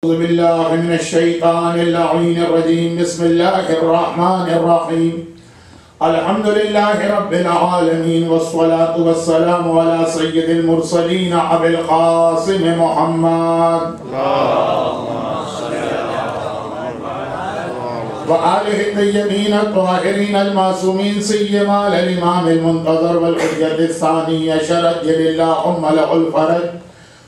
أعوذ بالله من الشيطان اللعين الرجيم. بسم الله الرحمن الرحيم. الحمد لله رب العالمين والصلاة والسلام على سيد المرسلين أبي القاسم محمد وآله الطيبين الطاهرين المعصومين سيما الإمام المنتظر والحجة الثانية شرج اللهم له الفرج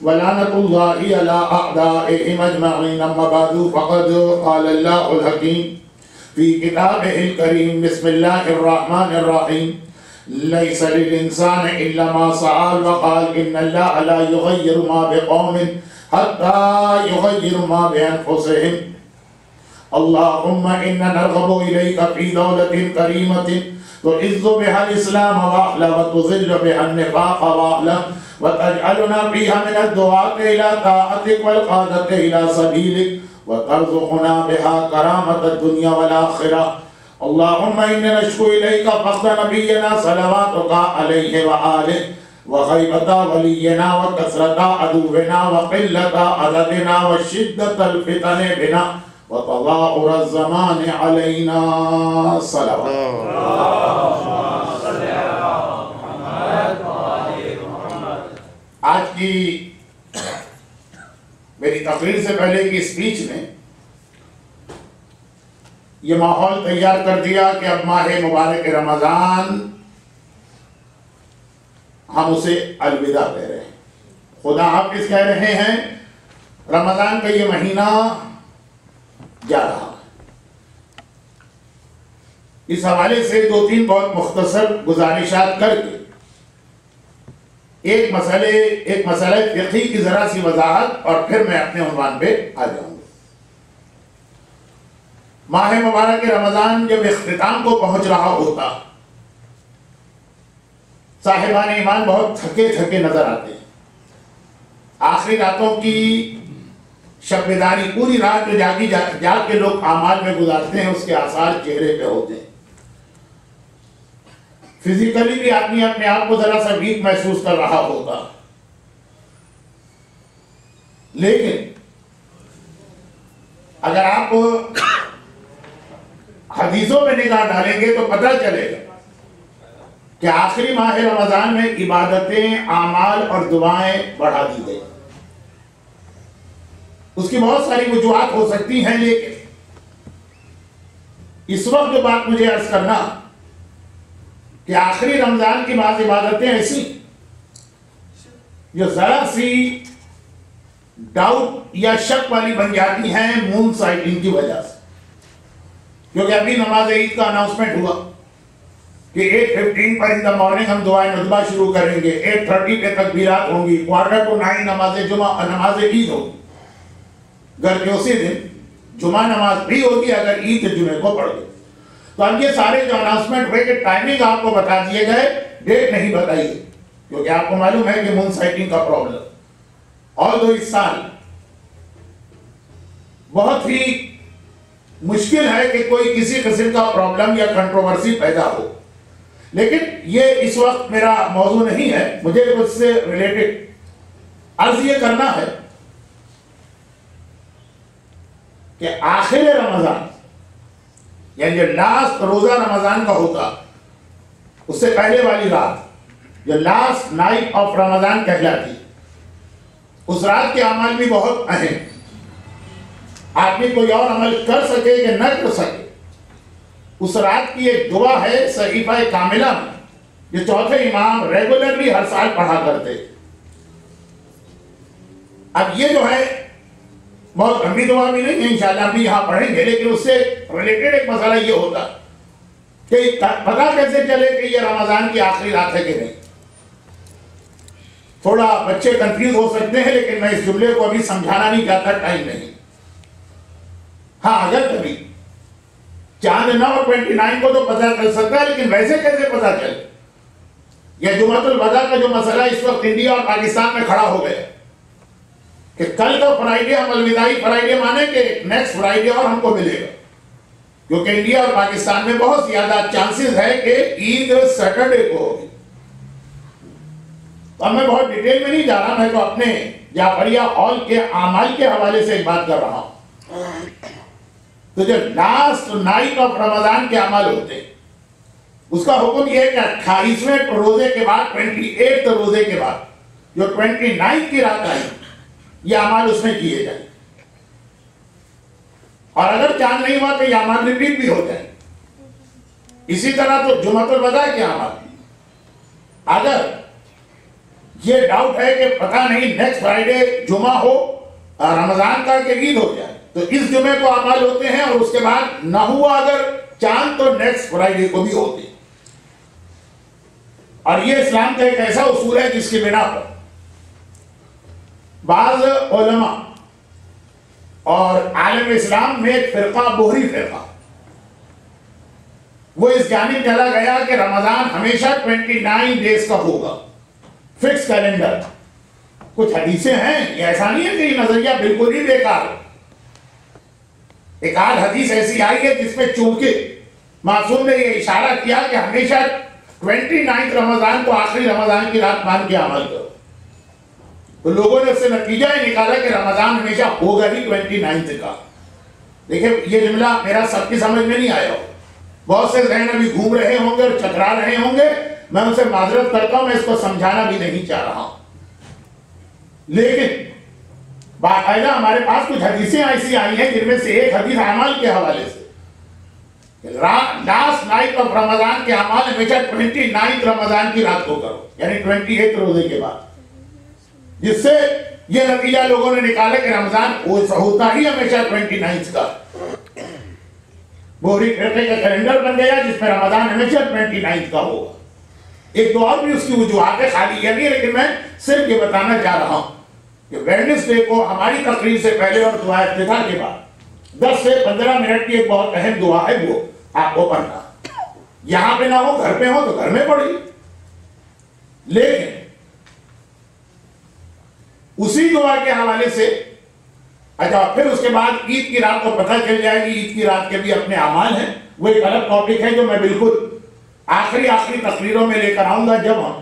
ولعنة الله على أعدائهم أجمعين. أما بعد فقد قال الله الحكيم في كتابه الكريم. بسم الله الرحمن الرحيم. ليس للإنسان إلا ما سعى وقال إن الله لا يغير ما بقوم حتى يغيروا ما بأنفسهم. اللهم إنا نرغب إليك في دولة كريمة تعز بها الإسلام وأهله وتذل بها النفاق وأهله وتجعلنا فيها من الدعاة إلى طاعتك والقادة إلى سبيلك وترزقنا بها كرامة الدنيا والآخرة. اللهم إنا نشكو إليك فقد نبينا صلواتك عليه وآله وغيبة ولينا وكثرة عدونا وقلة عددنا وشدة الفتن بنا وتظاهر الزمان علينا. صلوات. آج کی میری تقریر سے پہلے کی اسپیچ نے یہ ماحول تیار کر دیا کہ اب ماہ مبارک رمضان ہم اسے الوداع کہہ رہے ہیں. خدا حافظ کہہ رہے ہیں. رمضان کا یہ مہینہ جا رہا ہے. اس حوالے سے دو تین بہت مختصر گزارشات کر کے ایک مسئلہ فقہی کی ذرا سی وضاحت اور پھر میں اپنے عنوان پہ آ جاؤں گا. ماہ مبارک رمضان جب اختتام کو پہنچ رہا ہوتا صاحبان ایمان بہت تھکے تھکے نظر آتے ہیں. آخری راتوں کی شب بیداری پوری رات جو جاگ کے لوگ اعمال میں گزارتے ہیں اس کے آثار چہرے پہ ہوتے ہیں. فزیکلی بھی آدمی اپنے آپ کو ذرا سا ویک محسوس کر رہا ہوتا. لیکن اگر آپ حدیثوں میں نگاہ ڈالیں گے تو پتہ چلے گا کہ آخری ماہ رمضان میں عبادتیں اعمال اور دعائیں بڑھا دی گئی. اس کی بہت ساری وجوہات ہو سکتی ہیں لیکن اس وقت جو بات مجھے عرض کرنا کہ آخری رمضان کی بعض عبادتیں ایسی جو ذرا سی ڈاؤٹ یا شک والی بن جاتی ہیں مون سائٹنگ کی وجہ سے. کیونکہ ابھی نماز عید کا اناؤنسمنٹ ہوا کہ 8:15 پر ان دا مارننگ ہم دعائیں ندبہ شروع کریں گے. 8:30 پہ تکبیرات ہوں گی. 8:45 نماز عید ہوگی. گھر کے اسی دن جمعہ نماز بھی ہوگی اگر عید جمعے کو پڑھ گئے. تو اب یہ سارے جو اناؤنسمنٹ ہوئے کہ ٹائمنگ آپ کو بتا دیے گئے, ڈیٹ نہیں بتائی گئی کیونکہ آپ کو معلوم ہے کہ مون سائٹنگ کا پرابلم. اور دو اس سال بہت ہی مشکل ہے کہ کوئی کسی قسم کا پرابلم یا کنٹروورسی پیدا ہو. لیکن یہ اس وقت میرا موضوع نہیں ہے. مجھے اس سے ریلیٹڈ عرض یہ کرنا ہے کہ آخر رمضان یعنی جو لاسٹ روزہ رمضان کا ہوتا اس سے پہلے والی رات جو لاسٹ نائٹ آف رمضان کہلاتی, اس رات کے عمل بھی بہت اہم. آدمی کوئی اور عمل کر سکے کہ نہ کر سکے, اس رات کی ایک دعا ہے صحیفہ کاملہ میں جو چوتھے امام ریگولرلی ہر سال پڑھا کرتے. اب یہ جو ہے بہت لمبی دعا بھی نہیں ہے, انشاءاللہ بھی یہاں پڑھیں گے, لیکن اس سے ریلیٹڈ ایک مسئلہ یہ ہوتا کہ پتہ کیسے چلے کہ یہ رمضان کی آخری رات ہے کہ نہیں. تھوڑا بچے کنفیوز ہو سکتے ہیں لیکن میں اس جملے کو ابھی سمجھانا نہیں چاہتا, ٹائم نہیں. ہاں اگر کبھی چاند 9 اور 29 کو تو پتہ چل سکتا ہے, لیکن ویسے کیسے پتہ چلے. یہ جمعۃ الوداع کا جو مسئلہ اس وقت انڈیا اور پاکستان میں کھڑا ہو گیا کہ کل کا فرائیڈے ہم الوداعی فرائیڈے مانیں کہ نیکسٹ فرائیڈے اور ہم کو ملے گا, کیونکہ انڈیا اور پاکستان میں بہت زیادہ چانسز ہے کہ عید سیٹرڈے کو ہوگی. اب میں بہت ڈیٹیل میں نہیں جا رہا، میں تو اپنے جعفریہ ہال کے اعمال کے حوالے سے ایک بات کر رہا ہوں. تو جو لاسٹ نائٹ آف رمضان کے اعمال ہوتے ہیں اس کا حکم یہ ہے کہ 28ویں روزے کے بعد 28 روزے کے بعد جو 29 کی رات آئی یہ اعمال اس میں کیے جائیں، اور اگر چاند نہیں ہوا تو یہ اعمال ریپیٹ بھی ہو جائیں. اسی طرح تو جمعۃ الوداع کے اعمال، اگر یہ ڈاؤٹ ہے کہ پتہ نہیں نیکسٹ فرائیڈے جمعہ ہو رمضان کا کہ عید ہو جائے تو اس جمعے کو اعمال ہوتے ہیں، اور اس کے بعد نہ ہوا اگر چاند تو نیکسٹ فرائیڈے کو بھی ہوتے ہیں. اور یہ اسلام کا ایک ایسا اصول ہے جس کی بنا پر بعض علماء اور عالم اسلام میں ایک فرقہ، بحری فرقہ، وہ اس جانب چلا گیا کہ رمضان ہمیشہ 29 ڈیز کا ہوگا، فکس کیلنڈر. کچھ حدیثیں ہیں، یہ ایسا نہیں ہے کہ یہ نظریہ بالکل ہی بیکار ہے. ایک آدھ حدیث ایسی آئی ہے جس میں چونکہ معصوم نے یہ اشارہ کیا کہ ہمیشہ 29 رمضان کو آخری رمضان کی رات مان کے عمل کرو، تو لوگوں نے اس سے نتیجہ یہ نکالا کہ رمضان ہمیشہ ہوگا ہی 29 کا. دیکھیں یہ جملہ میرا سب کی سمجھ میں نہیں آیا ہو، بہت سے ذہن ابھی گھوم رہے ہوں گے اور چکرا رہے ہوں گے. میں ان سے معذرت کرتا ہوں، میں اس کو سمجھانا بھی نہیں چاہ رہا ہوں. لیکن باقاعدہ ہمارے پاس کچھ حدیثیں ایسی آئی ہیں جن میں سے ایک حدیث اعمال کے حوالے سے لاسٹ نائٹ آف رمضان کے اعمال ہمیشہ 29 رمضان کی رات کو کرو، یعنی 28 روزے کے بعد، جس سے یہ نتیجہ لوگوں نے نکالا کہ رمضان ہوتا ہی ہمیشہ 29 کا. بحری فرقے کا کیلنڈر بن گیا جس میں رمضان ہمیشہ 29 کا ہوگا. ایک تو اور بھی اس کی وجوہات ہے، خالی یہ نہیں، لیکن میں صرف یہ بتانا چاہ رہا ہوں کہ ویڈنسڈے کو ہماری تقریر سے پہلے اور دعا افتتاح کے بعد 10 سے 15 منٹ کی ایک بہت اہم دعا ہے، وہ آپ کو پڑھنا. یہاں پہ نہ ہو، گھر پہ ہو تو گھر میں پڑھی، لیکن اسی دعا کے حوالے سے اچھا پھر اس کے بعد عید کی رات کو پتہ چل جائے گی. عید کی رات کے بھی اپنے اعمال ہیں، وہ ایک الگ ٹاپک ہے جو میں بالکل آخری تقریروں میں لے کر آؤں گا، جب ہم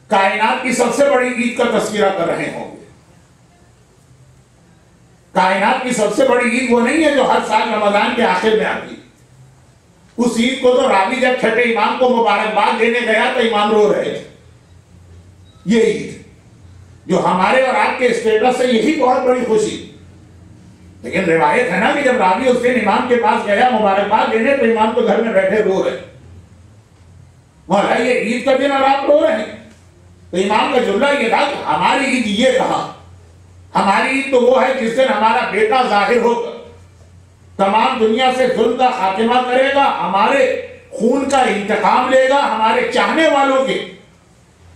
کائنات کی سب سے بڑی عید کا تذکرہ کر رہے ہوں گے. کائنات کی سب سے بڑی عید وہ نہیں ہے جو ہر سال رمضان کے آخر میں آتی. اس عید کو تو راوی جب چھٹے امام کو مبارکباد دینے گیا تو امام رو رہے. یہ عید جو ہمارے اور آپ کے اسٹیٹس سے یہی بہت بڑی خوشی، لیکن روایت ہے نا کہ جب راوی اس دن امام کے پاس گیا مبارکباد دینے تو امام تو گھر میں بیٹھے رو رہے. مولا یہ عید کا دن اور آپ رو رہے ہیں. تو امام کا جملہ یہ تھا کہ ہماری عید یہ کہا، ہماری عید تو وہ ہے جس دن ہمارا بیٹا ظاہر ہو کر تمام دنیا سے ظلم کا خاتمہ کرے گا، ہمارے خون کا انتقام لے گا، ہمارے چاہنے والوں کے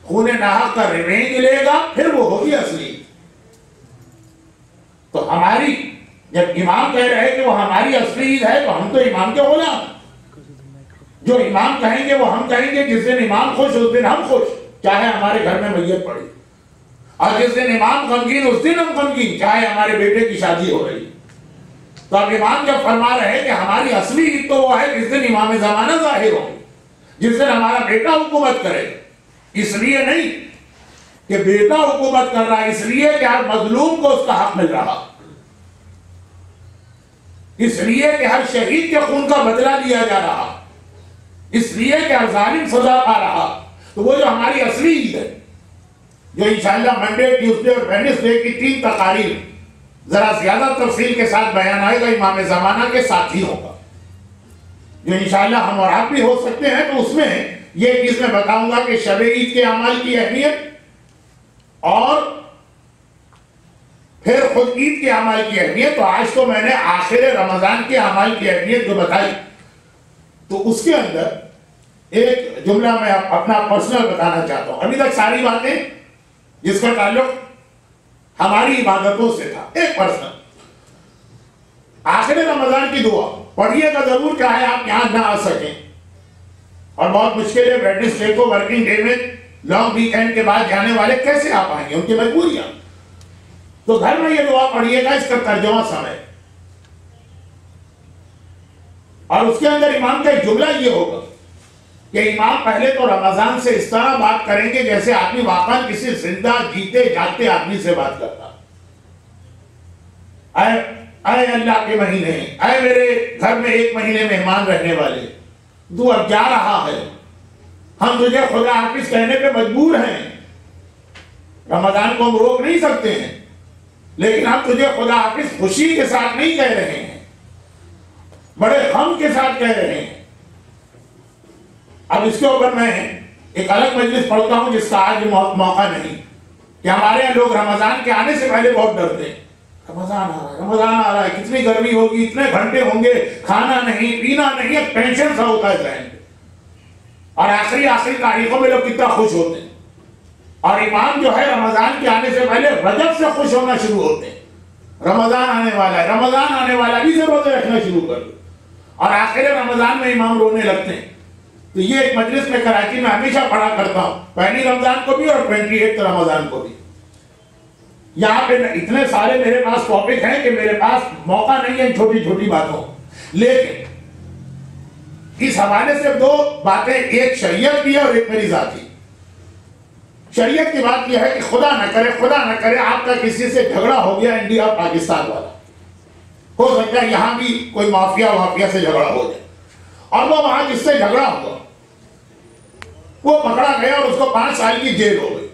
خون ناحق کا ریونج لے گا، پھر وہ ہوگی اصلی. تو ہماری جب امام کہہ رہے کہ وہ ہماری اصلی عید ہے تو ہم تو امام کے غلام، جو امام کہیں گے وہ ہم کہیں گے. جس دن امام خوش اس دن ہم خوش، چاہے ہمارے گھر میں میت پڑی، اور جس دن امام غمگین اس دن ہم غمگین، چاہے ہمارے بیٹے کی شادی ہو رہی. تو اب امام جب فرما رہے ہیں کہ ہماری اصلی عید تو وہ ہے جس دن امام زمانہ ظاہر ہو، جس دن ہمارا بیٹا حکومت کرے. اس لیے نہیں کہ بیٹا حکومت کر رہا، اس لیے کہ ہر مظلوم کو اس کا حق مل رہا، اس لیے کہ ہر شہید کے خون کا بدلہ لیا جا رہا، اس لیے کہ ہر ظالم سزا پا رہا. تو وہ جو ہماری اصلی عید ہے، جو انشاءاللہ منڈے، ٹیوزڈے اور ویڈنسڈے کی 3 تقاریر ذرا زیادہ تفصیل کے ساتھ بیان آئے گا امام زمانہ کے ساتھ ہی ہوگا، جو انشاءاللہ ہم اور آپ بھی ہو سکتے ہیں. تو اس میں یہ چیز میں بتاؤں گا کہ شب عید کے اعمال کی اہمیت اور پھر خود عید کے اعمال کی اہمیت. تو آج تو میں نے آخر رمضان کے اعمال کی اہمیت جو بتائی، تو اس کے اندر ایک جملہ میں اپنا پرسنل بتانا چاہتا ہوں. ابھی تک ساری باتیں جس کا تعلق ہماری عبادتوں سے تھا، ایک پرسنل آخر رمضان کی دعا پڑھیے گا ضرور، چاہے آپ یہاں نہ آ سکیں، اور بہت مشکل ہے ویڈنسڈے کو ورکنگ ڈے میں لانگ ویکینڈ کے بعد جانے والے کیسے آ پائیں گے، ان کی مجبوریاں. تو گھر میں یہ دعا پڑھیے گا، اس کا ترجمہ سمجھ، اور اس کے اندر امام کا ایک جملہ یہ ہوگا کہ امام پہلے تو رمضان سے اس طرح بات کریں گے جیسے آدمی واقعا کسی زندہ جیتے جاگتے آدمی سے بات کرتا. اے اللہ کے مہینے، اے میرے گھر میں 1 مہینے مہمان رہنے والے، تو اب جا رہا ہے، ہم تجھے خدا حافظ کہنے پہ مجبور ہیں. رمضان کو ہم روک نہیں سکتے ہیں، لیکن ہم تجھے خدا حافظ خوشی کے ساتھ نہیں کہہ رہے ہیں، بڑے غم کے ساتھ کہہ رہے ہیں. اب اس کے اوپر میں ایک الگ مجلس پڑھتا ہوں جس کا آج موقع نہیں، کہ ہمارے یہاں لوگ رمضان کے آنے سے پہلے بہت ڈرتے ہیں. رمضان آ رہا ہے، رمضان آ رہا ہے، کتنی گرمی ہوگی، اتنے گھنٹے ہوں گے، کھانا نہیں پینا نہیں، ایک ٹینشن سا ہوتا ہے ذہن پہ. اور آخری تاریخوں میں لوگ کتنا خوش ہوتے ہیں. اور امام جو ہے رمضان کے آنے سے پہلے رجب سے خوش ہونا شروع ہوتے ہیں. رمضان آنے والا ہے، رمضان آنے والا ہے، بھی سے روزے رکھنا شروع کر دو. اور آخر رمضان میں امام رونے لگتے ہیں. تو یہ ایک مجلس میں کراچی میں ہمیشہ پڑھا کرتا ہوں، پہلی رمضان کو بھی اور 28 رمضان کو بھی. یہاں پہ اتنے سارے میرے پاس ٹاپک ہیں کہ میرے پاس موقع نہیں ہے چھوٹی چھوٹی باتوں. لیکن اس حوالے سے 2 باتیں، ایک شریعت کی اور ایک میری ذاتی. شریعت کی بات یہ ہے کہ خدا نہ کرے آپ کا کسی سے جھگڑا ہو گیا انڈیا اور پاکستان والا. ہو سکتا ہے یہاں بھی کوئی مافیا سے جھگڑا ہو جائے، اور وہ وہاں جس سے جھگڑا ہوا وہ پکڑا گیا اور اس کو 5 سال کی جیل ہو گئی.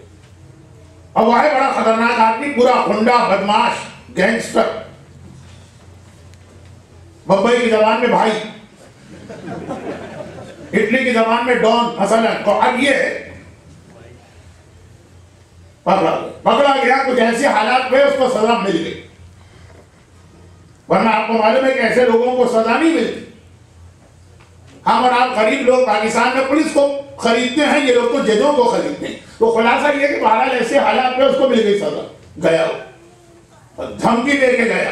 اور وہ ہے بڑا خطرناک آدمی، پورا خنڈا، بدماش، گینگسٹر. بمبئی کی زبان میں بھائی، اٹلی کی زبان میں ڈون مثلا. تو اب یہ پکڑا گیا، کچھ ایسے حالات میں اس کو سزا مل گئی. ورنہ آپ کو معلوم ہے کہ ایسے لوگوں کو سزا نہیں ملتی. ہم اور آپ غریب لوگ پاکستان میں پولیس کو خریدتے ہیں، یہ لوگ تو ججوں کو خریدتے ہیں. تو خلاصہ یہ کہ بہرحال ایسے حالات میں اس کو مل گئی سزا. گیا وہ دھمکی دے کے گیا.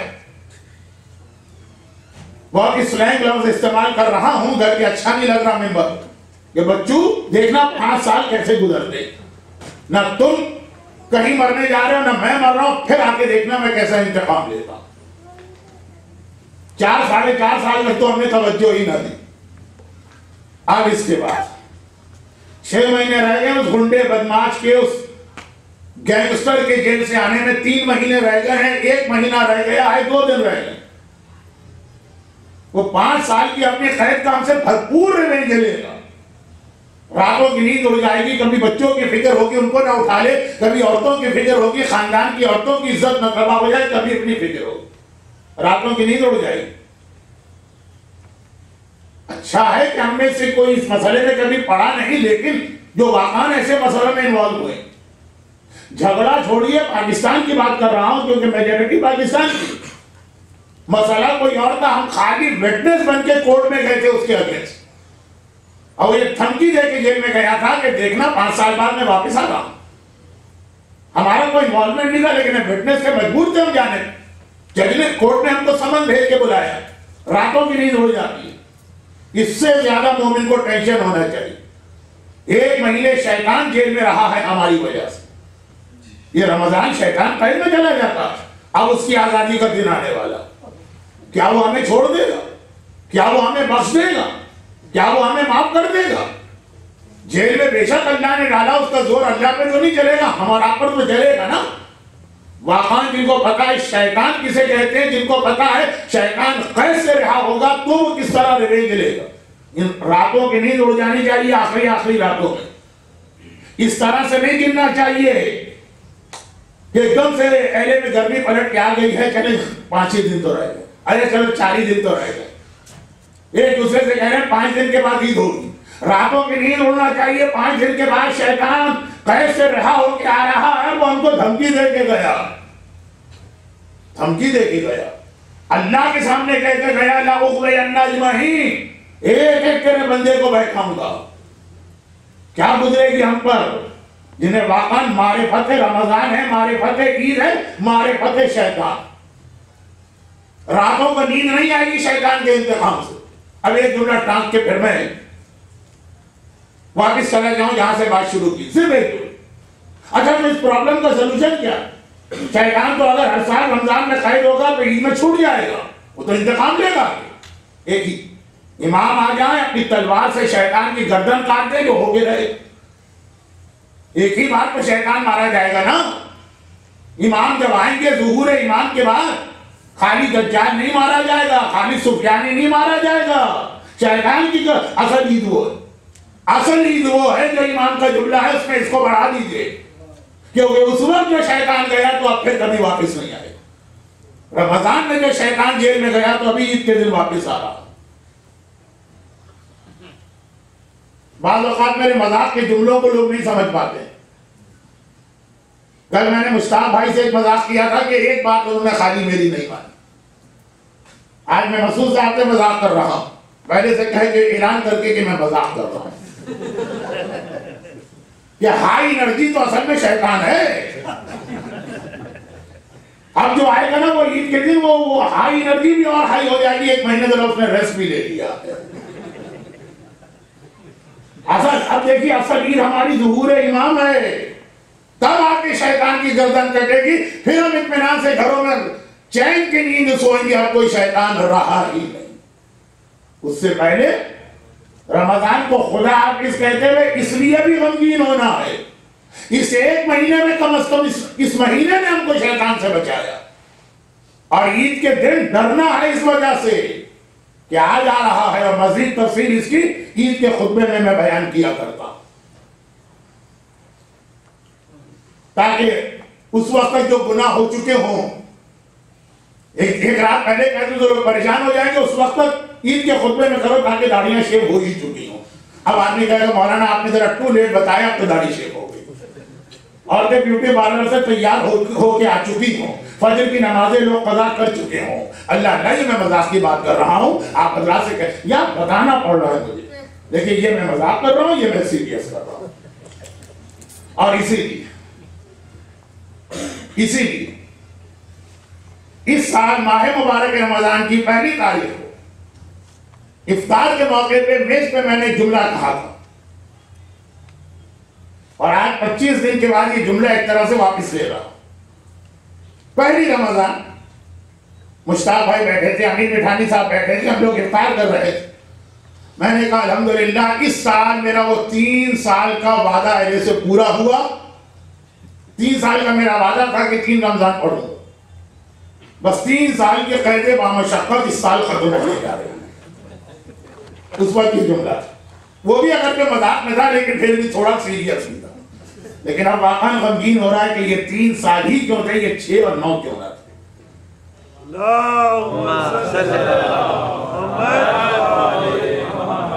بہت سلینگ لفظ استعمال کر رہا ہوں گھر کے، اچھا نہیں لگ رہا ممبر، کہ بچوں دیکھنا 5 سال کیسے گزرتے، نہ تم کہیں مرنے جا رہے ہو نہ میں مر رہا ہوں، پھر آ کے دیکھنا میں کیسا انتقام لیتا. 4 ساڑھے 4 سال میں تو ہم نے توجہ ہی نہ دی. اب اس کے بعد 6 مہینے رہ گئے اس گنڈے بدماش کے، اس گینگسٹر کے جیل سے آنے میں. 3 مہینے رہ گئے ہیں، 1 مہینہ رہ گیا ہے، 2 دن رہ گئے. وہ 5 سال کی اپنی قید کا ہم سے بھرپور ریونج لے گا. راتوں کی نیند اڑ جائے گی، کبھی بچوں کی فکر ہوگی ان کو نہ اٹھا لے، کبھی عورتوں کی فکر ہوگی، خاندان کی عورتوں کی عزت نہ تباہ ہو جائے، کبھی اپنی فکر ہوگی، راتوں کی نیند اڑ جائے گی. اچھا ہے کہ ہم میں سے کوئی اس مسئلے میں کبھی پڑھا نہیں، لیکن جو واقعاً ایسے مسئلے میں انوالو ہوئے. جھگڑا چھوڑیے، پاکستان کی بات کر رہا ہوں کیونکہ میجورٹی پاکستان کی. مسئلہ کوئی اور تھا، ہم خالی وٹنس بن کے کورٹ میں گئے تھے اس کے اگینسٹ، اور یہ دھمکی دے کے جیل میں گیا تھا کہ دیکھنا 5 سال بعد میں واپس آ رہا ہوں. ہمارا کوئی انوالومنٹ نہیں تھا، لیکن وٹنس سے مجبور تھے ہم جانے. جج نے کورٹ نے ہم کو سمن بھیج کے بلایا. راتوں کی نیند اڑ جاتی ہے. اس سے زیادہ مومن کو ٹینشن ہونا چاہیے. 1 مہینے شیطان جیل میں رہا ہے ہماری وجہ سے. یہ رمضان شیطان قید میں چلا جاتا، اب اس کی آزادی کا دن آنے والا. کیا وہ ہمیں چھوڑ دے گا؟ کیا وہ ہمیں بخش دے گا؟ کیا وہ ہمیں معاف کر دے گا؟ جیل میں بے شک اللہ نے ڈالا، اس کا زور اللہ پہ تو نہیں چلے گا، ہمارا پر تو چلے گا نا. واقعاً جن کو پتا ہے شیطان کسے کہتے ہیں، جن کو پتا ہے شیطان قید سے رہا ہوگا تو وہ کس طرح ریونج لے گا. ان راتوں کی نیند اڑ جانی چاہیے آخری راتوں میں. اس طرح سے نہیں گرنا چاہیے کہ ایک دم سے اہلے میں گرمی پلٹ کے آ گئی ہے، چلے 5 ہی دن تو رہ گئے، ارے چلو 4 ہی دن تو رہ گئے. ایک دوسرے سے کہہ رہے ہیں 5 دن کے بعد عید ہوگی. راتوں کی نیند اڑنا چاہیے. 5 دن کے بعد شیطان قید سے رہا ہو کے آ رہا ہے، وہ ہم کو دھمکی دے کے گیا. اللہ کے سامنے کہہ کے گیا لَأُغْوِيَنَّ أَجْمَعِينَ، ایک تیرے بندے کو بیٹھاؤں گا. کیا گزرے گی ہم پر جنہیں واقعاً معرفت رمضان ہے، معرفت عید ہے، معرفت شیطان. راتوں کو نیند نہیں آئے گی شیطان کے انتقام سے. اب ایک جملہ ٹانک کے پھر میں واپس چلا جاؤں جہاں سے بات شروع کی، صرف ایک جملہ. اچھا تو اس پرابلم کا سلوشن کیا؟ شیطان تو اگر ہر سال رمضان میں قید ہوگا تو عید میں چھوٹ جائے گا، وہ تو انتقام لے گا. ایک ہی امام آ جائیں اپنی تلوار سے شیطان کی گردن کاٹ دے جو ہو کے رہے. ایک ہی بار تو شیطان مارا جائے گا نا. امام جب آئیں گے ظہور امام کے بعد خالی دجال نہیں مارا جائے گا, خالی سفیانی نہیں مارا جائے گا. شیطان کی اصل عید وہ ہے, اصل عید وہ ہے جو امام کا جملہ ہے اس میں اس کو بڑھا دیجئے, کیونکہ اس وقت جو شیطان گیا تو اب پھر کبھی واپس نہیں آئے. رمضان میں جو شیطان جیل میں گیا تو ابھی عید کے دن واپس آ رہا. بعض اوقات میرے مذاق کے جملوں کو لوگ نہیں سمجھ پاتے. کل میں نے مشتاق بھائی سے ایک مذاق کیا تھا کہ ایک بات انہوں نے خالی میری نہیں مانی. آج میں مسعود صاحب سے مذاق کر رہا ہوں, پہلے سے کہہ کے اعلان کر کے کہ میں مذاق کر رہا ہوں. یہ ہائی انرجی تو اصل میں شیطان ہے. اب جو آئے گا نا وہ عید کے دن وہ ہائی انرجی بھی اور ہائی ہو جائے گی. ایک مہینے تک اس نے ریسٹ بھی لے لیا. اب دیکھیے اصل عید ہماری ظہور امام ہے, تب آ کے شیطان کی گردن کٹے گی, پھر ہم اطمینان سے گھروں میں چین کی نیند سوئیں گے. اب کوئی شیطان رہا ہی نہیں. اس سے پہلے رمضان کو خدا حافظ کہتے ہوئے اس لیے بھی غمگین ہونا ہے, اس ایک مہینے میں کم از کم اس مہینے نے ہم کو شیطان سے بچایا. اور عید کے دن ڈرنا ہے اس وجہ سے کہ آ جا رہا ہے, اور مزید تفصیل اس کی عید کے خطبے میں میں بیان کیا کرتا ہوں, تاکہ اس وقت جو گناہ ہو چکے ہوں, ایک رات پہلے کہتے تو لوگ پریشان ہو جائیں گے, اس وقت عید کے خطبے میں کرو تاکہ داڑیاں شیو ہو ہی چکی ہوں. اب آدمی کہے گا مولانا آپ نے ذرا ٹو لیٹ بتایا, اب تو داڑھی شیو ہو گئی. عورتیں بیوٹی پارلر سے تیار ہو کے آ چکی ہوں, فجر کی نمازیں لوگ قضا کر چکے ہوں. اللہ نہیں, میں مذاق کی بات کر رہا ہوں, آپ حضرات سے کہ یا بتانا پڑ رہا ہے مجھے. دیکھیں یہ میں مذاق کر رہا ہوں, یہ میں سیریس کر رہا ہوں. اور اسی لیے اس سال ماہ مبارک رمضان کی پہلی تاریخ کو افطار کے موقع پہ میز پہ میں نے جملہ کہا تھا, اور آج 25 دن کے بعد یہ جملہ ایک طرح سے واپس لے رہا. پہلی رمضان مشتاق بھائی بیٹھے تھے, امین مٹھانی صاحب بیٹھے تھے, ہم لوگ افطار کر رہے تھے. میں نے کہا الحمدللہ اس سال میرا وہ 3 سال کا وعدہ ایسے سے پورا ہوا. 3 سال کا میرا وعدہ تھا کہ 3 رمضان پڑھوں, بس 3 سال کے قید بامشقت اس سال ختم ہونے جا رہے ہیں. اس وقت یہ جملہ تھا, وہ بھی اگر کہ مذاق میں تھا لیکن پھر بھی تھوڑا سیریس بھی تھا. لیکن اب واقعا غمگین ہو رہا ہے کہ یہ 3 سال ہی کیوں تھے, یہ 6 اور 9 کیوں نہ تھے.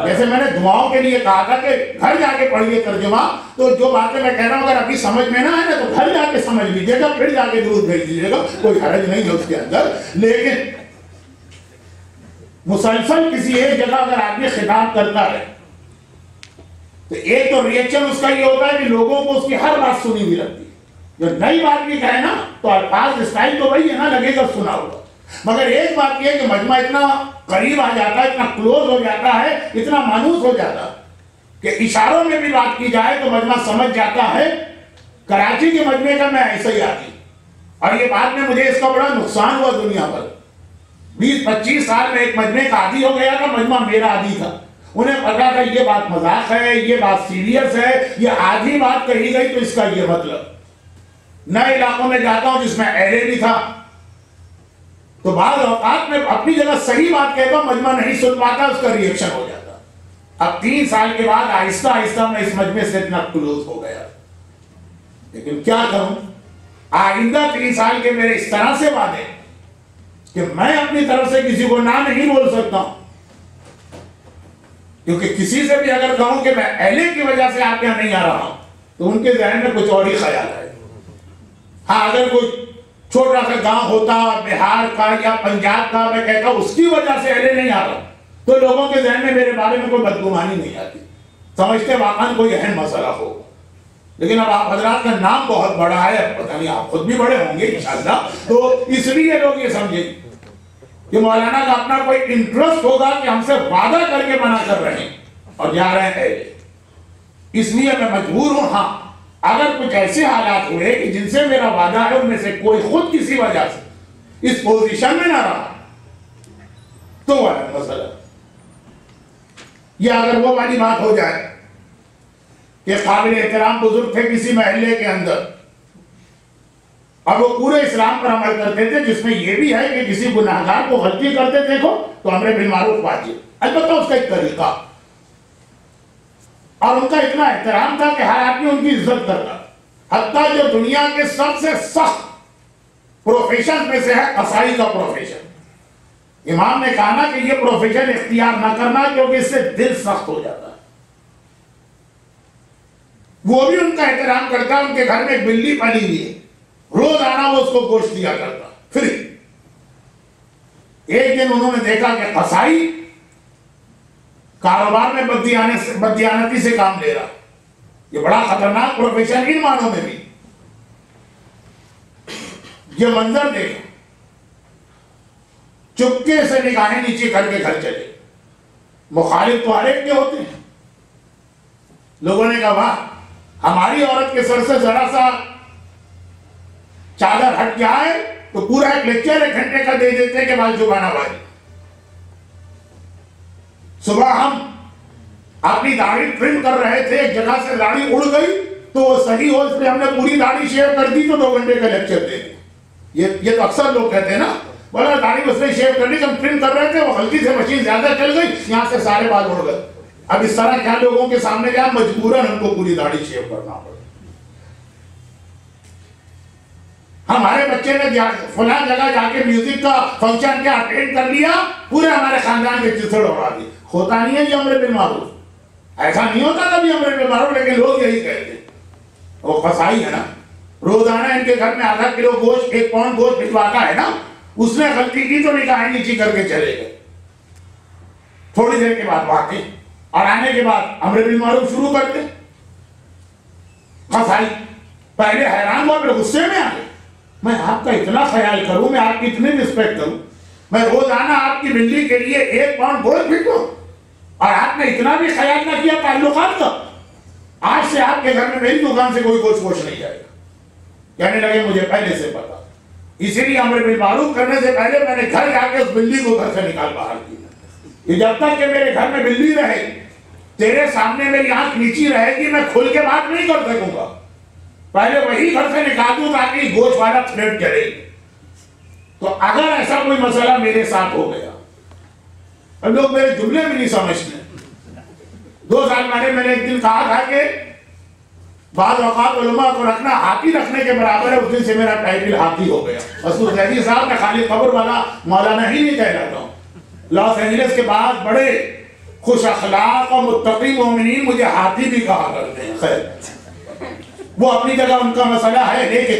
جیسے میں نے دعاؤں کے لیے کہا تھا کہ گھر جا کے پڑھیے ترجمہ, تو جو باتیں میں کہہ رہا ہوں اگر ابھی سمجھ میں نہ آئے نا تو گھر جا کے سمجھ لیجیے گا, پھر جا کے درود بھیج دیجیے گا, کوئی حرج نہیں ہے اس کے اندر. لیکن مسلسل کسی ایک جگہ اگر آدمی خطاب کرتا ہے تو ایک تو ریئیکشن اس کا یہ ہوتا ہے کہ لوگوں کو اس کی ہر بات سنی بھی لگتی ہے. جو نئی بات بھی کہے نا تو الفاظ اسٹائل تو وہی ہے نا, لگے گا سنا ہوگا. مگر ایک بات یہ ہے کہ مجمع اتنا قریب آ جاتا ہے, اتنا کلوز ہو جاتا ہے, اتنا مانوس ہو جاتا ہے کہ اشاروں میں بھی بات کی جائے تو مجمع سمجھ جاتا ہے. کراچی کے مجمع کا میں ایسا ہی آتی, اور یہ بات میں مجھے اس کا بڑا نقصان ہوا دنیا پر. 20-25 سال میں ایک مجمع کا عادی ہو گیا تھا, مجمع میرا عادی تھا. انہیں پتا تھا یہ بات مذاق ہے, یہ بات سیریس ہے, یہ آدھی بات کہی گئی تو اس کا یہ مطلب. نئے علاقوں میں جاتا ہوں جس میں اہلے بھی تھا, تو بعض اوقات میں اپنی جگہ صحیح بات کہتا ہوں, مجمع نہیں سن پاتا, اس کا ریئیکشن ہو جاتا. اب 3 سال کے بعد آہستہ آہستہ میں اس مجمع سے اتنا کلوز ہو گیا. لیکن کیا کروں, آئندہ 3 سال کے میرے اس طرح سے وعدے کہ میں اپنی طرف سے کسی کو نہ نہیں بول سکتا ہوں, کیونکہ کسی سے بھی اگر کہوں کہ میں اہلے کی وجہ سے آپ یہاں نہیں آ رہا ہوں تو ان کے ذہن میں کچھ اور ہی خیال ہے. ہاں اگر کوئی چھوٹا سا گاؤں ہوتا بہار کا یا پنجاب کا, میں کہتا ہوں اس کی وجہ سے اہلے نہیں آ رہا ہوں, تو لوگوں کے ذہن میں میرے بارے میں کوئی بدگمانی نہیں آتی, سمجھتے واقعا کوئی اہم مسئلہ ہو. لیکن اب آپ حضرات کا نام بہت بڑا ہے, پتہ نہیں آپ خود بھی بڑے ہوں گے انشاءاللہ, تو اس لیے لوگ یہ سمجھیں کہ مولانا کا اپنا کوئی انٹرسٹ ہوگا کہ ہم سے وعدہ کر کے منع کر رہے ہیں اور جا رہے ہیں. اس لیے میں مجبور ہوں. ہاں اگر کچھ ایسے حالات ہوئے کہ جن سے میرا وعدہ ہے ان میں سے کوئی خود کسی وجہ سے اس پوزیشن میں نہ رہا تو وہ مسئلہ. یا اگر وہ والی بات ہو جائے کہ قابل احترام بزرگ تھے کسی محلے کے اندر اور وہ پورے اسلام پر عمل کرتے تھے، جس میں یہ بھی ہے کہ کسی گناہگار کو غلطی کرتے دیکھو تو امر بالمعروف واجب، البتہ اس کا ایک طریقہ، اور ان کا اتنا احترام تھا کہ ہر آدمی ان کی عزت کرتا، حتیٰ جو دنیا کے سب سے سخت پروفیشن میں سے ہے قصائی کا پروفیشن، امام نے کہا نا کہ یہ پروفیشن اختیار نہ کرنا کیونکہ اس سے دل سخت ہو جاتا ہے۔ وہ بھی ان کا احترام کرتا، ان کے گھر میں ایک بلی پلی ہوئی ہے، روزانہ وہ اس کو گوشت دیا کرتا۔ پھر ایک دن انہوں نے دیکھا کہ قصائی کاروبار میں بددیانتی سے کام لے رہا، یہ بڑا خطرناک پروفیشن ان معنوں میں بھی۔ یہ منظر دیکھا، چپکے سے نگاہیں نیچے کر کے گھر چلے۔ مخالف تو ہر ایک کے ہوتے ہیں۔ لوگوں نے کہا واہ، ہماری عورت کے سر سے ذرا سا چادر ہٹ جائے تو پورا ایک لیکچر 1 گھنٹے کا دے دیتے کہ بال زبانہ بازی۔ صبح ہم اپنی داڑھی ٹرم کر رہے تھے، ایک جگہ سے داڑھی اڑ گئی تو وہ صحیح ہو، اس لیے ہم نے پوری داڑھی شیو کر دی تو 2 گھنٹے کا لیکچر دے دیں۔ یہ تو اکثر لوگ کہتے ہیں نا، بولا داڑھی اس نے شیو کرنی، جب ٹرم کر رہے تھے وہ غلطی سے مشین زیادہ چل گئی، یہاں سے سارے بال اڑ گئے۔ اب اس طرح کیا لوگوں کے سامنے جا مجبوراً ہم کو پوری داڑھی شیو کرنا پڑا۔ ہمارے بچے نے فلاں جگہ جا کے میوزک کا فنکشن کیا اٹینڈ کر لیا، پورے ہمارے خاندان کے چتھڑ اڑا دی۔ ہوتا نہیں ہے یہ امر بالمعروف، ایسا نہیں ہوتا کبھی امر بالمعروف، لیکن لوگ یہی کہتے ہیں۔ وہ قصائی ہے نا، روزانہ ان کے گھر میں آدھا کلو گوشت 1 پاؤنڈ گوشت بھجواتا ہے نا، اس نے غلطی کی تو نگاہیں نیچی کر کے چلے گئے۔ تھوڑی دیر کے بعد واقعی اور آنے کے بعد امر بالمعروف شروع کرتے۔ قصائی پہلے حیران ہوا، پھر غصے میں آ گئے، میں آپ کا اتنا خیال کروں، میں آپ کی اتنی رسپیکٹ کروں، میں روزانہ آپ کی بلی کے لیے 1 پاؤنڈ گوشت بھیجوں اور آپ نے اتنا بھی خیال نہ کیا تعلقات کا، آج سے آپ کے گھر میں میری دکان سے کوئی گوشت نہیں جائے گا۔ کہنے لگے مجھے پہلے سے پتا، اسی لیے امر بالمعروف کرنے سے پہلے میں نے گھر جا کے اس بلی کو گھر سے نکال باہر کیا کہ جب تک کہ میرے گھر میں بلی رہے گی، تیرے سامنے میری آنکھ نیچی رہے گی، میں کھل کے بات نہیں کر سکوں گا، پہلے وہی گھر سے نکال دوں تاکہ گوشت والا تھریڈ چلے۔ تو اگر ایسا کوئی مسئلہ میرے ساتھ ہو گیا، اب لوگ میرے جملے بھی نہیں سمجھتے۔ 2 سال پہلے میں نے ایک دن کہا تھا کہ بعض اوقات علماء کو رکھنا ہاتھی رکھنے کے برابر ہے، اس دن سے میرا ٹائٹل ہاتھی ہو گیا۔ مسعود زیدی صاحب میں خالی قبر والا مولانا ہی نہیں کہلاتا ہوں۔ لاس اینجلس کے بعد بڑے خوش اخلاق اور متقی مومنین مجھے ہاتھی بھی کہا کرتے ہیں۔ خیر، وہ اپنی جگہ ان کا مسئلہ ہے، لیکن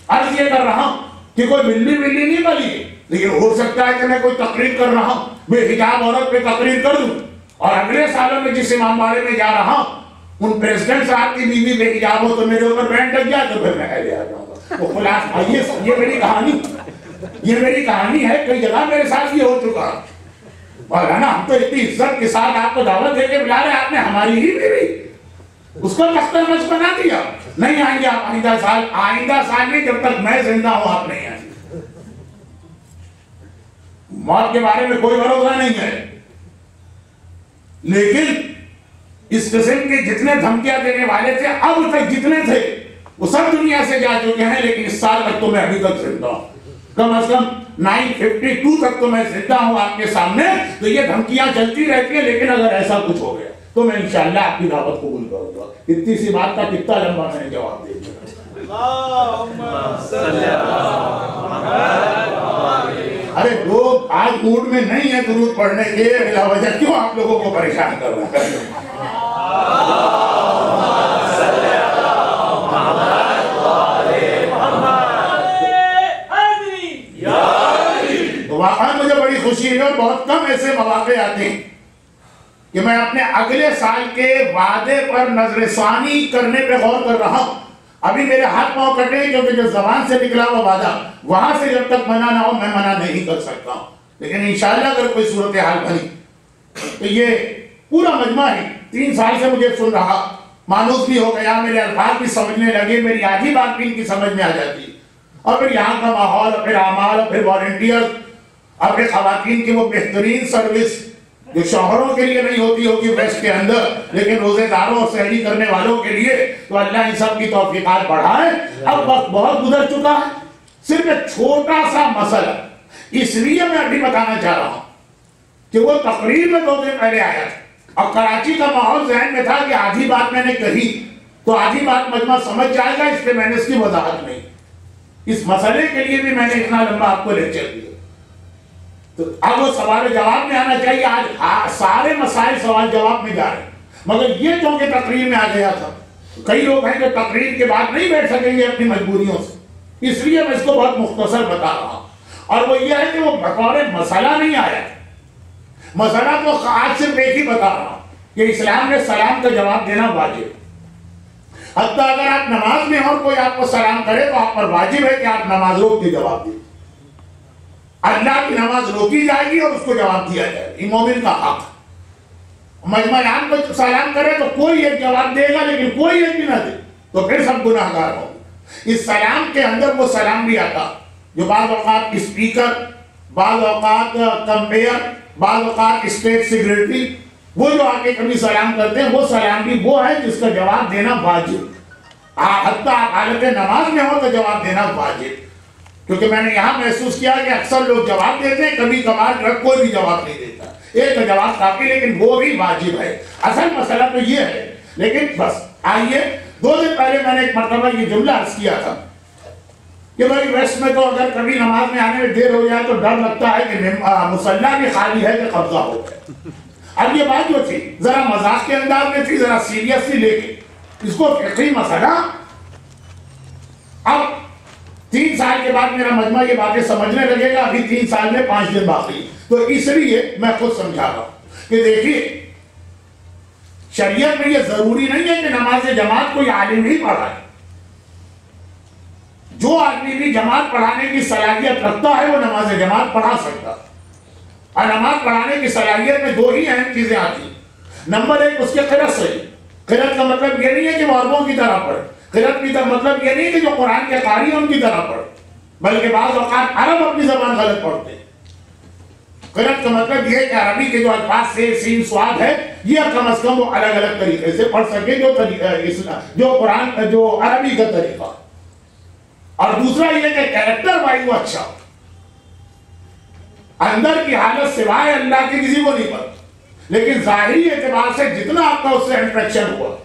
عرض یہ کر رہا ہوں کہ کوئی بلی نہیں پلی، لیکن ہو سکتا ہے کہ میں کوئی تقریر کر رہا ہوں، میں حجاب عورت پہ تقریر کر دوں، اور اگلے سالوں میں جس امام باڑے میں جا رہا ہوں ان پریزیڈنٹ صاحب کی بیوی بے حجاب ہو تو میرے اوپر بینڈ لگ جائے تو پھر میں پہلے آ جاؤں گا۔ وہ خلاص یہ میری کہانی ہے، کئی جگہ میرے ساتھ یہ ہو چکا۔ مولانا ہم تو اتنی عزت کے ساتھ آپ کو دعوت دے کے بلا رہے، آپ نے ہماری ہی بیوی اس کو مسترمج بنا دیا۔ نہیں آئیں گے آپ آئندہ سال نہیں، جب تک میں زندہ ہوں آپ نہیں آئیں گے۔ موت کے بارے میں کوئی بھروسہ نہیں ہے، لیکن اس قسم کے جتنے دھمکیاں دینے والے تھے اب تک جتنے تھے وہ سب دنیا سے جا چکے ہیں، لیکن اس سال تک تو میں ابھی تک زندہ ہوں، کم از کم 952 تک تو میں زندہ ہوں آپ کے سامنے۔ تو یہ دھمکیاں چلتی رہتی ہیں، لیکن اگر ایسا کچھ ہو گیا تو میں انشاءاللہ آپ کی دعوت قبول کروں گا۔ اتنی سی بات کا کتنا لمبا میں نے جواب دے دیا۔ ارے لوگ آج موڈ میں نہیں ہے درود پڑھنے کے، بلا وجہ کیوں آپ لوگوں کو پریشان کر رہا ہے؟ تو واقعا مجھے بڑی خوشی ہے، اور بہت کم ایسے مواقع آتے ہیں کہ میں اپنے اگلے سال کے وعدے پر نظر ثانی کرنے پہ غور کر رہا ہوں۔ ابھی میرے ہاتھ پاؤں کٹے کیونکہ جو زبان سے نکلا ہوا وعدہ وہاں سے جب تک منع نہ ہو میں منع نہیں کر سکتا ہوں، لیکن انشاءاللہ اگر کوئی صورتحال بنی تو یہ پورا مجمع ہی 3 سال سے مجھے سن رہا، مانوس بھی ہو گیا، میرے الفاظ بھی سمجھنے لگے، میری آدھی بات بھی ان کی سمجھ میں آ جاتی، اور پھر یہاں کا ماحول، اور پھر اعمال، اور پھر والنٹیئر، اور پھر خواتین کی وہ بہترین سروس جو شوہروں کے لیے نہیں ہوتی ہوگی ویسٹ کے اندر، لیکن روزے داروں اور سحری کرنے والوں کے لیے، تو اللہ ان سب کی توفیقات بڑھائے۔ اب وقت بہت گزر چکا ہے، صرف ایک چھوٹا سا مسئلہ اس لیے میں ابھی بتانا چاہ رہا ہوں کہ وہ تقریر میں 2 دن پہلے آیا تھا اور کراچی کا ماحول ذہن میں تھا کہ آدھی بات میں نے کہی تو آدھی بات مجمع سمجھ جائے گا، اس لیے میں نے اس کی وضاحت نہیں۔ اس مسئلے کے لیے بھی میں نے اتنا لمبا آپ کو لیکچر دیا، تو اب وہ سوال جواب میں آنا چاہیے۔ آج سارے مسائل سوال جواب میں جا رہے ہیں، مگر یہ چونکہ تقریر میں آ گیا تھا، کئی لوگ ہیں جو تقریر کے بعد نہیں بیٹھ سکیں گے اپنی مجبوریوں سے، اس لیے میں اس کو بہت مختصر بتا رہا ہوں۔ اور وہ یہ ہے کہ وہ بطور مسئلہ نہیں آیا، مسئلہ تو آج صرف ایک ہی بتا رہا ہوں کہ اسلام نے سلام کا جواب دینا واجب، حتیٰ اگر آپ نماز میں اور کوئی آپ کو سلام کرے تو آپ پر واجب ہے کہ آپ نماز روک کے جواب دیں۔ اللہ کی نماز روکی جائے گی اور اس کو جواب دیا جائے گا، یہ مومن کا حق ہے۔ مجمع عام کو سلام کرے تو کوئی ایک جواب دے گا، لیکن کوئی ایک بھی نہ دے تو پھر سب گناہ گار ہوں گے۔ اس سلام کے اندر وہ سلام بھی آتا جو بعض اوقات اسپیکر، بعض اوقات کمپیئر، بعض اوقات اسٹیٹ سیکریٹری، وہ جو آ کے کبھی سلام کرتے ہیں، وہ سلام بھی وہ ہے جس کا جواب دینا واجب، حتیٰ حالت نماز میں ہو تو جواب دینا واجب۔ کیونکہ میں نے یہاں محسوس کیا کہ اکثر لوگ جواب دیتے ہیں، کبھی کبھار کوئی بھی جواب نہیں دیتا، ایک کا جواب کافی، لیکن وہ بھی واجب ہے۔ اصل مسئلہ تو یہ ہے، لیکن بس آئیے 2 دن پہلے میں نے ایک مرتبہ یہ جملہ عرض کیا تھا کہ بھائی ویسٹ میں تو اگر کبھی نماز میں آنے میں دیر ہو جائے تو ڈر لگتا ہے کہ مصلی بھی خالی ہے کہ قبضہ ہو جائے۔ اب یہ بات جو تھی ذرا مذاق کے انداز میں تھی، ذرا سیریسلی لے کے اس کو فقہی مسئلہ۔ اب 3 سال کے بعد میرا مجمع یہ باتیں سمجھنے لگے گا، ابھی 3 سال میں 5 دن باقی، تو اس لیے میں خود سمجھا رہا ہوں کہ دیکھیے شریعت میں یہ ضروری نہیں ہے کہ نماز جماعت کوئی عالم ہی پڑھائے، جو آدمی بھی جماعت پڑھانے کی صلاحیت رکھتا ہے وہ نماز جماعت پڑھا سکتا، اور نماز پڑھانے کی صلاحیت میں 2 ہی اہم چیزیں آتی ہیں۔ نمبر 1 اس کے قرأت صحیح، قرأت کا مطلب یہ نہیں ہے کہ وہ عربوں کی طرح پڑھے، قرأت کی مطلب یہ نہیں کہ جو قرآن کے قاری ہیں ان کی طرح پڑھے، بلکہ بعض اوقات عرب اپنی زبان غلط پڑھتے ہیں۔ قرأت کا مطلب یہ ہے کہ عربی کے جو الفاظ سے سین سواد ہے یہ کم از کم وہ الگ الگ طریقے سے پڑھ سکے، جو قرآن جو عربی کا طریقہ۔ اور دوسرا یہ کہ کریکٹر وائز وہ اچھا، اندر کی حالت سوائے اللہ کے کسی کو نہیں پڑھتا، لیکن ظاہری اعتبار سے جتنا آپ کا اس سے انٹریکشن ہوا،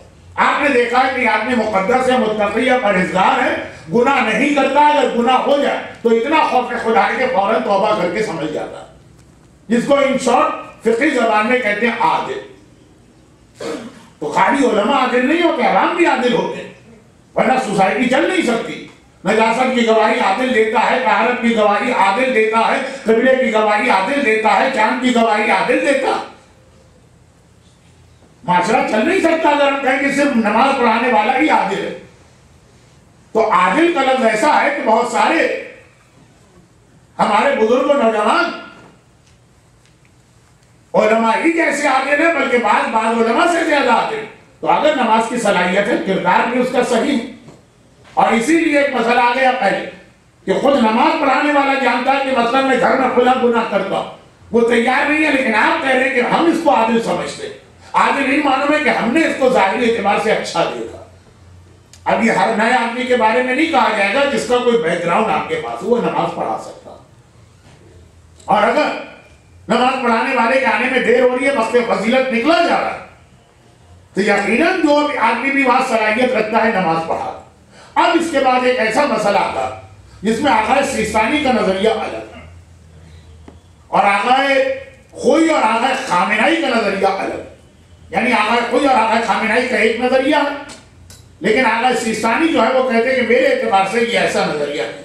آپ نے دیکھا ہے کہ آدمی مقدس ہے، متقی ہے، پرہیزگار ہے، گناہ نہیں کرتا، اگر گناہ ہو جائے تو اتنا خوف خدا ہے کہ فوراً توبہ کر کے سمجھ جاتا ہے، جس کو ان شارٹ فقہی زبان میں کہتے ہیں عادل۔ تو خالی علماء عادل نہیں ہوتے، عوام بھی عادل ہوتے، ورنہ سوسائٹی چل نہیں سکتی۔ نجاست کی گواہی عادل دیتا ہے، طہارت کی گواہی عادل دیتا ہے، قبلے کی گواہی عادل دیتا ہے، چاند کی گواہی عادل دیتا ہے۔ معاشرہ چل نہیں سکتا اگر ہم کہیں کہ صرف نماز پڑھانے والا ہی عادل ہے۔ تو عادل کا لفظ ایسا ہے کہ بہت سارے ہمارے بزرگ و نوجوان علماء ہی جیسے عادل ہیں، بلکہ بعض علماء سے زیادہ عادل۔ تو اگر نماز کی صلاحیت ہے، کردار بھی اس کا صحیح ہے۔ اور اسی لیے ایک مسئلہ آ گیا پہلے کہ خود نماز پڑھانے والا جانتا ہے کہ مثلا میں گھر میں کھلا گناہ کرتا ہوں، وہ تیار نہیں ہے، لیکن آپ کہہ رہے ہیں کہ ہم اس کو عادل سمجھتے ہیں۔ عادل نہیں معلوم ہے کہ ہم نے اس کو ظاہری اعتبار سے اچھا دیکھا۔ اب یہ ہر نئے آدمی کے بارے میں نہیں کہا جائے گا جس کا کوئی بیک گراؤنڈ آپ کے پاس وہ نماز پڑھا سکتا، اور اگر نماز پڑھانے والے کے آنے میں دیر ہو رہی ہے، وقت فضیلت نکلا جا رہا ہے، تو یقیناً جو آدمی بھی وہاں صلاحیت رکھتا ہے نماز پڑھا۔ اب اس کے بعد ایک ایسا مسئلہ آتا جس میں آقا سیستانی کا نظریہ الگ اور آقا خوئی اور آقا خامنائی کا نظریہ الگ، یعنی آقا خوئی اور آقا خامنائی کا ایک نظریہ ہے، لیکن آقا سیستانی جو ہے وہ کہتے ہیں کہ میرے اعتبار سے یہ ایسا نظریہ ہے۔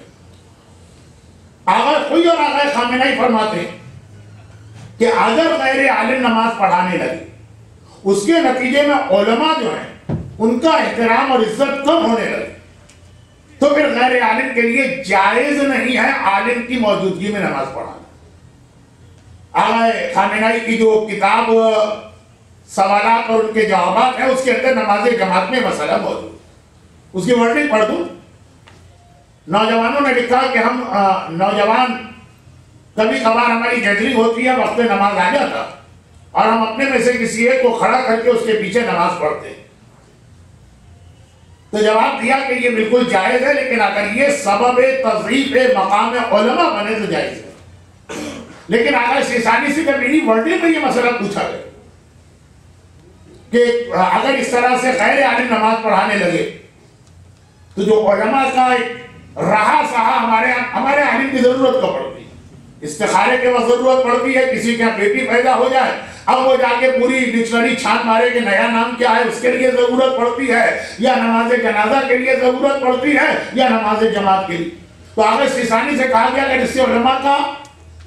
آقا خوئی اور آقا خامنائی فرماتے ہیں کہ اگر غیر عالم نماز پڑھانے لگے، اس کے نتیجے میں علماء جو ہیں ان کا احترام اور عزت کم ہونے لگے، تو پھر غیر عالم کے لیے جائز نہیں ہے عالم کی موجودگی میں نماز پڑھانا۔ آقا خامنائی کی جو کتاب سوالات اور ان کے جوابات ہیں، اس کے اندر نماز جماعت میں مسئلہ موجود، اس کی ورڈنگ پڑھ دوں۔ نوجوانوں نے لکھا کہ ہم نوجوان کبھی کبھار ہماری گیدرنگ ہوتی ہے، وقت نماز آ جاتا اور ہم اپنے میں سے کسی ایک کو کھڑا کر کے اس کے پیچھے نماز پڑھتے ہیں۔ تو جواب دیا کہ یہ بالکل جائز ہے، لیکن اگر یہ سبب تضعیف مقام علماء بنے تو جائز ہے۔ لیکن آقا سیستانی سے جب میری ورڈنگ میں یہ مسئلہ پوچھا گیا کہ اگر اس طرح سے غیر عالم نماز پڑھانے لگے تو جو علماء کا ایک رہا سہا ہمارے عالم کی ضرورت کو پڑتی ہے، استخارے کے وقت ضرورت پڑتی ہے، کسی کے بیٹی پیدا ہو جائے اب وہ جا کے پوری ڈکشنری چھان مارے کہ نیا نام کیا ہے، اس کے لیے ضرورت پڑتی ہے، یا نماز جنازہ کے لیے ضرورت پڑتی ہے، یا نماز جماعت کے لیے۔ تو آقا سیستانی سے کہا گیا کہ اس سے علماء کا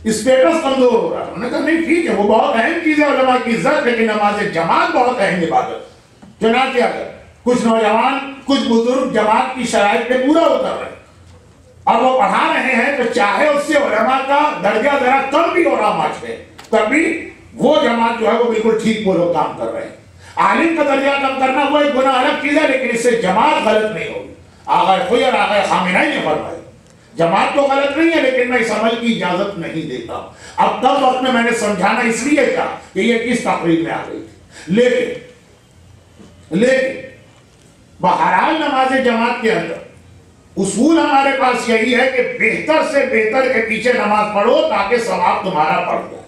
اسٹیٹس کمزور ہو رہا ہے۔ انہوں نے کہا نہیں ٹھیک ہے، وہ بہت اہم چیز ہے علماء کی عزت، لیکن نماز جماعت بہت اہم عبادت۔ چنانچہ اگر کچھ نوجوان کچھ بزرگ جماعت کی شرائط پہ پورا اتر رہے ہیں اور وہ پڑھا رہے ہیں تو چاہے اس سے علماء کا درجہ ذرا کم بھی ہو رہا ماچ ہے، تب بھی وہ جماعت جو ہے وہ بالکل ٹھیک وہ لوگ کام کر رہے ہیں۔ عالم کا درجہ کم کرنا وہ ایک گناہ الگ چیز ہے، لیکن اس سے جماعت غلط نہیں ہوگی۔ آغا خوی اور آغا خامنہئی نے فرمایا جماعت تو غلط نہیں ہے، لیکن میں اس عمل کی اجازت نہیں دیتا۔ اب تب وقت میں نے سمجھانا اس لیے تھا کہ یہ کس تقریر میں آ گئی تھی، لیکن بہرحال نماز جماعت کے اندر اصول ہمارے پاس یہی ہے کہ بہتر سے بہتر کے پیچھے نماز پڑھو تاکہ ثواب تمہارا پڑھ جائے۔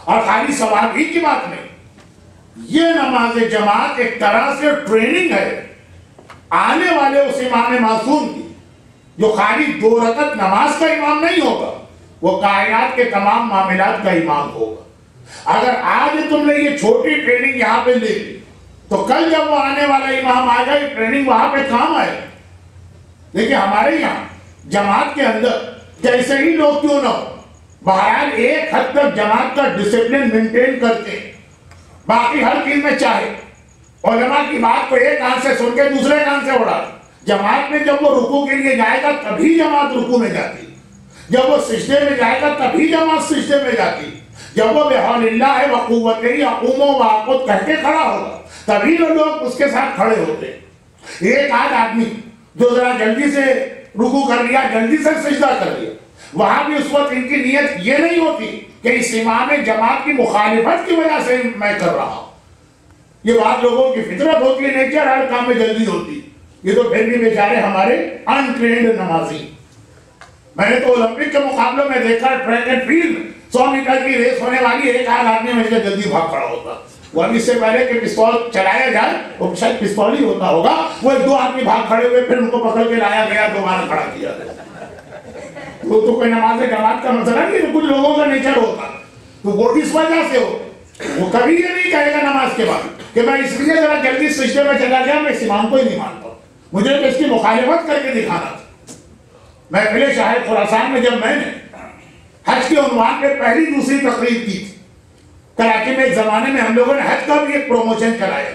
اور خالی ثواب ہی کی بات نہیں، یہ نماز جماعت ایک طرح سے ٹریننگ ہے آنے والے اس امام معصوم کی، جو خالی 2 رکعت نماز کا امام نہیں ہوگا، وہ کائنات کے تمام معاملات کا امام ہوگا۔ اگر آج تم نے یہ چھوٹی ٹریننگ یہاں پہ لے لی تو کل جب وہ آنے والا امام آئے گا یہ ٹریننگ وہاں پہ کام آئے گا۔ دیکھیں ہمارے یہاں جماعت کے اندر جیسے ہی لوگ کیوں نہ ہو، بہرحال ایک حد تک جماعت کا ڈسپلن مینٹین کرتے ہیں، باقی ہر چیز میں چاہے علماء کی بات کو ایک کان سے سن کے دوسرے کان سے اڑا، جماعت میں جب وہ رکوع کے لیے جائے گا تبھی جماعت رکوع میں جاتی، جب وہ سجدے میں جائے گا تبھی جماعت سجدے میں جاتی، جب وہ بحول اللہ وقوتہ اقوم واقعد کہہ کے کھڑا ہوگا تبھی لوگ اس کے ساتھ کھڑے ہوتے ہیں۔ ایک آدھ آدمی جو ذرا جلدی سے رکوع کر لیا، جلدی سے سجدہ کر لیا، وہاں بھی اس وقت ان کی نیت یہ نہیں ہوتی کہ اس امام جماعت کی مخالفت کی وجہ سے میں کر رہا ہوں۔ یہ بات لوگوں کی فطرت ہوتی ہے، نیچر ہر کام میں جلدی ہوتی، یہ تو پھر بھی بیچارے ہمارے انٹرینڈ نمازی۔ میں نے تو اولمپک کے مقابلوں میں دیکھا ٹریک اینڈ فیلڈ 100 میٹر کی ریس ہونے والی، ایک آدھ آدمی میں سے جلدی بھاگ کھڑا ہوتا، وہ ابھی سے پہلے کہ پستول چلایا جائے، وہ شاید پستول ہی ہوتا ہوگا، وہ 1-2 آدمی بھاگ کھڑے ہوئے، پھر ان کو پکڑ کے لایا گیا، دوبارہ کھڑا کیا گیا۔ وہ تو کوئی نماز جماعت کا مسئلہ نہیں ہے، کچھ لوگوں کا نیچر ہوتا، تو وہ اس وجہ سے ہو، وہ کبھی یہ نہیں کہے گا نماز کے بعد کہ میں اس لیے ذرا جلدی سجدے میں چلا گیا، میں اس امام کو ہی نہیں مانتا، مجھے تو اس کی مخالفت کر کے دکھانا تھا۔ محفل شاہد خراسان میں جب میں نے حج کے عنوان پہ پہلی دوسری تقریر کی تھی، کراچی میں ایک زمانے میں ہم لوگوں نے حج کا بھی ایک پروموشن چلایا،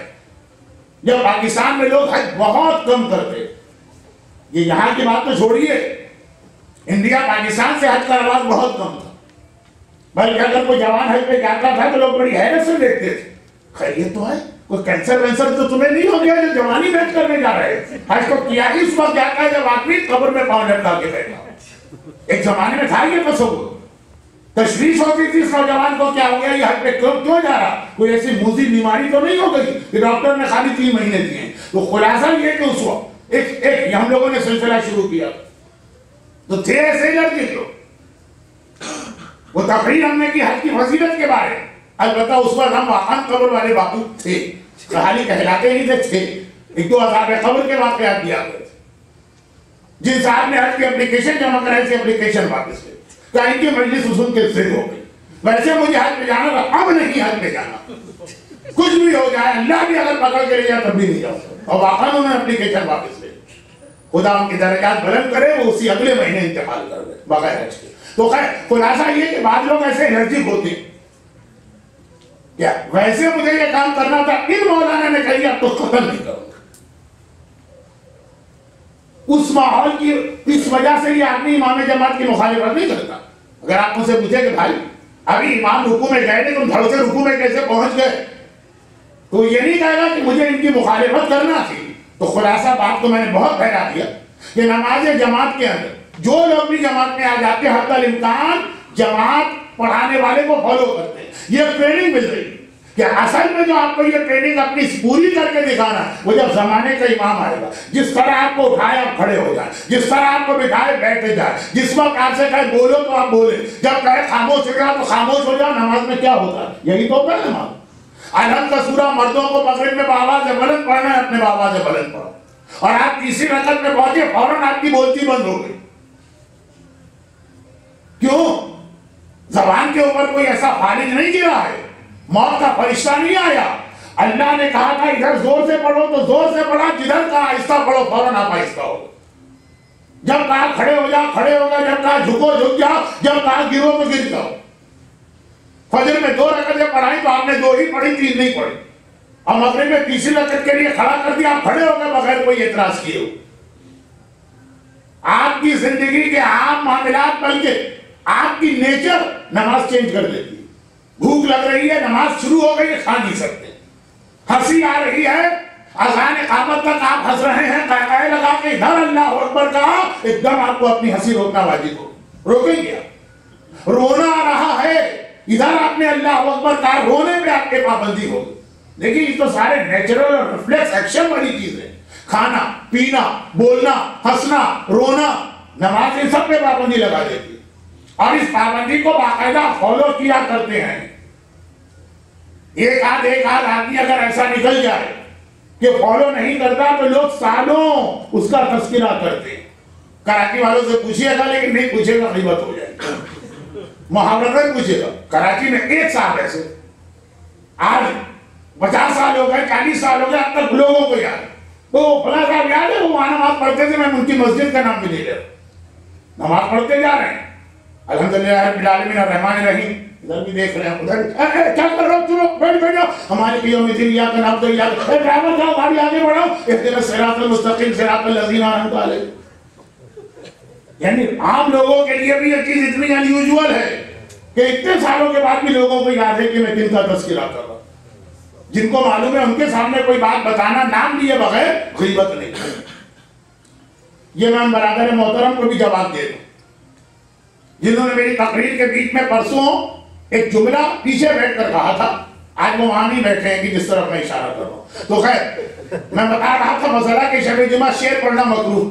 جب پاکستان میں لوگ حج بہت کم کرتے، یہ یہاں کی بات تو چھوڑیے، انڈیا پاکستان سے حج کا رواج بہت کم تھا، بلکہ اگر کوئی جوان حج پہ جاتا تھا تو لوگ بڑی حیرت سے دیکھتے تھے، خیریت تو ہے، کوئی کینسر وینسر تو تمہیں نہیں ہو گیا جو جوانی میں حج کرنے جا رہے ہیں؟ حج تو کیا ہی اس وقت جاتا ہے جب آدمی قبر میں پاؤں لٹکا کے بیٹھا۔ ایک زمانے میں تھا یہ تصور، تشویش ہوتی تھی اس نوجوان کو کیا ہو گیا، یہ حج پہ کیوں جا رہا، کوئی ایسی موذی بیماری تو نہیں ہو گئی کہ ڈاکٹر نے خالی 3 مہینے دیے۔ تو خلاصہ یہ کہ اس وقت ایک ہم لوگوں نے سلسلہ شروع کیا، تو تھے ایسے لڑکے جو وہ تقریر ہم نے کی حج کی فضیلت کے بارے، البتہ اس وقت ہم واقعاً قبر والے باپو تھے، خالی کہلاتے نہیں تھے، 1-2 عذاب قبر کے واقعات دیا گئے تھے۔ جن صاحب نے حج کی اپلیکیشن جمع کرائی تھی، اپلیکیشن واپس لے کہ ان کی مجلس اصول کے سے ہو گئی، ویسے مجھے حج پہ جانا تھا، اب نہیں حج پہ جانا، کچھ بھی ہو جائے، اللہ بھی اگر پکڑ کے لے جائے تب بھی نہیں جاؤ، اور واقعاً انہوں نے اپلیکیشن واپس لے، خدا ان کی درجات بلند کرے، وہ اسی اگلے مہینے انتقال کر دے بغیر حج کے۔ تو خیر خلاصہ یہ کہ بعض لوگ ایسے الرجک ہوتے ہیں، کیا ویسے مجھے یہ کام کرنا تھا، ان مولانا نے کہی اب تو قتل نہیں کروں گا، اس ماحول کی اس وجہ سے یہ آدمی امام جماعت کی مخالفت نہیں کرتا۔ اگر آپ مجھ سے پوچھے کہ بھائی ابھی امام رکوع میں گئے تھے، تم دھڑ سے رکوع میں کیسے پہنچ گئے، تو یہ نہیں کہے گا کہ مجھے ان کی مخالفت کرنا تھی۔ تو خلاصہ بات کو میں نے بہت پھیلا دیا کہ نماز جماعت کے اندر جو لوگ بھی جماعت میں آ جاتے ہیں حتی الامکان جماعت پڑھانے والے کو فالو کرتے ہیں. یہ ٹریننگ مل رہی ہے کہ اصل میں جو آپ کو یہ ٹریننگ اپنی پوری کر کے دکھانا وہ جب زمانے کا امام آئے گا. جس طرح آپ کو اٹھائے آپ کھڑے ہو جائیں, جس طرح آپ کو بٹھائے بیٹھے جائیں, جس وقت آپ سے کہے بولو تو آپ بولیں, جب کہے خاموش ہو جاؤ تو خاموش ہو جاؤ. نماز میں کیا ہوتا ہے؟ یہی تو ہوتا ہے نماز. الحمد کا سورہ مردوں کو مغرب میں بآواز بلند پڑھنا ہے, اپنے بآواز بلند پڑھو. اور آپ تیسری رکعت میں پہنچے فوراً آپ کی بولتی بند ہو گئی. کیوں؟ زبان کے اوپر کوئی ایسا فالج نہیں گرا ہے, موت کا فرشتہ نہیں آیا. اللہ نے کہا تھا ادھر زور سے پڑھو تو زور سے پڑھا, جدھر کہا آہستہ پڑھو فوراً آپ آہستہ ہو. جب کہا کھڑے ہو جاؤ کھڑے ہو جاؤ, جب کہا جھکو جھک جاؤ, جب کہا گرو تو گر جاؤ. فجر میں 2 رکعتیں پڑھائی تو آپ نے 2 ہی پڑھی, 3 نہیں پڑھی. اور مغرب میں تیسری رکعت کے لیے کھڑا کر دیا, آپ کھڑے ہو گئے بغیر کوئی اعتراض کیے ہو. آپ کی زندگی کے عام معاملات بلکہ آپ کی نیچر نماز چینج کر دیتی ہے. بھوک لگ رہی ہے, نماز شروع ہو گئی, کھا نہیں سکتے. ہنسی آ رہی ہے, اذان اقامت تک آپ ہنس رہے ہیں, قہقہے لگا کے ادھر اللہ اکبر کہا, ایک دم آپ کو اپنی ہنسی روکنا واجب ہو. روکیں گے. رونا آ رہا ہے, ادھر آپ نے اللہ اکبر کہا, رونے پہ آپ کے پابندی ہوگی. دیکھیں یہ تو سارے نیچرل اور ریفلیکس ایکشن والی چیزیں. کھانا پینا بولنا ہنسنا رونا, نماز ان سب پہ پابندی لگا دیتی. اور اس پابندی کو باقاعدہ فالو کیا کرتے ہیں. ایک آدھ آدمی اگر ایسا نکل جائے کہ فالو نہیں کرتا تو لوگ سالوں اس کا تذکرہ کرتے ہیں. کراچی والوں سے پوچھئے گا, لیکن نہیں پوچھے گا غیبت ہو جائے گی. محاورت میں پوچھے گا. کراچی میں ایک صاحب ایسے آج 50 سال ہو گئے, 40 سال ہو گئے, اب تک لوگوں کو یاد تو فلاں صاحب یاد ہے, وہ وہاں نماز پڑھتے تھے, میں ان کی مسجد کا نام بھی لے رہا. نماز پڑھتے جا رہے ہیں الحمدللہ رب العالمین الرحمن الرحیم, ادھر بھی دیکھ رہے ہیں ادھر کیا کر رہے ہو, چلو بیٹھ بیٹھو, ہمارے قیوم میں دل یا کا نام تو یا ڈرائیور جاؤ گاڑی آگے بڑھاؤ, اہدنا الصراط المستقیم صراط الذین انعمت علیہم. یعنی عام لوگوں کے لیے بھی یہ چیز اتنی انیوزول ہے کہ اتنے سالوں کے بعد بھی لوگوں کو یاد ہے کہ میں کن کا تذکرہ کر رہا ہوں. جن کو معلوم ہے ان کے سامنے کوئی بات بتانا نام لیے بغیر غیبت نہیں. یہ میں برادر محترم کو بھی جواب دے دوں جنہوں نے میری تقریر کے بیچ میں پرسوں ایک جملہ پیچھے بیٹھ کر کہا تھا. آج وہ وہاں نہیں بیٹھے ہیں کہ جس طرف میں اشارہ کر رہا ہوں. تو خیر میں بتا رہا تھا مسئلہ کہ شب جمعہ شعر پڑھنا مکروہ.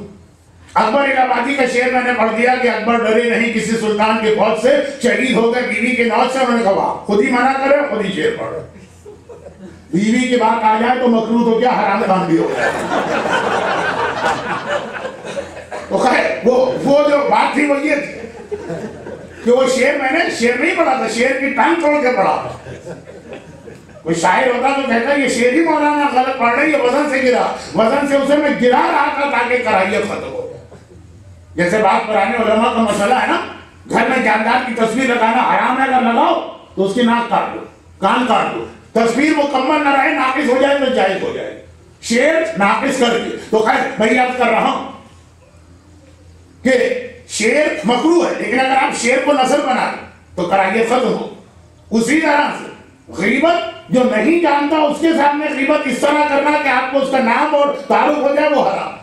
اکبر الہآبادی کا شعر میں نے پڑھ دیا کہ اکبر ڈرے نہیں کسی سلطان کے فوج سے, شہید ہو گئے بیوی کے نوز سے. انہوں نے کہا خود ہی منع کرے, خود ہی شعر پڑھ رہے. بیوی کی بات آ جائے تو مکروہ تو کیا حرام خان بھی ہو جائے. تو خیر وہ جو بات تھی وہ یہ تھی کہ وہ شعر میں نے شعر نہیں پڑھا تھا, شعر کی ٹانگ توڑ کے پڑھا تھا. کوئی شاعر ہوتا تو کہتا یہ شعر ہی مولانا غلط پڑھ رہی ہے, وزن سے گرا, وزن سے اسے میں گرا رہا تھا تاکہ کراہیت ختم ہو جائے. جیسے بات پرانے علماء کا مسئلہ ہے نا, گھر میں جاندار کی تصویر لگانا حرام ہے, اگر لگاؤ تو اس کی ناک کاٹ دو, کان کاٹ دو. تصویر مکمل نہ رہے, ناقص ہو جائے تو جائز ہو جائے. شعر ناقص کر کے. تو خیر میں یاد کر رہا ہوں کہ شعر مکروہ ہے, لیکن اگر آپ شعر کو نثر بنا دیں تو کراہیت ختم ہو. اسی طرح سے غیبت جو نہیں جانتا اس کے سامنے غیبت اس طرح کرنا کہ آپ کو اس کا نام اور تعارف ہو جائے وہ حرام.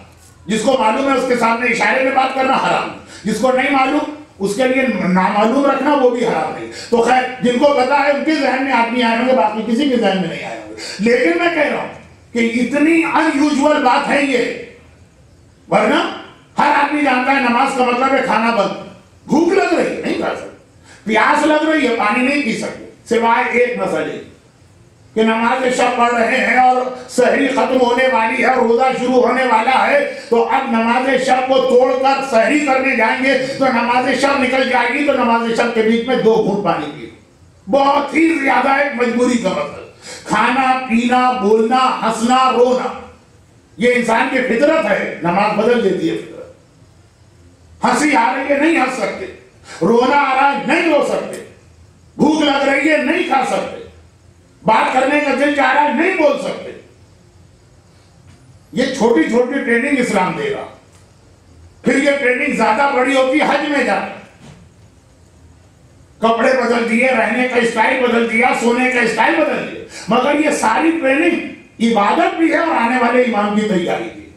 جس کو معلوم ہے اس کے سامنے اشارے میں بات کرنا حرام. جس کو نہیں معلوم اس کے لیے نامعلوم رکھنا وہ بھی حرام نہیں. تو خیر جن کو پتا ہے ان کے ذہن میں آدمی آئے ہوں گے, باقی کسی کے ذہن میں نہیں آئے ہوں گے. لیکن میں کہہ رہا ہوں کہ اتنی ان یوزول بات ہے یہ, ورنہ ہر آدمی جانتا ہے نماز کا مطلب ہے کھانا بند. بھوک لگ رہی ہے نہیں کھا سکتے, پیاس لگ رہی ہے پانی نہیں پی سکتے, سوائے ایک مسئلے کہ نماز شب پڑھ رہے ہیں اور سحری ختم ہونے والی ہے اور روزہ شروع ہونے والا ہے, تو اب نماز شب کو توڑ کر سحری کرنے جائیں گے تو نماز شب نکل جائے گی, تو نماز شب کے بیچ میں 2 گھونٹ پانی پیے. بہت ہی زیادہ ایک مجبوری کا مطلب. کھانا پینا بولنا ہنسنا رونا یہ انسان کی فطرت ہے, نماز بدل دیتی ہے فطرت. ہنسی آ رہی ہے نہیں ہنس سکتے, رونا آ رہا ہے نہیں رو سکتے, بھوک لگ رہی ہے نہیں کھا سکتے, بات کرنے کا دل چاہ رہا ہے نہیں بول سکتے. یہ چھوٹی چھوٹی ٹریننگ اسلام دے گا. پھر یہ ٹریننگ زیادہ بڑی ہوتی ہے حج میں جا کر. کپڑے بدل دیے, رہنے کا اسٹائل بدل دیا, سونے کا اسٹائل بدل دیا, مگر یہ ساری ٹریننگ عبادت بھی ہے اور آنے والے امام کی تیاری بھی.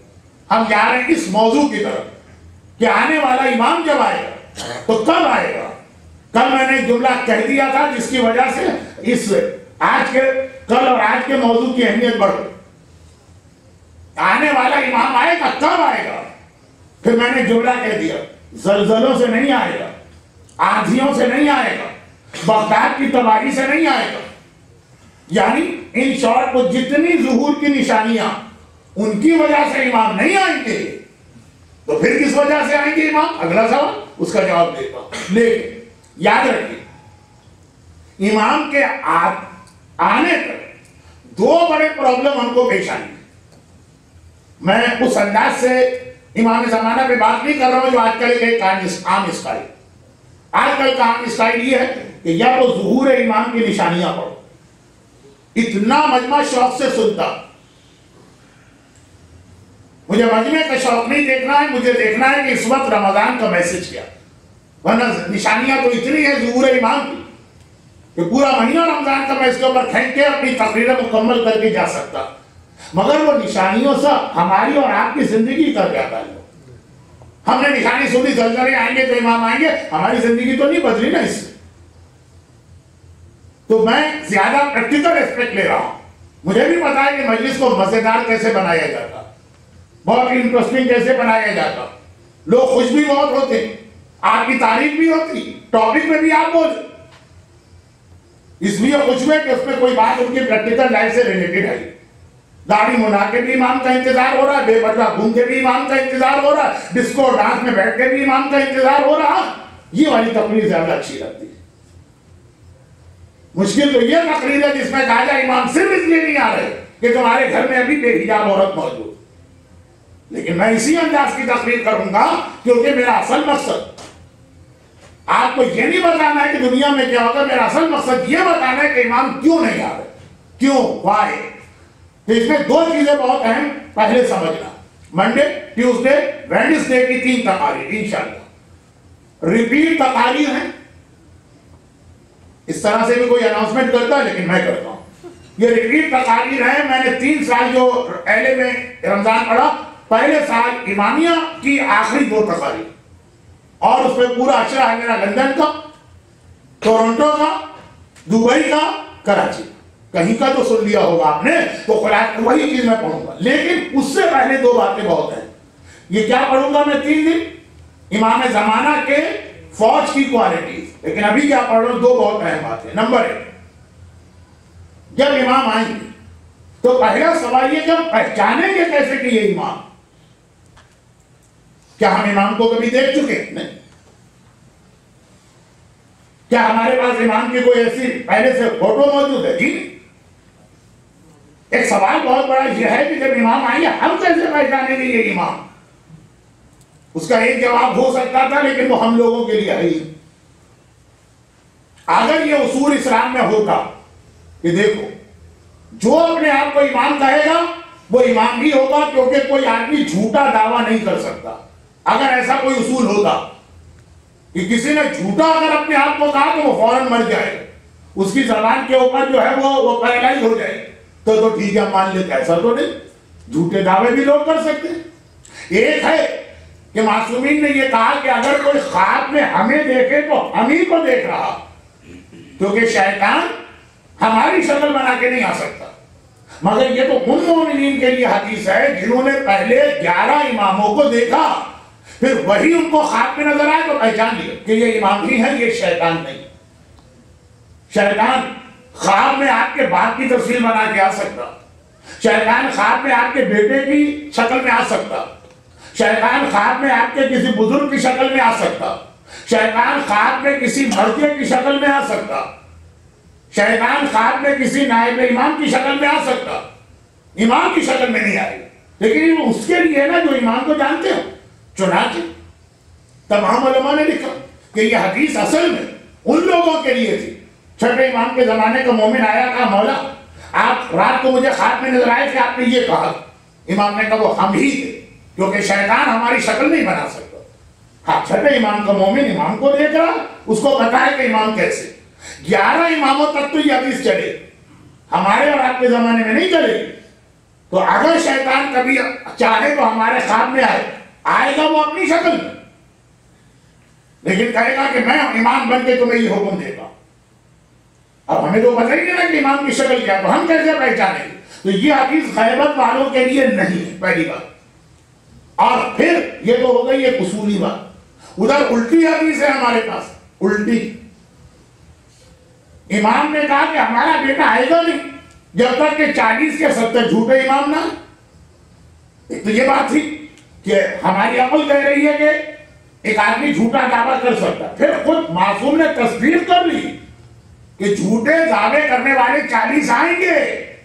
ہم جا رہے ہیں اس موضوع کی طرف کہ آنے والا امام جب آئے گا تو کب آئے گا, کل میں نے ایک جملہ کہہ دیا تھا جس کی وجہ سے اس کل اور آج کے موضوع کی اہمیت بڑھ گئی. آنے والا امام آئے گا، کب آئے گا؟ پھر میں نے جملہ کہہ دیا، زلزلوں سے نہیں آئے گا، آندھیوں سے نہیں آئے گا، بغداد کی تباہی سے نہیں آئے گا. یعنی ان شارٹ کو جتنی ظہور کی نشانیاں ان کی وجہ سے امام نہیں آئیں گے تو پھر کس وجہ سے آئیں گے امام؟ اگلا سوال، اس کا جواب دیتا ہوں. لیکن یاد رکھیے امام کے آنے پر دو بڑے پرابلم ہم کو پیش آئیں گے. میں اس انداز سے امام زمانہ پہ بات نہیں کر رہا ہوں جو آج کل ایک عام اسٹائل. آج کل کا عام اسٹائل یہ ہے کہ یا تو ظہور امام کی نشانیاں پڑھو. اتنا مجمع شوق سے سنتا، مجھے مجمع کا شوق نہیں دیکھنا ہے، مجھے دیکھنا ہے کہ اس وقت رمضان کا میسج کیا. ورنہ نشانیاں تو اتنی ہے ظہور امام کی کہ پورا مہینہ رمضان کا میں اس کے اوپر کھینچ کے اپنی تقریریں مکمل کر کے جا سکتا. مگر وہ نشانیوں سے ہماری اور آپ کی زندگی کا کیا تعلق؟ ہم نے نشانی سنی زلزلے آئیں گے تو امام آئیں گے، ہماری زندگی تو نہیں بدلی نا اس سے. تو میں زیادہ پریکٹیکل ایسپیکٹ لے رہا ہوں. مجھے بھی پتا ہے کہ مجلس کو مزیدار کیسے بنایا جاتا، بہت انٹرسٹنگ کیسے بنایا جاتا. لوگ خوش بھی بہت ہوتے، آپ کی تعریف بھی ہوتی، ٹاپک میں بھی آپ بولتے. اس لیے خوش ہوئے کہ اس میں کوئی بات ان کی پریکٹیکل لائف سے ریلیٹڈ ہے. داڑھی منا کے بھی امام کا انتظار ہو رہا ہے، بے پردہ گھوم کے بھی امام کا انتظار ہو رہا ہے، ڈسکو ڈانس میں بیٹھ کے بھی امام کا انتظار ہو رہا. یہ والی تقریر زیادہ اچھی لگتی ہے. مشکل تو یہ تقریر ہے جس میں کہا جائے امام صرف اس لیے نہیں آ رہے کہ تمہارے گھر میں ابھی بے حجاب عورت موجود. لیکن میں اسی انداز کی تقریر کروں گا کیونکہ میرا اصل مقصد آپ کو یہ نہیں بتانا ہے کہ دنیا میں کیا ہوگا. میرا اصل مقصد یہ بتانا ہے کہ امام کیوں نہیں آ رہے، کیوں، وائی. تو اس میں دو چیزیں بہت اہم پہلے سمجھنا. منڈے، ٹیوزڈے، ویڈنسڈے کی 3 تقاریر انشاءاللہ ریپیٹ تقاریر ہیں. اس طرح سے بھی کوئی اناؤنسمنٹ کرتا ہے لیکن میں کرتا ہوں. یہ ریپیٹ تقاریر ہیں. میں نے 3 سال جو اہلے میں رمضان پڑھا، پہلے سال امامیہ کی آخری 2 تقاریر اور اس میں پورا اشرا ہے میرا لندن کا، ٹورنٹو کا، دبئی کا، کراچی. کہیں کا تو سن لیا ہوگا آپ نے، تو وہی چیز میں پڑھوں گا. لیکن اس سے پہلے 2 باتیں بہت ہیں. یہ کیا پڑھوں گا میں 3 دن؟ امام زمانہ کے فوج کی کوالٹیز. لیکن ابھی کیا پڑھ رہا ہوں؟ 2 بہت اہم باتیں. نمبر 1، جب امام آئیں گے تو پہلا سوال یہ کہ ہم پہچانیں گے کیسے کہ یہ امام؟ کیا ہم امام کو کبھی دیکھ چکے؟ نہیں. کیا ہمارے پاس امام کی کوئی ایسی پہلے سے فوٹو موجود ہے؟ جی. ایک سوال بہت بڑا یہ ہے کہ جب امام آئیں گے ہم کیسے پہچانیں گے یہ امام؟ اس کا ایک جواب ہو سکتا تھا لیکن وہ ہم لوگوں کے لیے ہے ہی. اگر یہ اصول اسلام میں ہوتا کہ دیکھو جو اپنے آپ کو امام کہے گا وہ امام بھی ہوگا، کیونکہ کوئی آدمی جھوٹا دعویٰ نہیں کر سکتا. اگر ایسا کوئی اصول ہوتا کہ کسی نے جھوٹا اگر اپنے آپ کو کہا تو وہ فوراً مر جائے، اس کی زبان کے اوپر جو ہے وہ پیرالائز ہو جائے، تو ٹھیک ہے مان لیتے. ایسا تو نہیں، جھوٹے دعوے بھی لوگ کر سکتے ہیں. ایک ہے کہ معصومین نے یہ کہا کہ اگر کوئی خواب میں ہمیں دیکھے تو ہم ہی کو دیکھ رہا، کیونکہ شیطان ہماری شکل بنا کے نہیں آ سکتا. مگر یہ تو ان مومنین کے لیے حدیث ہے جنہوں نے پہلے 11 اماموں کو دیکھا، پھر وہی ان کو خواب میں نظر آئے تو پہچان لیا کہ یہ امام ہی ہے، یہ شیطان نہیں. شیطان خواب میں آپ کے باپ کی تصویر بنا کے آ سکتا، شیطان خواب میں آپ کے بیٹے کی شکل میں آ سکتا، شیطان خواب میں آپ کے کسی بزرگ کی شکل میں آ سکتا، شیطان خواب میں کسی مرتے کی شکل میں آ سکتا، شیطان خواب میں کسی نائب امام کی شکل میں آ سکتا. امام کی شکل میں نہیں آئے گا، لیکن یہ اس کے لیے نا جو امام کو جانتے ہو. چنانچہ تمام علماء نے لکھا کہ یہ حدیث اصل میں ان لوگوں کے لیے تھی. چھٹے امام کے زمانے کا مومن آیا، کہا مولا آپ رات کو مجھے خواب میں نظر آئے کہ آپ نے یہ کہا. امام نے کہا وہ ہم ہی تھے، کیونکہ شیطان ہماری شکل نہیں بنا سکتا. ہاں، چھٹے امام کا مومن امام کو دیکھ رہا، اس کو بتایا کہ امام کیسے. 11 اماموں تک تو یہ حدیث چلے، ہمارے اور آپ کے زمانے میں نہیں چلے گی. تو اگر شیطان کبھی چاہے تو ہمارے خواب میں آئے گا وہ اپنی شکل میں. لیکن کہے گا کہ میں امام بن کے تمہیں یہ حکم دے گا. اب ہمیں تو بتائیے نا کہ امام کی شکل کیا ہے، تو ہم کیسے پہچانیں گے؟ تو یہ حدیث غیبت والوں کے لیے نہیں ہے، پہلی بات. اور پھر یہ تو ہو گئی ایک اصولی بات. ادھر الٹی حدیث ہے ہمارے پاس، الٹی. امام نے کہا کہ ہمارا بیٹا آئے گا نہیں جب تک کہ 40 کے 70 جھوٹے امام نہ. ایک تو یہ بات تھی کہ ہماری عقل کہہ رہی ہے کہ ایک آدمی جھوٹا دعویٰ کر سکتا. پھر خود معصوم نے تصدیق کر لی کہ جھوٹے دعوے کرنے والے 40 آئیں گے،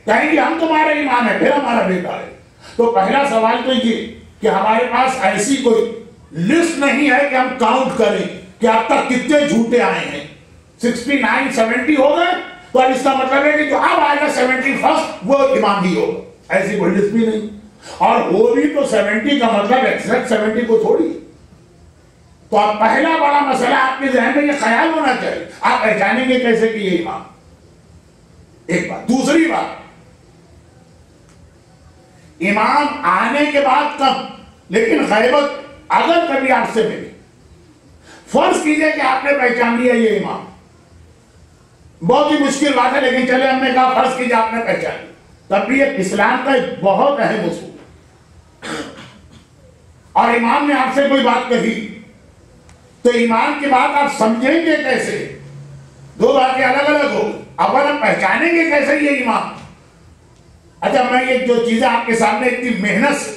کہیں گے ہم تمہارا امام ہے، پھر ہمارا بیٹا ہے. تو پہلا سوال تو یہ کہ ہمارے پاس ایسی کوئی لسٹ نہیں ہے کہ ہم کاؤنٹ کریں کہ اب تک کتنے جھوٹے آئے ہیں. 69 70 ہو گئے تو اب اس کا مطلب ہے کہ جو اب آئے گا 71 وہ امام ہی ہوگا. ایسی کوئی لسٹ بھی نہیں. اور وہ بھی تو 70 کا مطلب ایکزیکٹ 70 کو تھوڑی. تو اب پہلا بڑا مسئلہ آپ کے ذہن میں یہ خیال ہونا چاہیے، آپ پہچانیں گے کیسے کہ یہ امام. ایک بات. دوسری بات، امام آنے کے بعد کم، لیکن غیبت اگر کبھی آپ سے ملے، فرض کیجئے کہ آپ نے پہچان لیا یہ امام، بہت ہی مشکل بات ہے لیکن چلے ہم نے کہا فرض کیجئے آپ نے پہچان لیا، تب بھی ایک اسلام کا ایک بہت اہم اصول. اور امام نے آپ سے کوئی بات کہی تو امام کی بات آپ سمجھیں گے کیسے؟ دو باتیں الگ الگ ہو. اول ہم پہچانیں گے کیسے یہ امام. اچھا، میں یہ جو چیزیں آپ کے سامنے اتنی محنت سے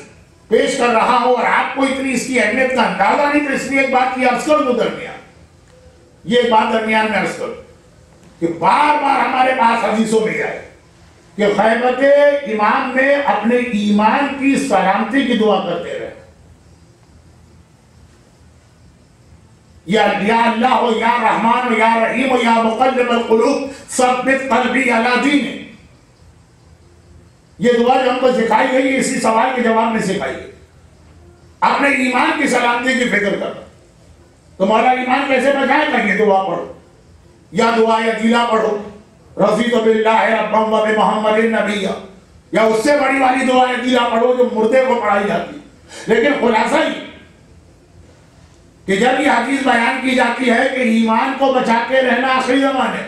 پیش کر رہا ہوں اور آپ کو اتنی اس کی اہمیت کا اندازہ نہیں، تو اس لیے ایک بات کی عرض کر دوں درمیان. یہ ایک بات درمیان میں عرض کر کہ بار بار ہمارے پاس حدیثوں میں آئے کہ غیبت امام میں اپنے ایمان کی سلامتی کی دعا کرتے رہے. یا اللہ ہو، یا رحمان ہو، یا رحیم ہو، یا مقلب القلوب ثبت قلبی علی دینے. یہ دعا جو ہم کو سکھائی گئی ہے اسی سوال کے جواب میں سکھائی گئی. اپنے ایمان کی سلامتی کی فکر کرنا. تمہارا ایمان کیسے بچائے گا؟ یہ دعا پڑھو، یا دعا یا دیلا پڑھو، رضیت باللہ ربا وبمحمد نبیا، یا اس سے بڑی والی دعا یا دیلا پڑھو جو مردے کو پڑھائی جاتی ہے. لیکن خلاصہ یہ کہ جب یہ حدیث بیان کی جاتی ہے کہ ایمان کو بچا کے رہنا آخری زمانے،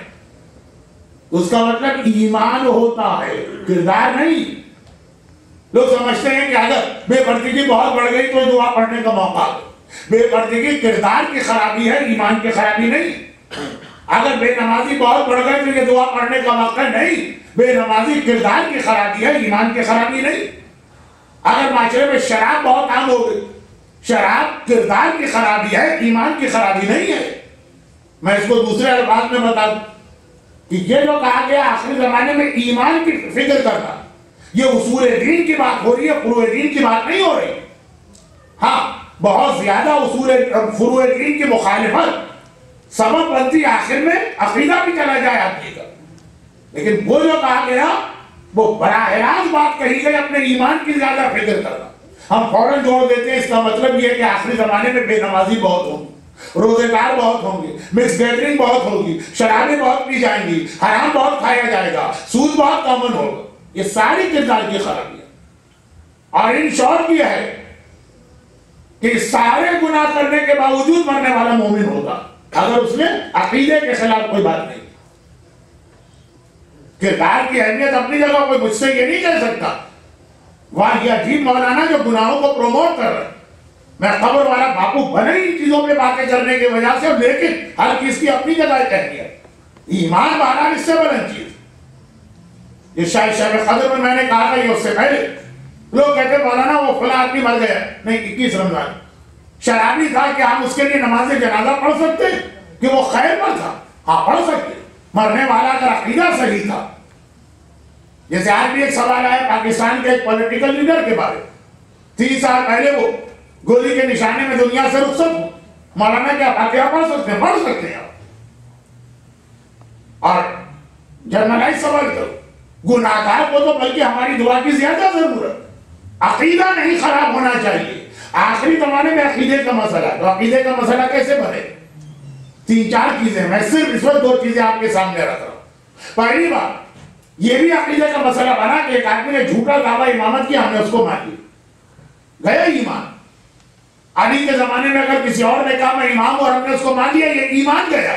اس کا مطلب ایمان ہوتا ہے، کردار نہیں. لوگ سمجھتے ہیں کہ اگر بے پردگی بہت بڑھ گئی تو دعا پڑھنے کا موقع ہے. بے پردگی کردار کی خرابی ہے، ایمان کی خرابی نہیں. اگر بے نمازی بہت بڑھ گئی تو یہ دعا پڑھنے کا موقع نہیں. بے نمازی کردار کی خرابی ہے، ایمان کی خرابی نہیں. اگر معاشرے میں شراب بہت عام ہو گئی، شراب کردار کی خرابی ہے، ایمان کی خرابی نہیں ہے. میں اس کو دوسرے الفاظ میں بتا دوں کہ یہ جو کہا گیا آخری زمانے میں ایمان کی فکر کرنا، یہ اصول دین کی بات ہو رہی ہے، فروع دین کی بات نہیں ہو رہی. ہاں، بہت زیادہ فروع دین کی مخالفت سبب بنتی آخر میں عقیدہ بھی چلا جائے آدمی کا. لیکن وہ جو کہا گیا وہ براہ راست بات کہی گئی اپنے ایمان کی زیادہ فکر کرنا. ہم فوراً جوڑ دیتے ہیں اس کا مطلب یہ ہے کہ آخری زمانے میں بے نمازی بہت ہوں گی، روزے دار بہت ہوں گے، مکس گیدرنگ بہت ہوگی، شرابیں بہت پی جائیں گی، حرام بہت کھایا جائے گا، سود بہت کامن ہوگا. یہ ساری کردار کی خرابی ہے. اور ان شور یہ ہے کہ سارے گناہ کرنے کے باوجود مرنے والا مومن ہوگا اگر اس نے عقیدے کے خلاف کوئی بات نہیں. کردار کی اہمیت اپنی جگہ کوئی مجھ سے یہ نہیں کہہ سکتا واہ یہ عجیب مولانا جو گناہوں کو پروموٹ کر رہے. میں قبر والا باپو بنے ان چیزوں پہ باتیں کرنے کی وجہ سے، لیکن ہر چیز کی اپنی جگہ اہمیت. ایمان بہرحال اس سے بلند چیز. یہ شاید شب قدر میں نے کہا تھا، یہ اس سے پہلے لوگ کہتے مولانا وہ فلاں آدمی مر گیا، نہیں 21 رمضان شرابی تھا، کہ ہم اس کے لیے نماز جنازہ پڑھ سکتے کہ وہ خیر پر تھا؟ ہاں پڑھ سکتے، مرنے والا اگر عقیدہ صحیح تھا. جیسے آج بھی ایک سوال آیا پاکستان کے ایک پولیٹیکل لیڈر کے بارے، 30 سال پہلے وہ گولی کے نشانے میں دنیا سے رخصت ہو. مولانا کیا فاتحہ پڑھ سکتے ہیں؟ پڑھ سکتے ہیں. اور جرنلائز سوال کرو، گناہگار کو تو بلکہ ہماری دعا کی زیادہ ضرورت. عقیدہ نہیں خراب ہونا چاہیے. آخری زمانے میں عقیدے کا مسئلہ، تو عقیدے کا مسئلہ کیسے بنے؟ 3-4 چیزیں، میں صرف اس وقت 2 چیزیں آپ کے سامنے رکھ رہا ہوں. پہلی بات یہ بھی عقیدے کا مسئلہ بنا کہ ایک آدمی نے جھوٹا دعویٰ امامت کیا، ہم نے اس کو مان لیا، گیا ایمان. علی کے زمانے میں اگر کسی اور نے کہا میں امام ہوں اور ہم نے اس کو مان لیا، یہ ایمان گیا،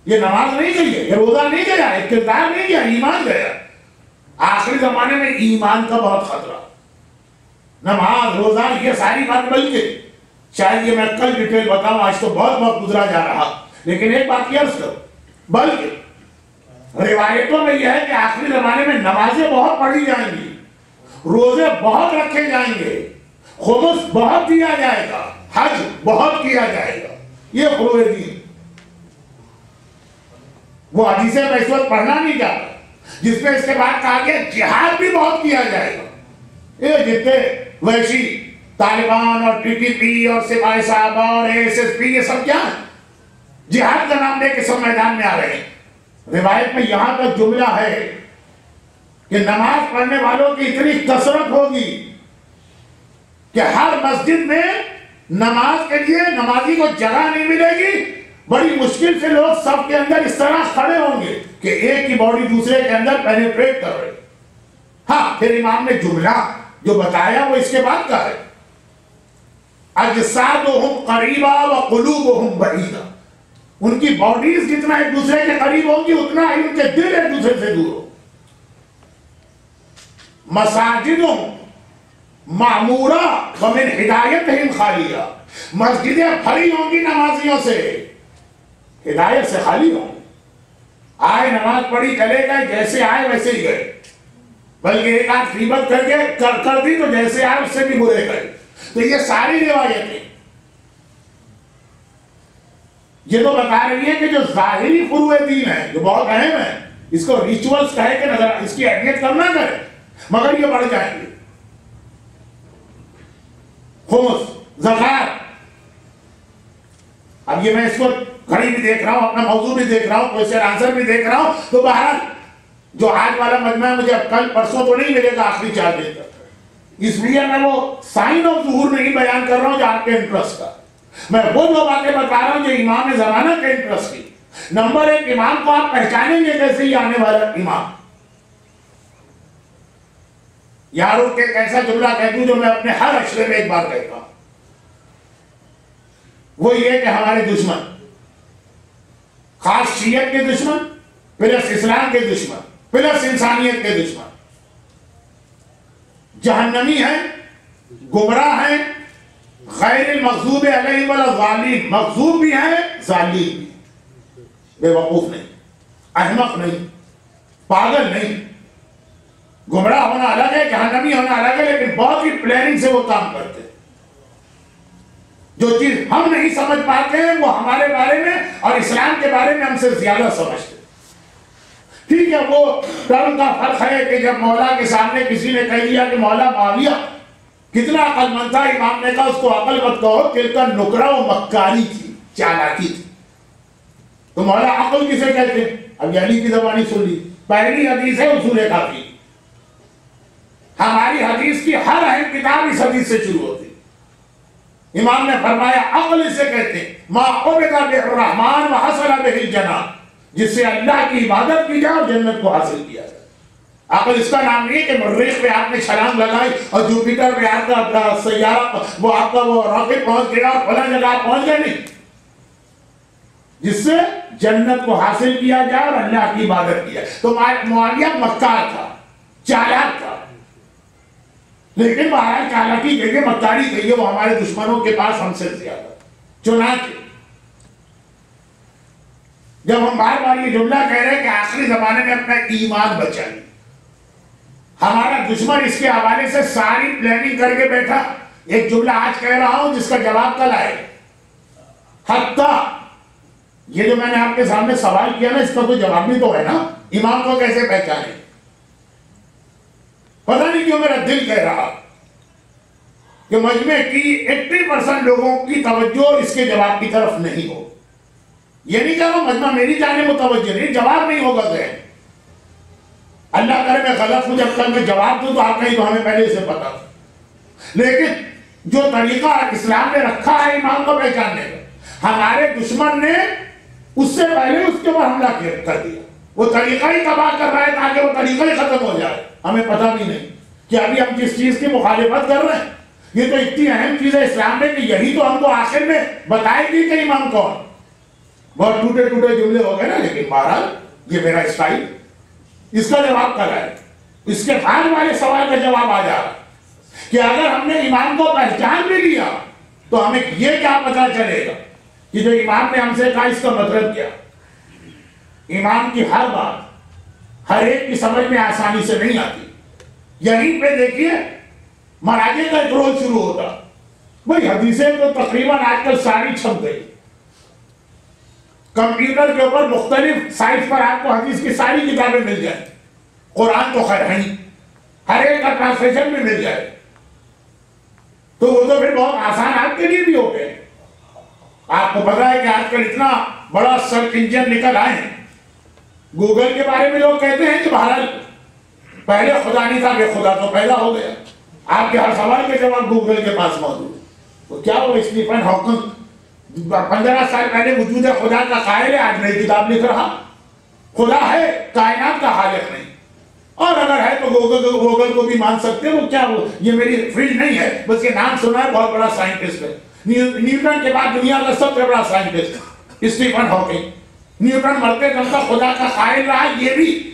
یہ نماز نہیں گئی ہے، یہ روزہ نہیں گیا، یہ کردار نہیں گیا، ایمان گیا۔ آخری زمانے میں ایمان کا بہت خطرہ، نماز روزہ یہ ساری بات، بلکہ شاید یہ میں کل ڈیٹیل بتاؤں، آج تو بہت وقت گزرا جا رہا، لیکن ایک بات یہ عرض کرو، بلکہ روایتوں میں یہ ہے کہ آخری زمانے میں نمازیں بہت پڑھی جائیں گی، روزے بہت رکھے جائیں گے، خمس بہت دیا جائے گا، حج بہت کیا جائے گا۔ یہ فروع دین، وہ حدیثیں میں اس وقت پڑھنا نہیں چاہتا جس میں اس کے بعد کہا گیا جہاد بھی بہت کیا جائے گا۔ یہ جتنے وحشی طالبان اور پی ٹی پی اور سپاہی صاحبہ اور ایس ایس پی، یہ سب کیا ہے؟ جہاد کا نام لے کے سب میدان میں آ رہے ہیں۔ روایت میں یہاں تک جملہ ہے کہ نماز پڑھنے والوں کی اتنی کثرت ہوگی کہ ہر مسجد میں نماز کے لیے نمازی کو جگہ نہیں ملے گی، بڑی مشکل سے لوگ سب کے اندر اس طرح کھڑے ہوں گے کہ ایک کی باڈی دوسرے کے اندر پینیٹریٹ کر رہے۔ ہاں پھر امام نے جملہ جو بتایا وہ اس کے بعد کا ہے، اجسادہم قریبا وقلوبہم بعیدا، ان کی باڈیز جتنا ایک دوسرے کے قریب ہوں گی اتنا ہی ان کے دل ایک دوسرے سے دور ہو۔ مساجدوں معمورہ ومن ہدایتہم خالیہ، مسجدیں بھری ہوں گی نمازیوں سے، ہدایت سے خالی ہوں، آئے نماز پڑھی چلے گئے، جیسے آئے ویسے ہی گئے، بلکہ ایک آدھ غیبت کر کے کر دی تو جیسے آئے اس سے بھی برے گئے۔ تو یہ ساری روایتیں یہ تو بتا رہی ہے کہ جو ظاہری فروع دین ہے جو بہت اہم ہے، اس کو ریچولز کہے کہ نظر اس کی اہمیت کم نہ کرے، مگر یہ بڑھ جائیں گے۔ خمس، زکات، اب یہ میں اس کو گھڑی بھی دیکھ رہا ہوں، اپنا موضوع بھی دیکھ رہا ہوں، کوشچن آنسر بھی دیکھ رہا ہوں، تو بہرحال جو آج والا مجمع ہے مجھے کل پرسوں تو نہیں ملے گا آخری 4 دن تک، اس لیے میں وہ سائن آف ظہور نہیں بیان کر رہا ہوں جو آپ کے انٹرسٹ کا، میں وہ دو باتیں بتا رہا ہوں جو امام زمانہ کے انٹرسٹ کی۔ نمبر 1، امام کو آپ پہچانیں گے کیسے؟ ہی آنے والا امام۔ یاروں کے ایک ایسا جملہ کہہ دوں جو میں اپنے ہر اشرے میں ایک بار کہتا ہوں، وہ یہ کہ ہمارے دشمن، خاص شیعت کے دشمن، پلس اسلام کے دشمن، پلس انسانیت کے دشمن، جہنمی ہیں، گمراہ ہیں، غیر المغضوب علیہم ولا الضالین، مغضوب بھی ہیں، ظالم بھی، بے وقوف نہیں، احمق نہیں، پاگل نہیں۔ گمراہ ہونا الگ ہے، جہنمی ہونا الگ ہے، لیکن بہت ہی پلاننگ سے وہ کام کرتے ہیں۔ جو چیز ہم نہیں سمجھ پاتے ہیں وہ ہمارے بارے میں اور اسلام کے بارے میں ہم سے زیادہ سمجھتے ہیں۔ ٹھیک ہے، وہ ٹرم کا فرق ہے کہ جب مولا کے سامنے کسی نے کہہ دیا کہ مولا معاویہ کتنا عقل مند تھا، امام نے کہا اس کو عقل مت کہو، تلکا نکرہ و مکاری تھی، چالاکی تھی۔ تو مولا عقل کسے کہتے ہیں؟ اب علی کی زبانی سن لی، پہلی حدیث ہے اصول کافی، ہماری حدیث کی ہر اہم کتاب اس حدیث سے شروع ہوتی۔ امام نے فرمایا عقل اسے کہتے ہیں ما عبد بالرحمن وحصل به الجنان، جس سے اللہ کی عبادت کی جائے اور جنت کو حاصل کیا جائے۔ عقل اس کا نام نہیں کہ مریخ پہ آپ نے چھلانگ لگائی اور جوپیٹر پہ آپ کا سیارہ وہ آپ کا وہ راکٹ پہنچ گیا اور فلاں جگہ آپ پہنچ گئے، نہیں، جس سے جنت کو حاصل کیا جائے اور اللہ کی عبادت کیا۔ تو معاویہ مکار تھا، چالاک تھا، لیکن بہرحال چالاکی کہیے، مکاری کہیے، وہ ہمارے دشمنوں کے پاس ہم سے زیادہ۔ چنانچہ جب ہم بار بار یہ جملہ کہہ رہے ہیں کہ آخری زمانے میں اپنا ایمان بچائیں، ہمارا دشمن اس کے حوالے سے ساری پلاننگ کر کے بیٹھا۔ ایک جملہ آج کہہ رہا ہوں جس کا جواب کل آئے، حتیٰ یہ جو میں نے آپ کے سامنے سوال کیا نا، اس کا کوئی جواب بھی تو ہے نا، امام کو کیسے پہچانے؟ پتہ نہیں کیوں میرا دل کہہ رہا کہ مجمع کی 80% لوگوں کی توجہ اس کے جواب کی طرف نہیں ہو۔ یہ نہیں کہہ رہا مجمع میری جانب متوجہ نہیں، جواب نہیں ہوگا ذہن۔ اللہ کرے میں غلط ہوں، جب تک میں جواب دوں تو آپ کہیں تو ہمیں پہلے سے پتا تھا۔ لیکن جو طریقہ اسلام نے رکھا ہے امام کو پہچاننے کا، ہمارے دشمن نے اس سے پہلے اس کے اوپر حملہ کر دیا، وہ طریقہ ہی تباہ کر رہا ہے تاکہ وہ طریقہ ہی ختم ہو جائے۔ ہمیں پتہ بھی نہیں کہ ابھی ہم جس چیز کی مخالفت کر رہے ہیں یہ تو اتنی اہم چیز ہے اسلام میں کہ یہی تو ہم کو آخر میں بتائے گی کہ امام کون. بہت ٹوٹے ٹوٹے جملے ہو گئے نا، لیکن بہرحال یہ میرا اسٹائل. اس کا جواب کر رہا ہے، اس کے بعد والے سوال کا جواب آ جا رہا کہ اگر ہم نے امام کو پہچان بھی لیا تو ہمیں یہ کیا پتا چلے گا کہ جو امام نے ہم سے کہا اس کا مطلب کیا. امام کی ہر بات ہر ایک کی سمجھ میں آسانی سے نہیں آتی. یہیں پہ دیکھیے مراجع کا ایک رول شروع ہوتا. بھئی حدیثیں تو تقریباً آج کل ساری چھپ گئی. کمپیوٹر کے اوپر مختلف سائٹ پر آپ کو حدیث کی ساری کتابیں مل جائیں. قرآن تو خیر نہیں، ہر ایک کا ٹرانسلیشن بھی مل جائے تو وہ تو پھر بہت آسان آپ کے لیے بھی ہو گئے. آپ کو پتا ہے کہ آج کل اتنا بڑا سرچ انجن نکل آئے ہیں. گوگل کے بارے میں لوگ کہتے ہیں کہ بہرحال پہلے خدا نہیں تھا کہ خدا تو پیدا ہو گیا. آپ کے ہر سوال کے جواب گوگل کے پاس موجود ہے. تو کیا وہ اسٹیفن ہاکنگ 15 سال پہلے وجود خدا کا قائل ہے، آج نئی کتاب لکھ رہا. خدا ہے، کائنات کا خالق نہیں. اور اگر ہے تو گوگل کو بھی مان سکتے ہیں. وہ کیا وہ یہ میری فیلڈ نہیں ہے، بس یہ نام سنا ہے، بہت بڑا سائنٹسٹ ہے. نیوٹن کے بعد دنیا کا سب سے بڑا سائنٹسٹ اسٹیفن ہاکنگ. نیوٹن مرتے دم تک خدا کا قائل رہا. یہ بھی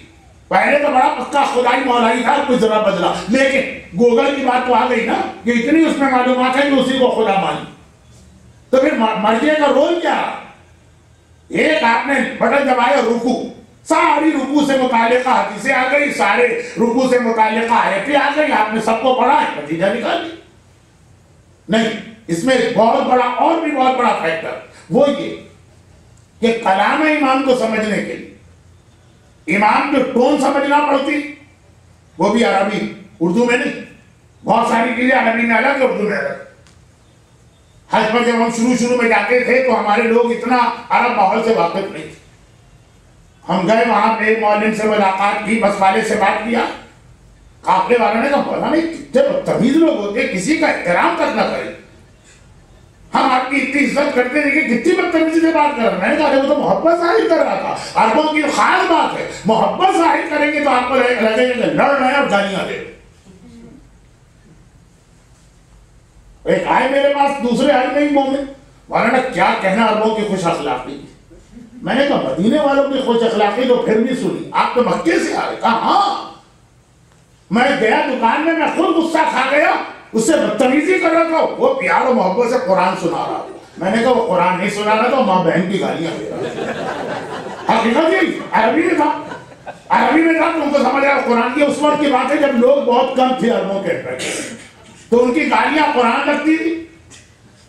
پہلے تو بڑا پکا خدائی مولائی تھا، کچھ ذرا بدلا. لیکن گوگل کی بات تو آ گئی نا کہ اتنی اس میں معلومات ہے کہ اسی کو خدا مانی. تو پھر مرجع کا رول کیا؟ ایک آپ نے بٹن دبایا رکوع، ساری رکوع سے متعلقہ حدیثیں آ گئی، سارے رکوع سے متعلقہ آیتیں آ گئی. آپ نے سب کو پڑھا ہے، نتیجہ نکال لی. نہیں، اس میں بہت بڑا اور بھی بہت بڑا فیکٹر وہ یہ کہ کلام امام کو سمجھنے کے لیے امام کی ٹون سمجھنا پڑتی، وہ بھی عربی، اردو میں نہیں. بہت ساری چیزیں عربی میں الگ، اردو میں الگ. حج پر جب ہم شروع میں جاتے تھے تو ہمارے لوگ اتنا عرب ماحول سے واقف نہیں تھے. ہم گئے وہاں پہ ایک معلم سے ملاقات کی، بس والے سے بات کیا. قافلے والوں نے کہا بولا نہیں، جب تمیز لوگ ہوتے کسی کا احترام تک نہ کرے. ہم آپ کی اتنی عزت کرتے ہیں کہ کتنی بدتمیزی سے بات کر رہے ہیں. میں نے کہا وہ تو محبت ظاہر کر رہا تھا. عربوں کی خاص بات ہے، محبت ظاہر کریں گے تو آپ کو لگے گا کہ لڑ رہے ہیں اور گالیاں دے رہے. ایک آئے میرے پاس دوسرے آئے نہیں مومن، مولانا کیا کہنا عربوں کی خوش اخلاقی. میں نے کہا مدینے والوں کی خوش اخلاقی تو پھر بھی سنی، آپ تو مکے سے آئے. کہا ہاں. میں گیا دکان میں خود غصہ کھا گیا، اس سے بدتمیزی کر رہا تھا. وہ پیار و محبت سے قرآن سنا رہا. میں نے کہا وہ قرآن نہیں سنا رہا تھا، ماں بہن کی گالیاں دے رہا. حقیقت یہ عربی میں تھا، عربی میں تھا تو ان کو سمجھ آیا قرآن کی. اس وقت کی بات ہے جب لوگ بہت کم تھے عربوں کے اندر، تو ان کی گالیاں قرآن لگتی تھی.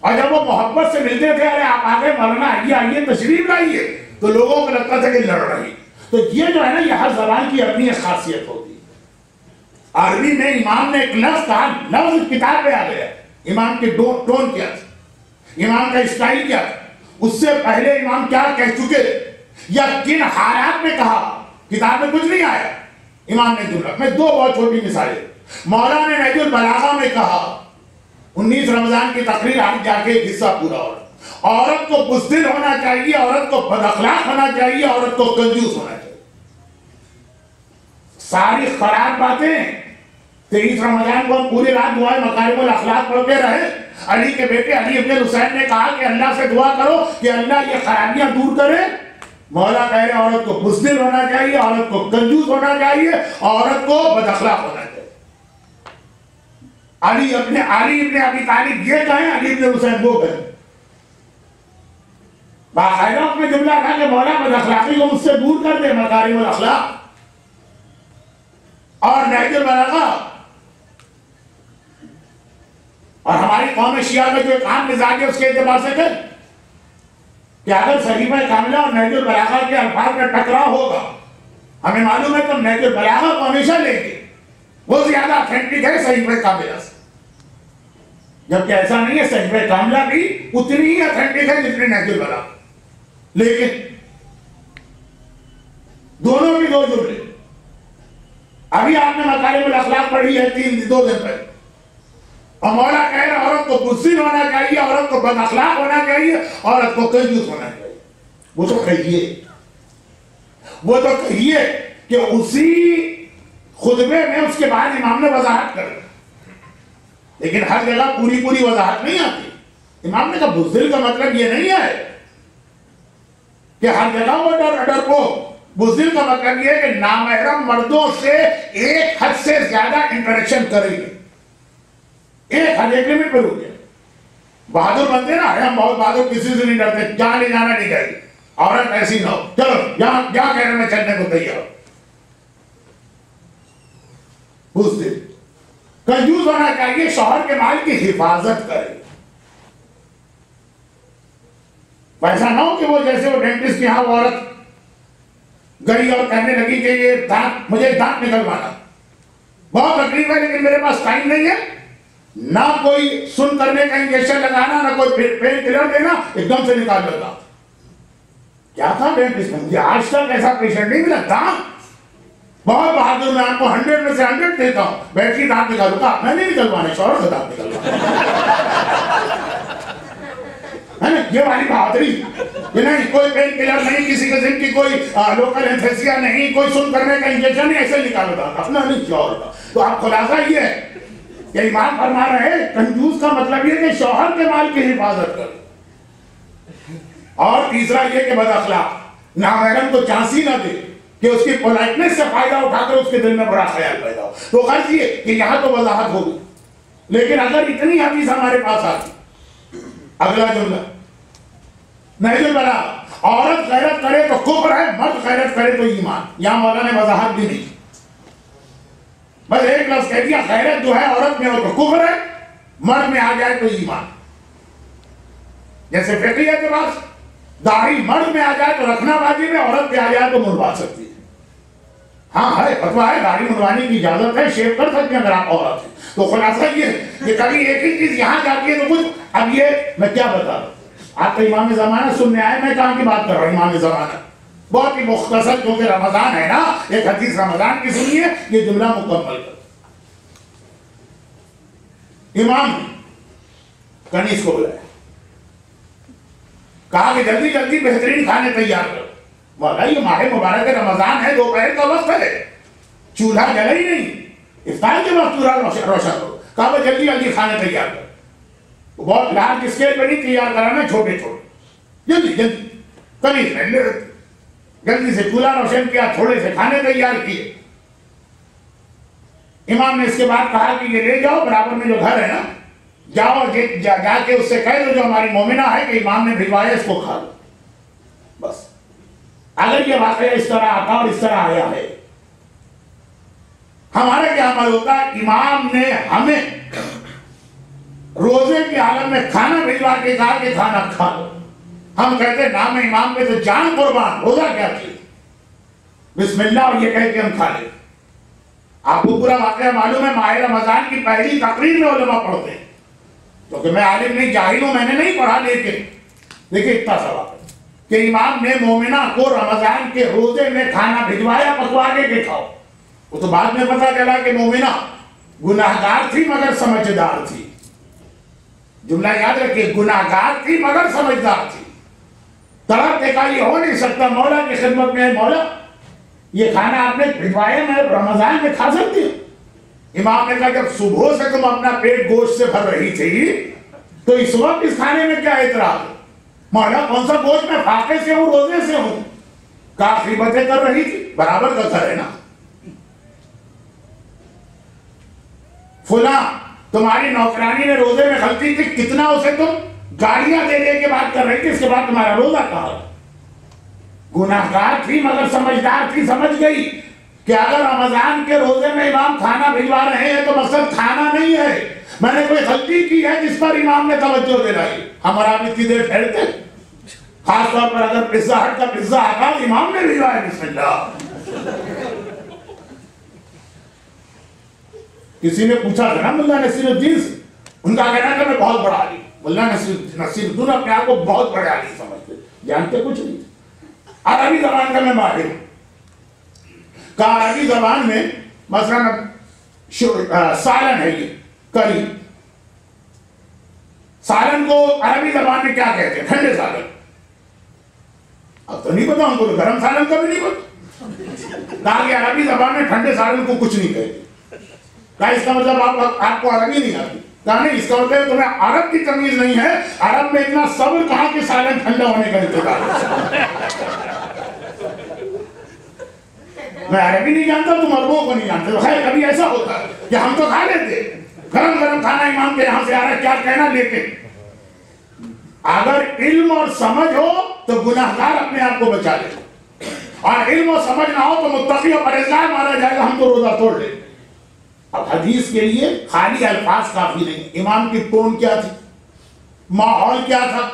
اور جب وہ محبت سے ملتے تھے، ارے آپ آگے مولانا آئیے آئیے تشریف لائیے، تو لوگوں کو لگتا تھا کہ لڑ رہی. تو یہ جو ہے نا، یہ ہر زبان کی اپنی ایک خاصیت ہوتی ہے. عربی میں امام نے ایک لفظ کہا، لفظ کتاب میں آ گیا. امام کی ٹون کیا تھا، امام کا اسٹائل کیا تھا، اس سے پہلے امام کیا کہہ چکے یا کن حالات میں کہا، کتاب میں کچھ نہیں آیا. امام نے جملہ میں دو بہت چھوٹی مثالیں. مولانا نے نہج البلاغہ میں کہا 19 رمضان کی تقریر آپ جا کے ایک حصہ پورا ہو رہا، عورت کو بزدل ہونا چاہیے، عورت کو بد اخلاق ہونا چاہیے، عورت کو کنجوس ہونا چاہیے. ساری خراب باتیں. 23 رمضان کو ہم پوری رات دعائے مکارم الاخلاق پڑھتے رہے. علی کے بیٹے علی ابن الحسین نے کہا کہ اللہ سے دعا کرو کہ اللہ یہ خرابیاں دور کرے. مولا کہہ رہے عورت کو بزدل ہونا چاہیے، عورت کو کنجوس ہونا چاہیے، عورت کو بد اخلاق ہونا چاہیے. علی ابن ابی طالب یہ کہیں، علی ابن حسین وہ کہیں. باقاعدہ اس میں جملہ تھا کہ مولا بد اخلاقی کو مجھ سے دور کر دے، مکارم الاخلاق. اور نہج البلاغہ اور ہماری قوم شیعہ میں جو ایک عام مزاج ہے اس کے اعتبار سے کہ اگر صحیفہ کاملہ اور نہج البلاغہ کے الفاظ میں ٹکراؤ ہوگا، ہمیں معلوم ہے تو نہج البلاغہ کو ہمیشہ لیں گے، وہ زیادہ اتھینٹک ہے صحیفہ کاملہ سے. جبکہ ایسا نہیں ہے، صحیفہ کاملہ بھی اتنی ہی اتھینٹک ہے جتنی نہج البلاغہ. لیکن دونوں بھی دو جملے. ابھی آپ نے مکارم الاخلاق پڑھی ہے 2 دن پہلے، اور مولا کہہ رہا عورت کو بزدل ہونا چاہیے، عورت کو بد اخلاق ہونا چاہیے، عورت کو کنجوس ہونا چاہیے. وہ تو کہیے کہ اسی خطبے میں اس کے بعد امام نے وضاحت کر دی. لیکن ہر جگہ پوری پوری وضاحت نہیں آتی. امام نے کہا بزدل کا مطلب یہ نہیں ہے کہ ہر جگہ وہ ڈر کو. بزدل کا مطلب یہ ہے کہ نامحرم مردوں سے ایک حد سے زیادہ انٹریکشن کریں گے. ایک حد ایک لمٹ پر ہو گیا. بہادر بنتے نا، ہم بہت بہادر، کسی سے نہیں ڈرتے، جہاں لے جانا نہیں چاہیے. عورت ایسی نہ ہو، چلو جہاں کہہ رہے میں چلنے کو تیار ہو. بزدل. کنجوس ہونا چاہیے، شوہر کے مال کی حفاظت کرے. ایسا نہ ہو کہ وہ جیسے وہ ڈینٹسٹ کی یہاں وہ عورت گئی اور کہنے لگی کہ یہ دانت، مجھے دانت نکلوانا، بہت تکلیف ہے لیکن میرے پاس ٹائم نہیں ہے. نہ کوئی سن کرنے کا انجیکشن لگانا، نہ کوئی پین کلر دینا، ایک دم سے نکال لیتا. کیا تھا ڈینٹسٹ میں؟ مجھے آج تک ایسا پیشنٹ نہیں ملا. دانت بہت بہادر، میں آپ کو 100 میں سے 100 دیتا ہوں. بیٹھی دانت نکالوں گا، میں نہیں نکلوانے، شوہر سے دانت نکلوانا ہے نا. یہ والی بہادری کہ نہیں، کوئی پین کلر نہیں، کسی قسم کی کوئی لوکل انتھیسیا نہیں، کوئی سن کرنے کا انجیکشن نہیں، ایسے نکالو تھا اپنا نہیں شوہر کا. تو آپ خلاصہ یہ ہے کہ امام فرما رہے ہیں کنجوس کا مطلب یہ کہ شوہر کے مال کی حفاظت کرے. اور تیسرا یہ کہ بد اخلاق، نامحرم کو چانسی نہ دے کہ اس کی پولائٹنس سے فائدہ اٹھا کر اس کے دل میں بڑا خیال پیدا ہو. تو غرض یہ کہ یہاں تو وضاحت ہوگی، لیکن اگر اتنی حدیث ہمارے پاس آتی، اگلا جملہ نہج البلاغہ، عورت غیرت کرے تو کفر ہے، مرد غیرت کرے تو ایمان. یہاں مولانا نے وضاحت بھی نہیں، بس ایک لفظ کہہ دیا، غیرت جو ہے عورت میں ہو تو کفر ہے، مرد میں آ جائے تو ایمان. جیسے فقہی اعتبار سے داڑھی مرد میں آ جائے تو رکھنا واجب ہے، عورت میں آ جائے تو منڈوا سکتی ہے. ہاں ہے، فتویٰ ہے، داڑھی منڈوانے کی اجازت ہے، شیو کر سکتے ہیں اگر آپ عورت ہیں. تو خلاصہ یہ کہ کبھی ایک ہی چیز یہاں جاتی ہے تو کچھ. اب یہ میں کیا بتا رہا ہوں، آپ تو امام زمانہ سننے آئے، میں کہاں کی بات کر رہا ہوں. امام زمانہ بہت ہی مختصر، کیونکہ رمضان ہے نا، ایک حدیث رمضان کی سنیے، یہ جملہ مکمل کر. امام کنیز کو بلایا، کہا کہ جلدی جلدی بہترین کھانے تیار کرو. مولا یہ ماہ مبارک رمضان ہے، دوپہر کا وقت ہے، چولہا جلا ہی نہیں، افطار کے وقت چولہا روشن کرو. کہا وہ جلدی جلدی کھانے تیار کرو. بہت لارج اسکیل پہ نہیں تیار کرانا، چھوٹے چھوٹے، جلدی جلدی. کنیز نے جلدی سے چولہا روشن کیا، تھوڑے سے کھانے تیار کیے. امام نے اس کے بعد کہا کہ یہ لے جاؤ، برابر میں جو گھر ہے نا، جاؤ جا کے اس سے کہہ دو جو ہماری مومنہ ہے کہ امام نے بھجوایا، اس کو کھا لو. بس اگر یہ واقعہ اس طرح آتا اور اس طرح آیا ہے، ہمارا کیا عمل ہوتا ہے؟ امام نے ہمیں روزے کی حالت میں کھانا بھجوا کے کہا کہ کھانا کھا لو. ہم کہتے نام امام پہ تو جان قربان، روزہ کیا چیز، بسم اللہ اور یہ کہہ کے ہم کھا لیں. آپ کو پورا واقعہ معلوم ہے، ماہ رمضان کی پہلی تقریر میں علماء پڑھتے ہیں، کیونکہ میں عالم نہیں، جاہل ہوں، میں نے نہیں پڑھا. لیکن دیکھیں اتنا سوال کہ امام نے مومنہ کو رمضان کے روزے میں کھانا بھجوایا، پکوا کے کھاؤ. وہ تو بعد میں پتا چلا کہ مومنہ گناہگار تھی مگر سمجھدار تھی. جملہ یاد رکھیے، گناہگار تھی مگر سمجھدار تھی. طرف دیکھا یہ ہو نہیں سکتا، مولا کی خدمت میں ہے، مولا یہ کھانا آپ نے بھجوایا، میں رمضان میں کھا سکتی ہوں. امام نے کہا جب صبح سے تم اپنا پیٹ گوشت سے بھر رہی تھی تو اس وقت اس کھانے میں کیا اعتراض ہے؟ مولا کون سا گوشت، میں فاقے سے ہوں، روزے سے ہوں. کافی باتیں کر رہی تھی، برابر کا گھر ہے نا. فلاں تمہاری نوکرانی نے روزے میں غلطی کی، کتنا اسے تم گالیاں دے دے کے بات کر رہی تھی، اس کے بعد تمہارا روزہ کہا. گناہگار تھی مگر سمجھدار تھی، سمجھ گئی کہ اگر رمضان کے روزے میں امام کھانا بھجوا رہے ہیں تو مقصد کھانا نہیں ہے، میں نے کوئی غلطی کی ہے جس پر امام نے توجہ دلائی. ہمارا آپ اتنی دیر ٹھہرتے، خاص طور پر اگر پزا ہٹ کا پزا آتا، امام نے بھجوایا، بسم اللہ. کسی نے پوچھا تھا نا ملا نصیر الدین سے، ان کا کہنا تھا میں بہت بڑا عالم. ملا نصیر الدین اپنے آپ کو بہت بڑے عالم سمجھتے، جانتے کچھ نہیں. عربی زبان کا میں ماہر ہوں. کہا عربی زبان میں مثلا سالن ہے، یہ کری، سالن کو عربی زبان میں کیا کہتے ہیں؟ ٹھنڈے سالن. اب تو نہیں پتا ان کو، گرم سالن کا بھی نہیں پتا. کہا کہ عربی زبان میں ٹھنڈے سالن کو کچھ نہیں کہتے. کہا اس کا مطلب آپ کو عربی نہیں آتی. کہا نہیں، اس کا مطلب تمہیں عرب کی تمیز نہیں ہے، عرب میں اتنا صبر کہاں کہ سالن ٹھنڈا ہونے کا انتظار ہے۔ میں عربی نہیں جانتا، تم عربوں کو نہیں جانتے۔ خیر کبھی ایسا ہوتا ہے کہ ہم تو کھا لیتے، گرم گرم کھانا امام کے یہاں سے آ رہا ہے، کیا کہنا، لیکن اگر علم اور سمجھ ہو تو گناہگار اپنے آپ کو بچا لے، اور علم و سمجھ نہ ہو تو متقی اور پرہیزگار مارا جائے گا، ہم تو روزہ توڑ لیں۔ اب حدیث کے لیے خالی الفاظ کافی نہیں، امام کی ٹون کیا تھی، ماحول کیا تھا،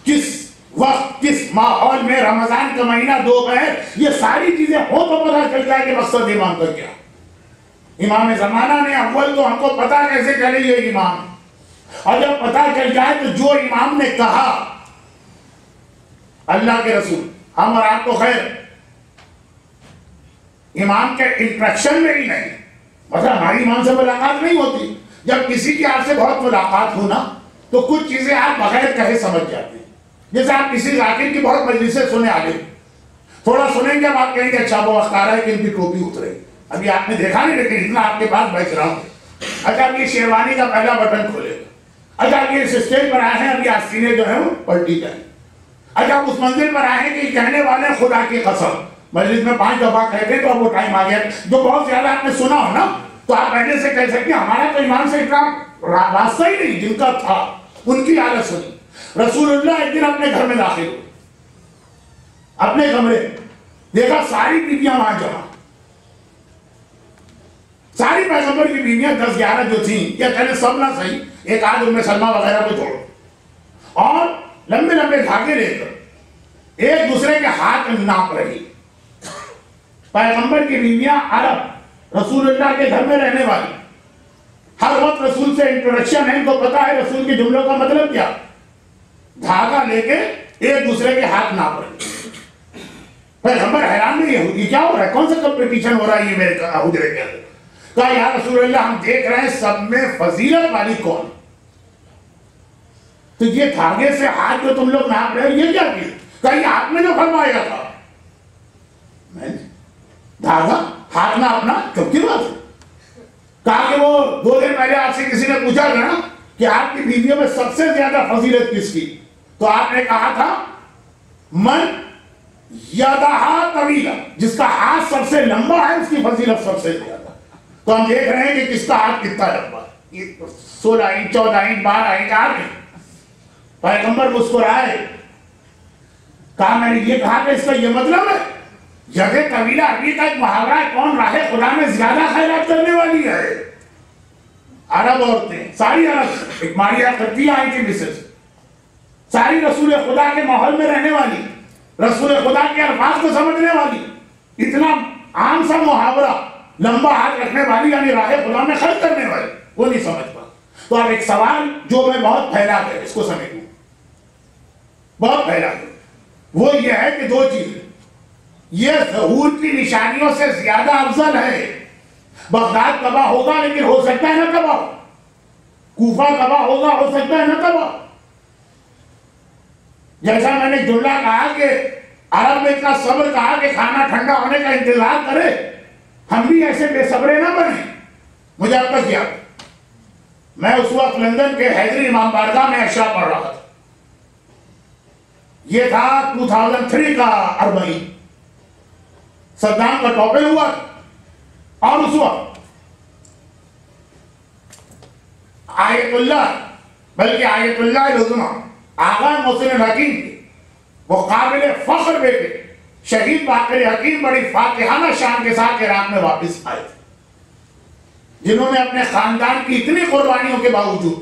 کس وقت کس ماحول میں رمضان کا مہینہ دوپہر، یہ ساری چیزیں ہو تو پتہ چلتا ہے کہ مقصد امام کا کیا۔ امام زمانہ نے اول تو ہم کو پتہ کیسے چلے یہ امام، اور جب پتہ چل جائے تو جو امام نے کہا، اللہ کے رسول ہم اور آپ تو خیر امام کے انٹریکشن میں ہی نہیں، مطلب ہماری امام سے ملاقات نہیں ہوتی، جب کسی کی آپ سے بہت ملاقات ہونا تو کچھ چیزیں آپ بغیر کہے سمجھ جاتے ہیں۔ جیسے آپ کسی ذاکر کی بہت مجلسیں سنے آگے، تھوڑا سنیں گے اب آپ کہیں گے اچھا وہ وقت آ رہا ہے کہ ان کی ٹوپی اترے، ابھی آپ نے دیکھا نہیں لیکن اتنا آپ کے پاس بیچ رہا ہوں، اچھا اب یہ شیروانی کا پہلا بٹن کھولے گا، اچھا اب یہ اس اسٹیج پر آئے ہیں، ابھی آستینے جو ہیں وہ پلٹی جائیں، اچھا اب اس منزل پر آئے ہیں کہ کہنے والے خدا کی قسم، مجلس میں 5 دفعہ کہتے تو اب وہ ٹائم آ گیا، جو بہت زیادہ آپ نے سنا ہو نا تو آپ پہلے سے کہہ سکتے ہیں ہمارا تو امام سے اتنا راستہ ہی نہیں، جن کا تھا ان کی حالت سنی۔ رسول اللہ ایک دن اپنے گھر میں داخل ہوئے، اپنے کمرے دیکھا ساری بیویاں وہاں جمع، ساری پیغمبر کی بیویاں 10-11 جو تھیں، یا کہنے سب نہ صحیح، ایک آدھ ان میں سلمہ وغیرہ کو چھوڑو، اور لمبے لمبے دھاگے لے کر ایک دوسرے کے ہاتھ ناپ رہی۔ پیغمبر کی بیویاں عرب، رسول اللہ کے گھر میں رہنے والی، ہر وقت رسول سے انٹروڈکشن ہے، ان کو پتا ہے رسول کے جملوں کا مطلب کیا، دھاگا لے کے ایک دوسرے کے ہاتھ ناپ رہے۔ پیغمبر حیران نہیں ہے، یہ کیا ہو رہا ہے، کون سا کمپٹیشن ہو رہا ہے یہ میرے حجرے کے اندر؟ کہا یا رسول اللہ ہم دیکھ رہے ہیں سب میں فضیلت والی کون، تو یہ دھاگے سے ہاتھ جو تم لوگ ناپ رہے ہو یہ کیا چیز؟ کہا یہ آپ نے جو فرمایا تھا، میں نے دھاگا ہاتھ ناپنا کب کی بات ہے؟ کہا کہ وہ 2 دن پہلے آپ سے کسی نے پوچھا تھا نا کہ آپ کی بیویوں میں سب سے زیادہ فضیلت کس کی، تو آپ نے کہا تھا من یدہا طویلہ، جس کا ہاتھ سب سے لمبا ہے اس کی فضیلت سب سے زیادہ۔ تو ہم دیکھ رہے ہیں کہ کس کا ہاتھ کتنا لمبا ہے، 16 انچ 14 انچ 12 انچ آگے۔ پیغمبر مسکرائے، کہا میں نے یہ کہا کہ اس کا یہ مطلب ہے جگہ طویلہ عربی کا ایک محاورہ ہے، کون راہ خدا میں زیادہ خیرات کرنے والی ہے؟ عرب عورتیں، ساری عرب، ایک ماریہ قبطیہ آئی تھی مسز، ساری رسول خدا کے ماحول میں رہنے والی، رسول خدا کے الفاظ کو سمجھنے والی، اتنا عام سا محاورہ لمبا ہاتھ رکھنے والی یعنی راہ خدا میں خرچ کرنے والی، وہ نہیں سمجھ پا۔ تو اب ایک سوال جو میں بہت پھیلا ہے، اس کو سمجھوں، بہت پھیلا ہے، وہ یہ ہے کہ 2 چیزیں، یہ ظہور کی نشانیوں سے زیادہ افضل ہے۔ بغداد تباہ ہوگا لیکن ہو سکتا ہے نہ تباہ، کوفہ تباہ ہوگا ہو سکتا ہے نہ تباہ۔ جیسا میں نے جملہ کہا کہ عرب میں اتنا صبر کہا کہ کھانا ٹھنڈا ہونے کا انتظار کرے، ہم بھی ایسے بے صبرے نہ بنیں۔ مجھے اب تک یاد، میں اس وقت لندن کے حیدری امام بارگاہ میں عشاء پڑھ رہا تھا، یہ تھا 2003 کا 40، صدام کا ٹاپل ہوا، اور اس وقت آیت اللہ، بلکہ آیت اللہ العظمیٰ آغا محسن حکیم کے وہ قابل فخر بیٹے شہید باقر حکیم بڑی فاتحانہ شان کے ساتھ عراق میں واپس آئے تھے، جنہوں نے اپنے خاندان کی اتنی قربانیوں کے باوجود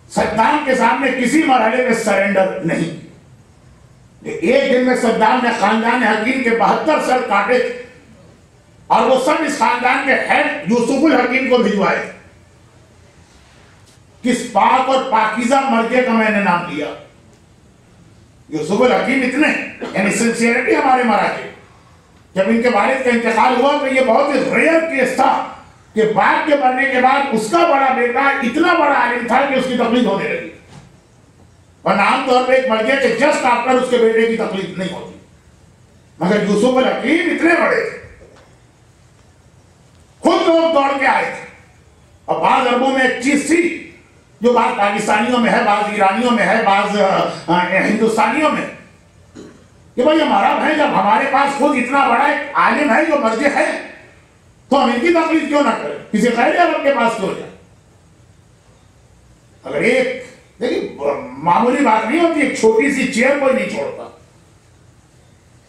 صدام کے سامنے کسی مرحلے میں سرنڈر نہیں کیا۔ ایک دن میں صدام نے خاندان حکیم کے 72 سر کاٹے تھے، اور وہ سب اس خاندان کے ہیڈ یوسف الحکیم کو بھجوائے۔ کس پاک اور پاکیزہ مرجع کا میں نے نام لیا، یوسف الحکیم اتنے، یعنی سنسیئرٹی ہمارے مراجع۔ جب ان کے والد کا انتقال ہوا تو یہ بہت ہی ریئر کیس تھا کہ باپ کے مرنے کے بعد اس کا بڑا بیٹا اتنا بڑا عالم تھا کہ اس کی تقلید ہونے لگی، اور عام طور پہ ایک مرجع کے جسٹ آفٹر اس کے بیٹے کی تقلید نہیں ہوتی، مگر یوسف الحکیم اتنے بڑے تھے، خود لوگ دوڑ کے آئے تھے اور بعض عربوں میں ایک چیز تھی جو بعض پاکستانیوں میں ہے، بعض ایرانیوں میں ہے، بعض ہندوستانیوں میں، کہ بھائی ہمارا بھائی جب ہمارے پاس خود اتنا بڑا ایک عالم ہے جو مرجع ہے تو ہم ان کی تقلید کیوں نہ کریں، کسی غیر عرب کے پاس کیوں جائیں؟ اگر ایک دیکھیے معمولی بات نہیں ہوتی، ایک چھوٹی سی چیئر کوئی نہیں چھوڑتا.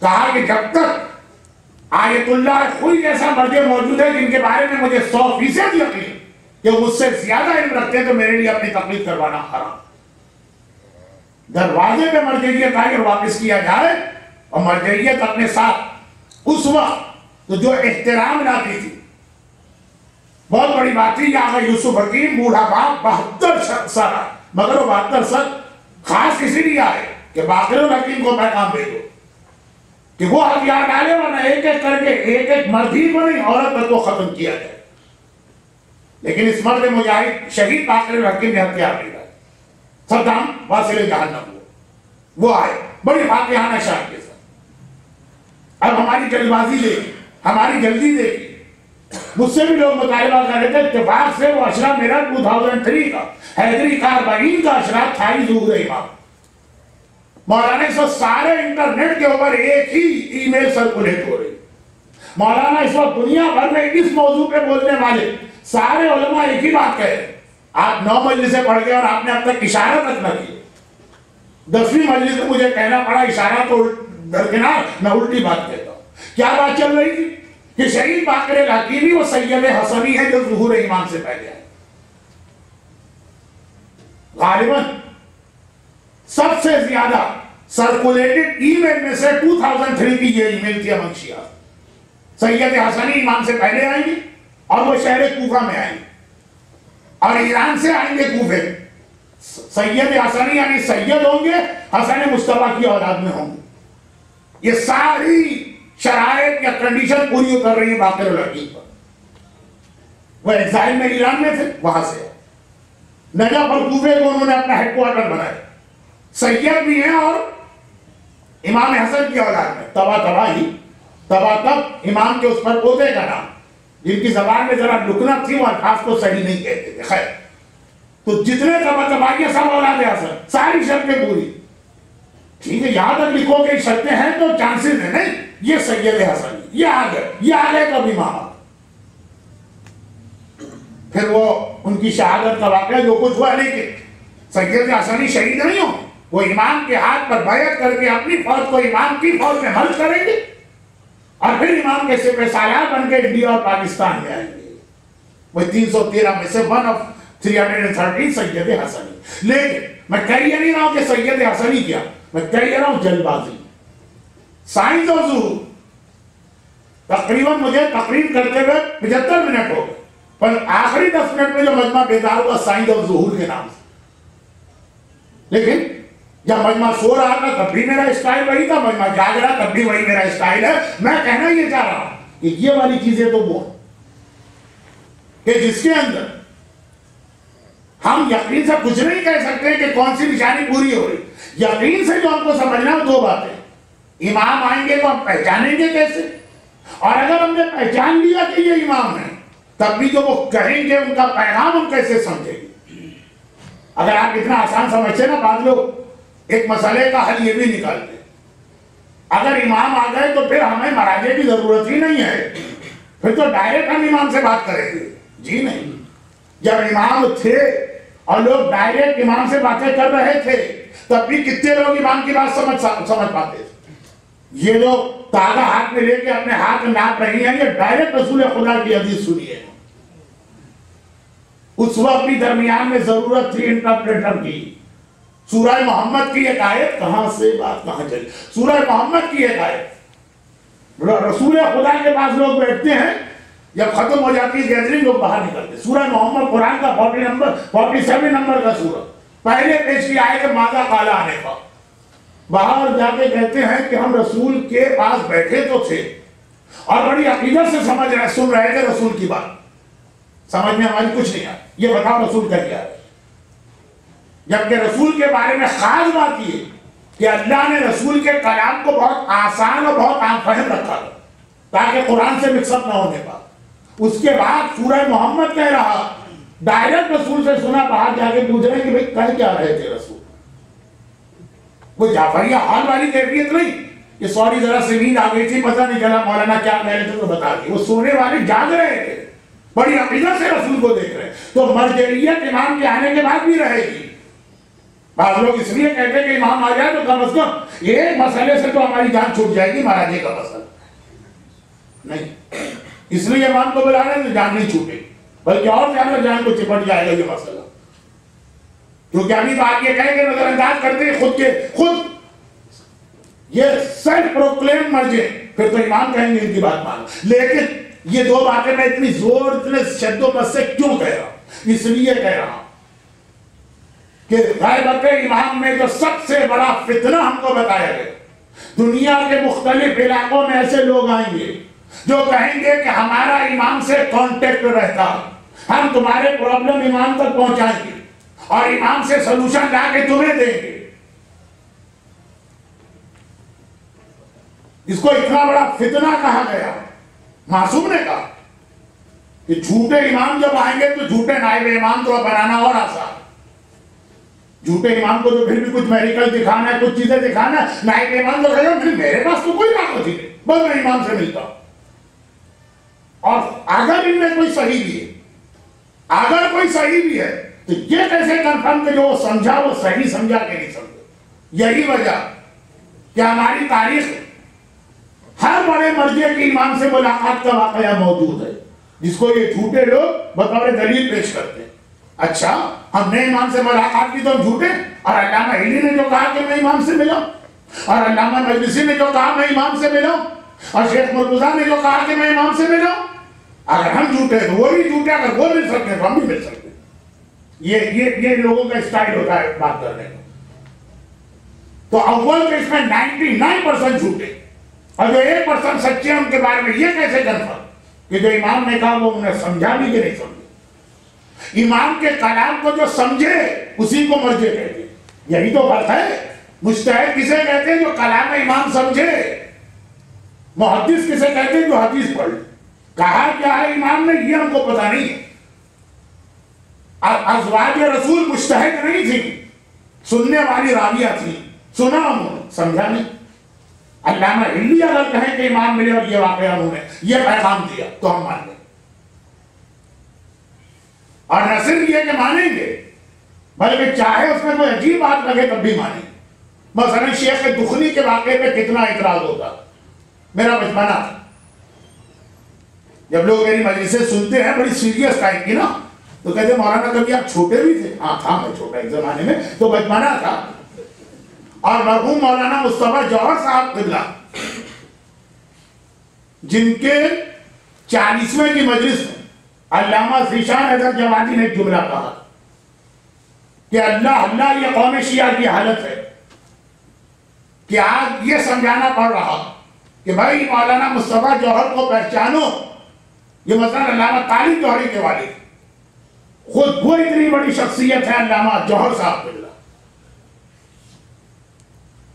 کہا کہ جب تک آیت اللہ کوئی ایسا مرجع موجود ہے جن کے بارے میں مجھے 100% یقین کہ مجھ سے زیادہ علم رکھتے ہیں تو میرے لیے اپنی تقلید کروانا حرام. دروازے پہ مرجعیت اگر واپس کیا جائے، اور مرجعیت اپنے ساتھ اس وقت تو جو احترام لاتی تھی، بہت بڑی بات تھی. آقا یوسف حکیم بوڑھا باپ 72 سال، مگر وہ 72 سال خاص کسی لیے آئے کہ باقر الحکیم کو پیغام دے دو کہ وہ ہتھیار ڈالے ورنہ ایک ایک کر کے ایک ایک مرد ہی کو نہیں عورت تک کو ختم کیا جائے. لیکن اس مرد مجاہد شہید باقر الحکیم نے ہتھیار نہیں ڈالے. صدام واصل جہنم وہ آئے بڑی فاتحانہ شان کے ساتھ. اب ہماری جلد بازی دیکھی، ہماری جلدی دیکھی. مجھ سے بھی لوگ مطالبہ کر رہے تھے، اتفاق سے وہ اشرا میرا 2003 کا حیدری کاربائین کا اشرا تھا ہی ظہور امام. مولانا اس وقت سارے انٹرنیٹ کے اوپر ایک ہی ای میل سرکولیٹ ہو رہی. مولانا اس وقت دنیا بھر میں اس موضوع پہ بولنے والے سارے علماء ایک ہی بات کہہ رہے ہیں. آپ 9 مجلسیں پڑھ گئے اور آپ نے اب تک اشارہ تک نہ کیا. 10ویں مجلس میں مجھے کہنا پڑا اشارہ تو درکنار، میں الٹی بات کہتا ہوں. کیا بات چل رہی تھی کہ شہید باقر الحکیمی وہ سید حسنی ہے جو ظہور امام سے پہلے آئے. غالباً سب سے زیادہ سرکولیٹڈ ای میل میں سے 2003 کی یہ ای میل تھی امن شیعہ. سید حسنی امام سے پہلے آئیں گے اور وہ شہر کوفہ میں آئیں گے اور ایران سے آئیں گے کوفے. سید حسنی یعنی سید ہوں گے، حسن مصطفیٰ کی اولاد میں ہوں گے. یہ ساری شرائط یا کنڈیشن پوری اتر رہی ہے باقر الحکیم پر. وہ ایگزائل میں ایران میں تھے، وہاں سے نجف اور کوفے کو انہوں نے اپنا ہیڈ کوارٹر بنایا. سید بھی ہیں اور امام حسن کی اولاد میں تبا تب امام کے اس پر پوتے کا نام، جن کی زبان میں ذرا لکنت تھی، وہ الفاظ کو صحیح نہیں کہتے تھے. خیر، تو جتنے تباہیاں سب اولاد حسن، ساری شرطیں پوری. ٹھیک ہے، یہاں تک لکھو کہ شرطیں ہیں تو چانسز ہیں. نہیں، یہ سید حسن یہ آ گئے کبھی ماما. پھر وہ ان کی شہادت کا واقعہ جو کچھ ہوا، لیکن سید حسنی شہید نہیں ہوں. وہ امام کے ہاتھ پر بیعت کر کے اپنی فوج کو امام کی فوج میں مرج کریں گے اور پھر امام کے سپہ سالار بن کے انڈیا اور پاکستان میں آئیں گے. وہ 313 میں سے 1 of 313 سید حسنی. لیکن میں کہہ یہ نہیں رہا ہوں کہ سید حسنی کیا، میں کہہ رہا ہوں جلد بازی. سائنس اور ظہور تقریباً مجھے تقریر کرتے ہوئے 75 منٹ ہو گئے، پر آخری 10 منٹ میں جو مجمع بیدار ہوا سائنس اور ظہور کے نام سے. لیکن جب مجمع سو رہا تھا تب بھی میرا اسٹائل وہی تھا، مجمع جاگ رہا تب بھی وہی میرا اسٹائل ہے. میں کہنا یہ چاہ رہا ہوں کہ یہ والی چیزیں تو وہ کہ جس کے اندر ہم یقین سے کچھ نہیں کہہ سکتے کہ کون سی نشانی پوری ہو رہی. یقین سے جو ہم کو سمجھنا ہے 2 باتیں. امام آئیں گے تو ہم پہچانیں گے کیسے، اور اگر ہم نے پہچان لیا کہ یہ امام ہے تب بھی جو وہ کہیں گے ان کا پیغام ہم کیسے سمجھیں گے. اگر آپ اتنا آسان سمجھتے نا، بعض لوگ ایک مسئلے کا حل یہ بھی نکالتے اگر امام آ گئے تو پھر ہمیں مراجع کی ضرورت ہی نہیں ہے، پھر تو ڈائریکٹ ہم امام سے بات کریں گے. جی نہیں، جب امام تھے اور لوگ ڈائریکٹ امام سے باتیں کر رہے تھے تب بھی کتنے لوگ امام کی بات سمجھ پاتے تھے. یہ لوگ تاغا ہاتھ میں لے کے اپنے ہاتھ میں ناپ رہی ہیں، یہ ڈائریکٹ رسول خدا کی حدیث سنی ہے. اس وقت بھی درمیان میں ضرورت تھی انٹرپریٹر کی. سورہ محمد کی ایک آیت کہاں سے بات کہاں چلی. سورہ محمد کی ایک آیت، رسول خدا کے پاس لوگ بیٹھتے ہیں، جب ختم ہو جاتی ہے گیدرنگ لوگ باہر نکلتے. سورہ محمد قرآن کا 47 نمبر کا سورہ، پہلے پیش کی آیت ماذا قال آنفا. باہر جا کے کہتے ہیں کہ ہم رسول کے پاس بیٹھے تو تھے اور بڑی عقیدت سے سن رہے تھے رسول کی بات، سمجھ میں ہماری کچھ نہیں آئی. یہ بتاؤ رسول کا کیا ہے. جبکہ رسول کے بارے میں خاص بات یہ کہ اللہ نے رسول کے کلام کو بہت آسان اور بہت عام فہم رکھا تاکہ قرآن سے مکس اپ نہ ہونے پا. اس کے بعد سورہ محمد کہہ رہا ڈائریکٹ رسول سے سنا، باہر جا کے پوچھ رہے ہیں کہ بھئی کہہ کیا رہے تھے رسول؟ وہ جعفریہ حال والی کیفیت نہیں کہ سوری ذرا سے نیند آ گئی تھی، پتہ نہیں چلا مولانا کیا کہہ رہے تھے تو بتا دی. وہ سونے والے جاگ رہے تھے، بڑی عقیدت سے رسول کو دیکھ رہے ہیں. تو مرجعیت امام کے آنے کے بعد بھی رہے گی. بعض لوگ اس لیے کہتے ہیں کہ امام آ جائے تو کم از کم ایک مسئلے سے تو ہماری جان چھوٹ جائے گی، مہاراجے کا مسئلہ نہیں، اس لیے امام کو بلا رہے ہیں تو جان نہیں چھوٹے، بلکہ اور زیادہ جان کو چپٹ جائے گا یہ مسئلہ. کیونکہ ابھی تو آپ یہ کہیں کہ نظر انداز کرتے ہیں خود یہ سیلف پروکلیم مرجع، پھر تو امام کہیں گے ان کی بات مانو. لیکن یہ دو باتیں میں اتنی زور اتنے شد و مت سے کیوں کہہ رہا ہوں؟ اس لیے کہہ رہا ہوں کہ غیبت امام میں جو سب سے بڑا فتنہ ہم کو بتایا گیا. دنیا کے مختلف علاقوں میں ایسے لوگ آئیں گے جو کہیں گے کہ ہمارا امام سے کانٹیکٹ رہتا، ہم تمہارے پرابلم امام تک پہنچائیں گے اور امام سے سلوشن لا کے تمہیں دیں گے. اس کو اتنا بڑا فتنہ کہا گیا. معصوم نے کہا کہ جھوٹے امام جب آئیں گے تو جھوٹے نائب امام تو بنانا اور آسان. جھوٹے امام کو تو پھر بھی کچھ میڈیکل دکھانا ہے، کچھ چیزیں دکھانا ہے. نائب امام تو کہے گا میرے پاس تو کوئی طاقت ہی نہیں، بس میں امام سے ملتا ہوں. اور اگر ان میں کوئی صحیح بھی ہے، اگر کوئی صحیح بھی ہے تو یہ کیسے کنفرم کہ جو وہ سمجھا وہ صحیح سمجھا کہ نہیں سمجھا؟ یہی وجہ کہ ہماری تاریخ ہر بڑے مرجع کی امام سے ملاقات کا واقعہ موجود ہے، جس کو یہ جھوٹے لوگ بطور دلیل پیش کرتے ہیں. اچھا ہم نے امام سے ملاقات کی تو ہم جھوٹے؟ اور علامہ ہلی نے جو کہا کہ میں امام سے ملا، اور علامہ مجلسی نے جو کہا میں امام سے ملا، اور شیخ مرتضیٰ نے جو کہا کہ میں امام سے ملا، اگر ہم جھوٹے تو وہ بھی جھوٹے، اگر وہ مل سکتے تو ہم بھی مل سکتے. یہ لوگوں کا اسٹائل ہوتا ہے بات کرنے کا. تو اول تو اس میں 99% جھوٹے، اور جو 1% سچے ہیں ان کے بارے میں یہ کیسے کنفرم کہ جو امام نے کہا وہ انہیں سمجھا بھی کہ نہیں سمجھے؟ امام کے کلام کو جو سمجھے اسی کو مرجع کہتے ہیں. یہی تو فرق ہے. مجتہد کسے کہتے ہیں جو کلام امام سمجھے، محدث کسے کہتے ہیں جو حدیث پڑھ. کہا کیا ہے امام نے یہ ہم کو پتہ نہیں ہے. ازواج رسول مجتہد نہیں تھی، سننے والی راویہ تھی، سنا انہوں نے، سمجھا نہیں. علامہ ہلی اگر کہیں کہ امام ملے اور یہ واقعہ انہوں نے یہ پیغام دیا تو ہم مان لیں، اور نہ صرف یہ کہ مانیں گے بلکہ چاہے اس میں کوئی عجیب بات لگے تب بھی مانیں. مثلا شیخ دخنی کے واقعے پہ کتنا اعتراض ہوتا. میرا بچپنا تھا، جب لوگ میری مجلسیں سنتے ہیں بڑی سیریس ٹائپ کی نا، تو کہتے مولانا کبھی آپ چھوٹے بھی تھے؟ ہاں تھا میں چھوٹا ایک زمانے میں، تو بچپنا تھا. اور مرحوم مولانا مصطفیٰ جوہر صاحب قبلہ جن کے 40ویں کی مجلس میں علامہ ذیشان حضرت جوادی نے ایک جملہ کہا کہ اللہ اللہ یہ قوم شیعہ کی حالت ہے کہ آج یہ سمجھانا پڑ رہا کہ بھائی مولانا مصطفیٰ جوہر کو پہچانو. یہ مثلا علامہ طالب جوہری کے والد، خود وہ اتنی بڑی شخصیت ہے علامہ جوہر صاحب قبلہ،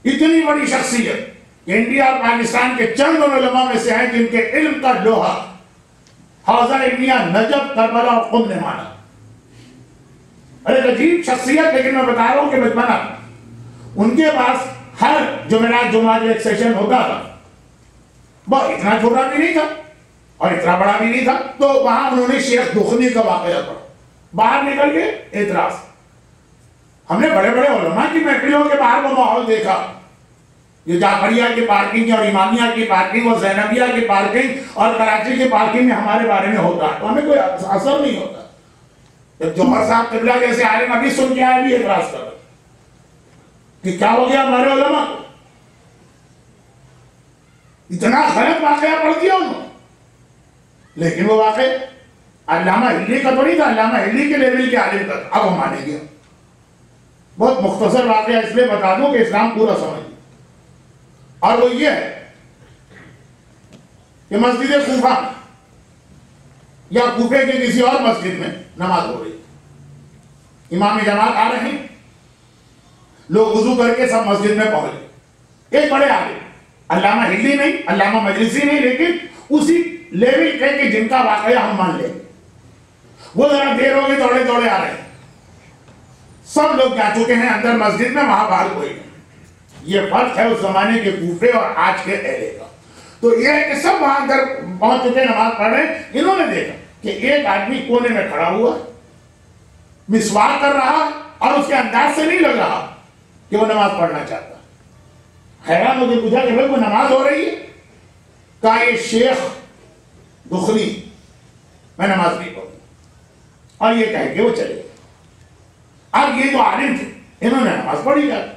اتنی بڑی شخصیت کہ انڈیا اور پاکستان کے چند علماء میں سے ہیں جن کے علم کا لوہا حوضہ ابنیہ نجف کربلا اور قم نے مانا. ارے عجیب شخصیت. لیکن میں بتا رہا ہوں کہ بچپنا ان کے پاس ہر جمعرات جمعہ جو ایک سیشن ہوتا تھا، وہ اتنا چھوٹا بھی نہیں تھا اور اتنا بڑا بھی نہیں تھا، تو وہاں انہوں نے شیخ دخنی کا واقعہ پڑھا. باہر نکل کے اعتراض. ہم نے بڑے بڑے علماء کی محفلوں کے باہر وہ ماحول دیکھا، یہ جعفریہ کی پارکنگ اور امامیہ کی پارکنگ اور زینبیہ کی پارکنگ اور کراچی کی پارکنگ میں ہمارے بارے میں ہوتا ہے تو ہمیں کوئی اثر نہیں ہوتا. جب جوہر صاحب قبلہ جیسے عالم ابھی سن کے آئے بھی اعتراض کر رہے کہ کیا ہو گیا ہمارے علماء کو، اتنا غلط واقعہ پڑھ دیا انہوں نے. لیکن وہ واقع علامہ ہلی کا تو نہیں تھا، علامہ ہلی کے لیول کے عالم کا تھا. اب ہم مانیں گے. بہت مختصر واقعہ اس لیے بتا دوں کہ اسلام پورا سمجھ. اور وہ یہ ہے کہ مسجد کوفہ یا کوفے کے کسی اور مسجد میں نماز ہو رہی، امام جماعت آ رہے ہیں، لوگ وضو کر کے سب مسجد میں پہنچ گئے. ایک بڑے عالم، علامہ ہلی نہیں، علامہ مجلسی نہیں، لیکن اسی لیول کے کہ جن کا واقعہ ہم مان لیں. وہ ذرا دیر ہو گئی دوڑے دوڑے آ رہے ہیں. سب لوگ جا چکے ہیں اندر مسجد میں, وہاں باہر کوئی نہیں. یہ فرق ہے اس زمانے کے کوفے اور آج کے اہلے کا. تو یہ ہے کہ سب وہاں اندر پہنچ چکے نماز پڑھ رہے ہیں. انہوں نے دیکھا کہ ایک آدمی کونے میں کھڑا ہوا مسواک کر رہا اور اس کے انداز سے نہیں لگ رہا کہ وہ نماز پڑھنا چاہتا. حیران ہو کے پوچھا کہ بھائی وہ نماز ہو رہی ہے؟ کہا یہ شیخ دخلی, میں نماز نہیں پڑھوں. اور یہ کہہ کے وہ چلے گئے. اب یہ جو عالم تھے انہوں نے نماز پڑھی جاتی.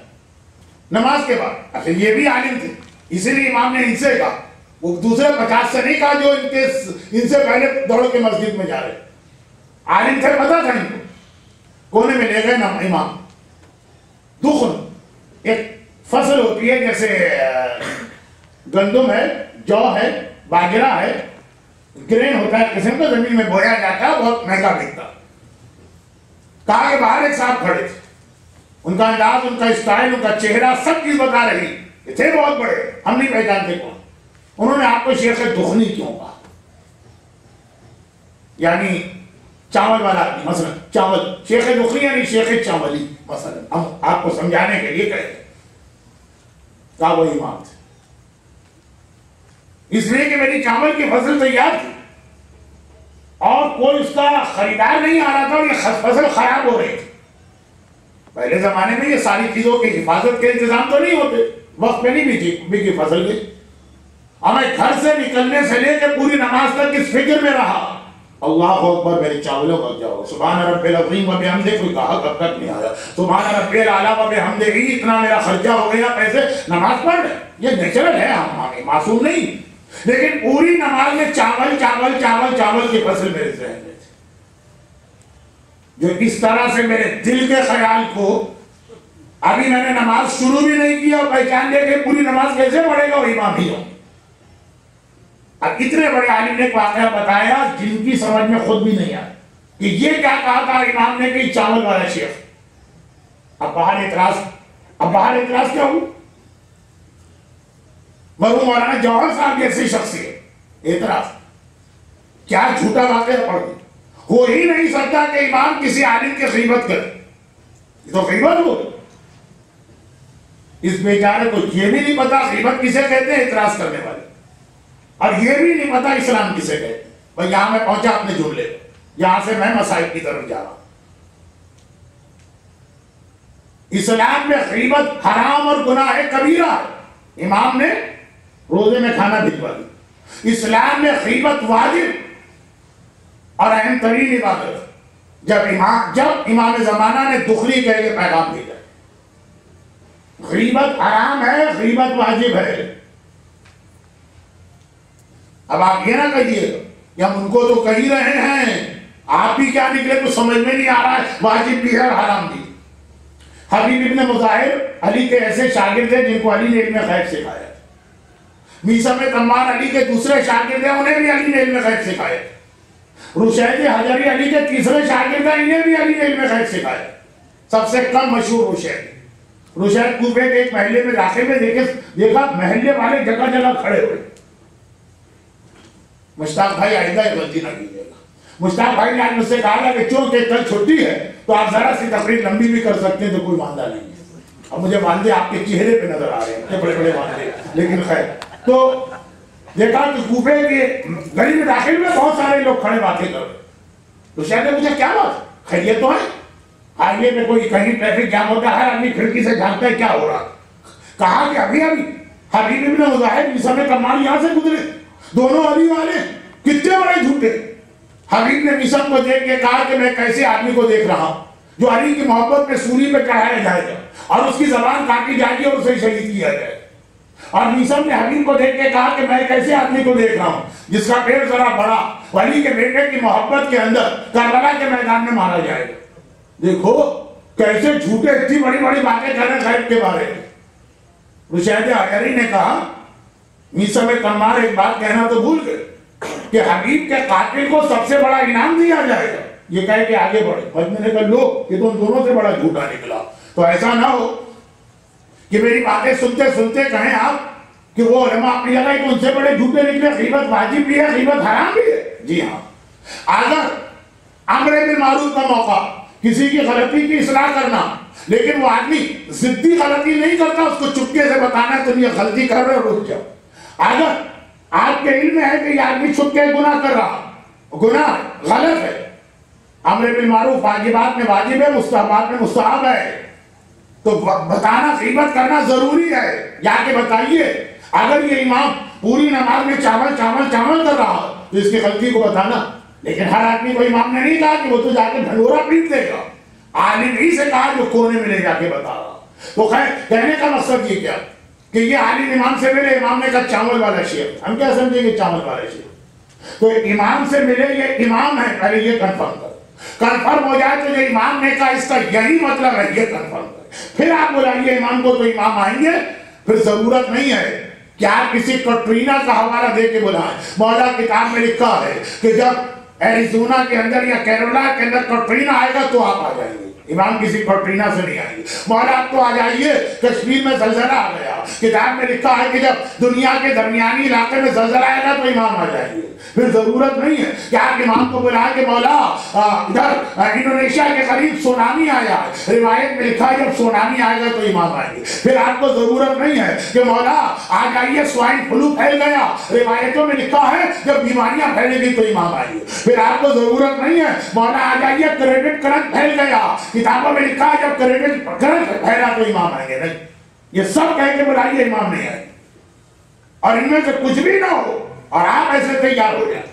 نماز کے بعد اچھا یہ بھی عالم تھے, اسی لیے امام نے ان سے کہا, وہ دوسرے 50 سے نہیں کہا جو ان سے پہلے دوڑ کے مسجد میں جا رہے. عالم تھے, پتا تھا ان کو. کونے میں لے گئے امام. دخن ایک فصل ہوتی ہے جیسے گندم ہے, جو ہے, باجرہ ہے, گرین ہوتا ہے قسم کا, زمین میں بویا جاتا ہے, بہت مہنگا بکتا. کہا کہ باہر ایک صاحب کھڑے تھے, ان کا انداز, ان کا اسٹائل, ان کا چہرہ, سب چیز بتا رہی کہ تھے بہت بڑے, ہم نہیں پہچانتے کون. انہوں نے آپ کو شیخ دخنی کیوں کہا؟ یعنی چاول والا آدمی, مثلا چاول, شیخ دخنی یعنی شیخ چاولی مثلا, ہم آپ کو سمجھانے کے لیے کہتے. کہا وہ امام تھے, اس لیے کہ میری چاول کی فصل تیار تھی اور کوئی اس کا خریدار نہیں آ رہا تھا اور یہ فصل خراب ہو رہی تھی. پہلے زمانے میں یہ ساری چیزوں کی حفاظت کے انتظام تو نہیں ہوتے, وقت پہ نہیں بکی فصل کی. اور میں گھر سے نکلنے سے لے کے پوری نماز تک اس فکر میں رہا, اللہ اکبر میری چاولوں کا کیا ہو, سبحان رب العظیم و بحمدہ, کوئی کہا کب تک نہیں آیا, سبحان رب الاعلیٰ و بحمدہ, اتنا میرا خرچہ ہو گیا پیسے, نماز پڑھ رہے. یہ نیچرل ہے, ہم معصوم نہیں. لیکن پوری نماز میں چاول چاول چاول چاول کی فصل میرے ذہن میں تھی, جو اس طرح سے میرے دل کے خیال کو, ابھی میں نے نماز شروع بھی نہیں کیا اور پہچان لے کہ پوری نماز کیسے پڑھے گا, وہ امام ہی ہو. اب اتنے بڑے عالم نے ایک واقعہ بتایا جن کی سمجھ میں خود بھی نہیں آیا کہ یہ کیا کہا تھا امام نے کہ چاول والا شیخ. اب باہر اعتراض کیا ہوں, مرحوم مولانا جوہر صاحب جیسی شخصیت اعتراض, کیا جھوٹا واقعہ پڑھ گئی, ہو ہی نہیں سکتا کہ امام کسی عالم کی غیبت کرے, یہ تو غیبت ہو. اس بیچارے کو یہ بھی نہیں پتا غیبت کسے کہتے ہیں, اعتراض کرنے والے, اور یہ بھی نہیں پتا اسلام کسے کہتے ہیں. بھائی یہاں میں پہنچا اپنے جملے, یہاں سے میں مسائل کی طرف جا رہا ہوں. اسلام میں غیبت حرام اور گناہ کبیرہ ہے. امام نے روزے میں کھانا بھجوا دی. اسلام میں غیبت واجب اور اہم ترین عبادت. جب امام زمانہ نے دخلی کہہ کے پیغام بھیجا, غیبت حرام ہے, غیبت واجب ہے. اب آپ یہ نہ کہیے کہ ہم ان کو تو کہی رہے ہیں, آپ بھی کیا نکلے تو سمجھ میں نہیں آ رہا ہے, واجب بھی ہے اور حرام بھی. حبیب ابن مظاہر علی کے ایسے شاگرد ہیں جن کو علی نے علم غیب سکھایا. میثم تمار علی کے دوسرے شاگرد ہیں, انہیں بھی علی نے علم غیب سکھایا. رشید حجری علی کے تیسرے شاگرد ہیں, انہیں بھی علی نے علم غیب سکھایا. سب سے کم مشہور رشید کوفے کے ایک محلے میں داخل میں دیکھا محلے والے جگہ جگہ کھڑے ہوئے. مشتاق بھائی آئندہ یہ غلطی نہ کیجیے گا. مشتاق بھائی نے آج مجھ سے کہا تھا کہ چونکہ کل چھٹی ہے تو آپ ذرا سی تقریر لمبی بھی کر سکتے ہیں, تو کوئی واندہ نہیں ہے. اب مجھے واندے آپ کے چہرے پہ نظر آ رہے ہیں, بڑے بڑے واندے, لیکن خیر. تو دیکھا کہ کوفے کے گلی میں داخل میں بہت سارے لوگ کھڑے باتیں کر رہے. تو شاید نے پوچھا کیا بات, خیریت تو ہے؟ ہائی وے پہ کوئی کہیں ٹریفک جام ہوتا ہے, آدمی کھڑکی سے جھانکتا ہے کیا ہو رہا. کہا کہ ابھی حبیب ابن مظاہر میثم تمار یہاں سے گزرے, دونوں علی والے, کتنے بڑے جھوٹے. حبیب نے میثم کو دیکھ کے کہا کہ میں کیسے آدمی کو دیکھ رہا ہوں جو علی کی محبت میں سولی پہ چڑھایا جائے گا اور اس کی زبان کاٹی جائے گی اور اسے شہید کیا جائے. اور میثم نے حبیب کو دیکھ کے کہا کہ میں کیسے آدمی کو دیکھ رہا ہوں جس کا پیٹ ذرا بڑا علی کے بیٹے کی محبت کے اندر کربلا کے میدان میں مارا جائے گا. دیکھو کیسے جھوٹے اتنی بڑی بڑی باتیں کر رہے غیب کے بارے میں. رشید حجری نے کہا میثم تمار ایک بات کہنا تو بھول گئے کہ حبیب کے قاتل کو سب سے بڑا انعام دیا جائے گا. یہ کہہ کے آگے بڑھے. مجمع نے کہا لو یہ تو ان دونوں سے بڑا جھوٹا نکلا. تو ایسا نہ ہو کہ میری باتیں سنتے سنتے کہیں آپ کہ وہ علماء اپنی جگہ کہ ان سے بڑے جھوٹے نکلے. غیبت واجب بھی ہے, غیبت حرام بھی ہے. جی ہاں, اگر امر بالمعروف کا موقع، کسی کی غلطی کی اصلاح کرنا، لیکن وہ آدمی ضدی غلطی نہیں کرتا، اس کو چپکے سے بتانا ہے تم یہ غلطی کر رہے ہو، رک جاؤ۔ اگر آپ کے علم ہے کہ یہ آدمی چھپکے گناہ کر رہا، گناہ غلط ہے، امر بالمعروف واجبات میں واجب ہے، مستحبات میں مستحب ہے، تو بتانا، غیبت کرنا ضروری ہے، جا کے بتائیے۔ اگر یہ امام پوری نماز میں چاول چاول چاول کر رہا تو اس کی غلطی کو بتانا، لیکن ہر آدمی کو امام نے نہیں کہا کہ وہ تو جا کے ڈھنڈورا پیٹ دے گا، عالم ہی سے کہا جو کونے میں لے جا کے بتا رہا۔ تو خیر کہنے کا مقصد یہ کیا کہ یہ عالم امام سے ملے، امام نے کہا چاول والا شیخ، ہم کیا سمجھیں گے چاول والا شیخ؟ تو امام سے ملے، یہ امام ہے، پہلے یہ کنفرم کرو، کنفرم ہو جائے تو جو امام نے کہا اس کا یہی مطلب ہے، یہ کنفرم کرو، پھر آپ بلائیے امام کو، تو امام آئیں گے۔ پھر ضرورت نہیں ہے کہ آپ کسی کٹرینا کا حوالہ دے کے بلائیں۔ مولا کتاب میں لکھا ہے کہ جب ایریزونا کے اندر یا کیرولا کے اندر کٹرینا آئے گا تو آپ آ جائیں گے، امام کسی کٹرینا سے نہیں آئیں گے۔ مولا آپ تو آ جائیے، کشمیر میں زلزلہ آ گیا، کتاب میں لکھا ہے کہ جب دنیا کے درمیانی علاقے میں زلزلہ آئے گا تو امام آ جائیں گے۔ پھر ضرورت نہیں ہے کہ آپ امام کو بلائیں کہ مولا ادھر انڈونیشیا کے قریب سونامی آیا ہے، روایت میں لکھا ہے جب سونامی آئے گا تو امام آئیں گے۔ پھر آپ کو ضرورت نہیں ہے کہ مولا آ جائیے سوائن فلو پھیل گیا، روایتوں میں لکھا ہے جب بیماریاں پھیلے گی تو امام آئیں گے۔ پھر آپ کو ضرورت نہیں ہے مولا آ جائیے کریڈٹ کرنٹ پھیل گیا، کتابوں میں لکھا ہے جب کریڈٹ کرنٹ پھیلا تو امام آئیں گے۔ نہیں، یہ سب کہہ کے بلائیے، امام نہیں آئیں گے۔ اور ان میں سے کچھ بھی نہ ہو اور آپ ایسے تیار ہو جائیں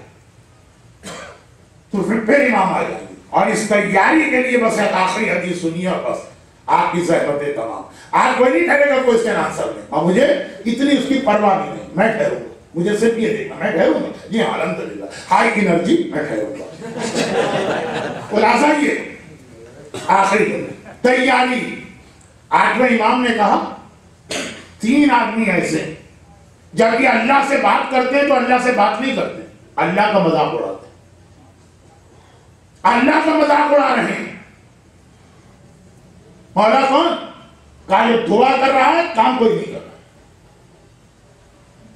تو پھر امام آ جائیں گے۔ اور اس تیاری کے لیے بس ایک آخری حدیث سنیے اور بس آپ کی زحمتیں تمام۔ آپ کوئی نہیں ٹھہرے گا کوئسچن آنسر میں، اور مجھے اتنی اس کی پرواہ بھی نہیں، میں ٹھہروں گا، مجھے صرف یہ دیکھنا، میں ٹھہروں گا، جی ہاں الحمدللہ، ہائی انرجی، میں ٹھہروں گا۔ خلاصہ یہ آخری تیاری۔ آٹھویں امام نے کہا تین آدمی ایسے جب یہ اللہ سے بات کرتے ہیں تو اللہ سے بات نہیں کرتے، اللہ کا مذاق اڑاتے، اللہ کا مذاق اڑا رہے ہیں۔ مولا کون؟ کہا یہ دعا کر رہا ہے، کام کوئی نہیں کر رہا۔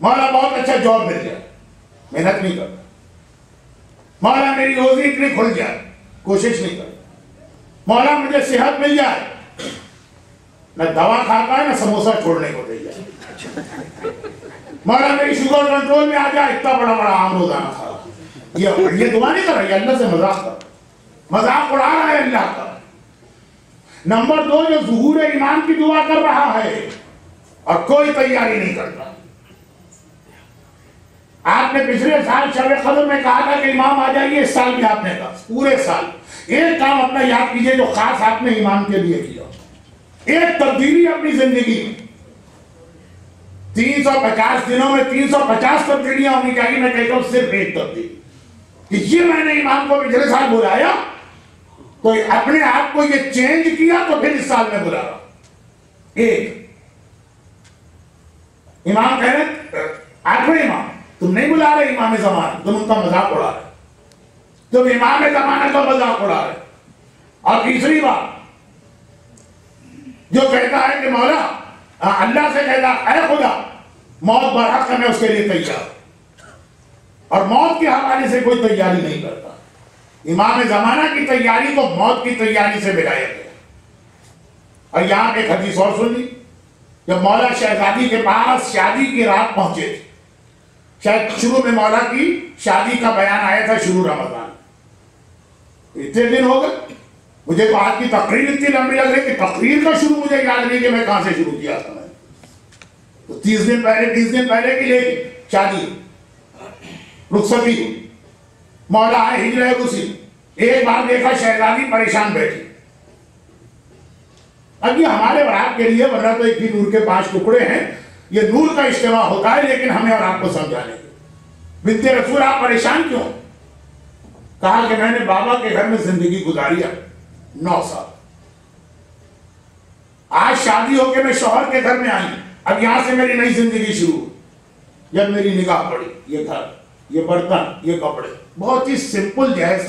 مولا بہت اچھا جاب مل جائے، محنت نہیں کرتا۔ مولا میری روزی اتنی کھل جائے، کوشش نہیں کرتا۔ مولا مجھے صحت مل جائے، نہ دوا کھاتا ہے نہ سموسہ چھوڑنے کو تیار۔ مولا میری شوگر کنٹرول میں آ جائے، اتنا بڑا بڑا عام روزانہ کھا رہا۔ یہ دعا نہیں کر رہا، یہ اللہ سے مذاق کر رہا، مذاق اڑا رہا ہے اللہ کا۔ نمبر دو، جو ظہور ایمان کی دعا کر رہا ہے اور کوئی تیاری نہیں کرتا۔ آپ نے پچھلے سال شب قدر میں کہا تھا کہ امام آ جائیے، اس سال بھی آپ نے کہا، پورے سال ایک کام اپنا یاد کیجئے جو خاص آپ نے امام کے لیے کیا، ایک تبدیلی اپنی زندگی میں۔ 350 دنوں میں 350 تبدیلیاں ہونی چاہیے، میں کہتا ہوں صرف ایک تبدیلی کہ یہ میں نے امام کو پچھلے سال بلایا تو اپنے آپ کو یہ چینج کیا تو پھر اس سال میں بلا رہا۔ ایک امام کہہ رہے، آٹھویں امام، تم نہیں بلا رہے امام زمانہ، تم ان کا مذاق اڑا رہے، تم امام زمانہ کا مذاق اڑا رہے۔ اور تیسری بات، جو کہتا ہے کہ مولا اللہ سے کہتا اے خدا موت برحق ہے، میں اس کے لیے تیار، اور موت کے حوالے سے کوئی تیاری نہیں کرتا۔ امام زمانہ کی تیاری کو موت کی تیاری سے ملایا گیا۔ اور یہاں ایک حدیث اور سنی، جب مولا شہزادی کے پاس شادی کی رات پہنچے تھے، شاید شروع میں مولا کی شادی کا بیان آیا تھا شروع رمضان، اتنے دن ہو گئے، مجھے تو آج کی تقریر اتنی لمبی لگ رہی کہ تقریر کا شروع مجھے یاد نہیں کہ میں کہاں سے شروع کیا تھا۔ میں تو 30 دن پہلے کی لے شادی رخصتی ہوئی، مولا آئے ہجرہ گسی، ایک بار دیکھا شہزادی پریشان بیٹھی۔ اب یہ ہمارے اور آپ کے لیے، ورنہ تو ایک ہی نور کے 5 ٹکڑے ہیں، یہ نور کا اجتماع ہوتا ہے، لیکن ہمیں اور آپ کو سمجھانے کے بنت رسول آپ پریشان کیوں؟ کہا کہ میں نے بابا کے گھر میں زندگی گزاری ہے 9 سال، آج شادی ہو کے میں شوہر کے گھر میں آئی، اب یہاں سے میری نئی زندگی شروع۔ جب میری نگاہ پڑی، یہ گھر، یہ برتن، یہ کپڑے، بہت ہی سمپل جو ہے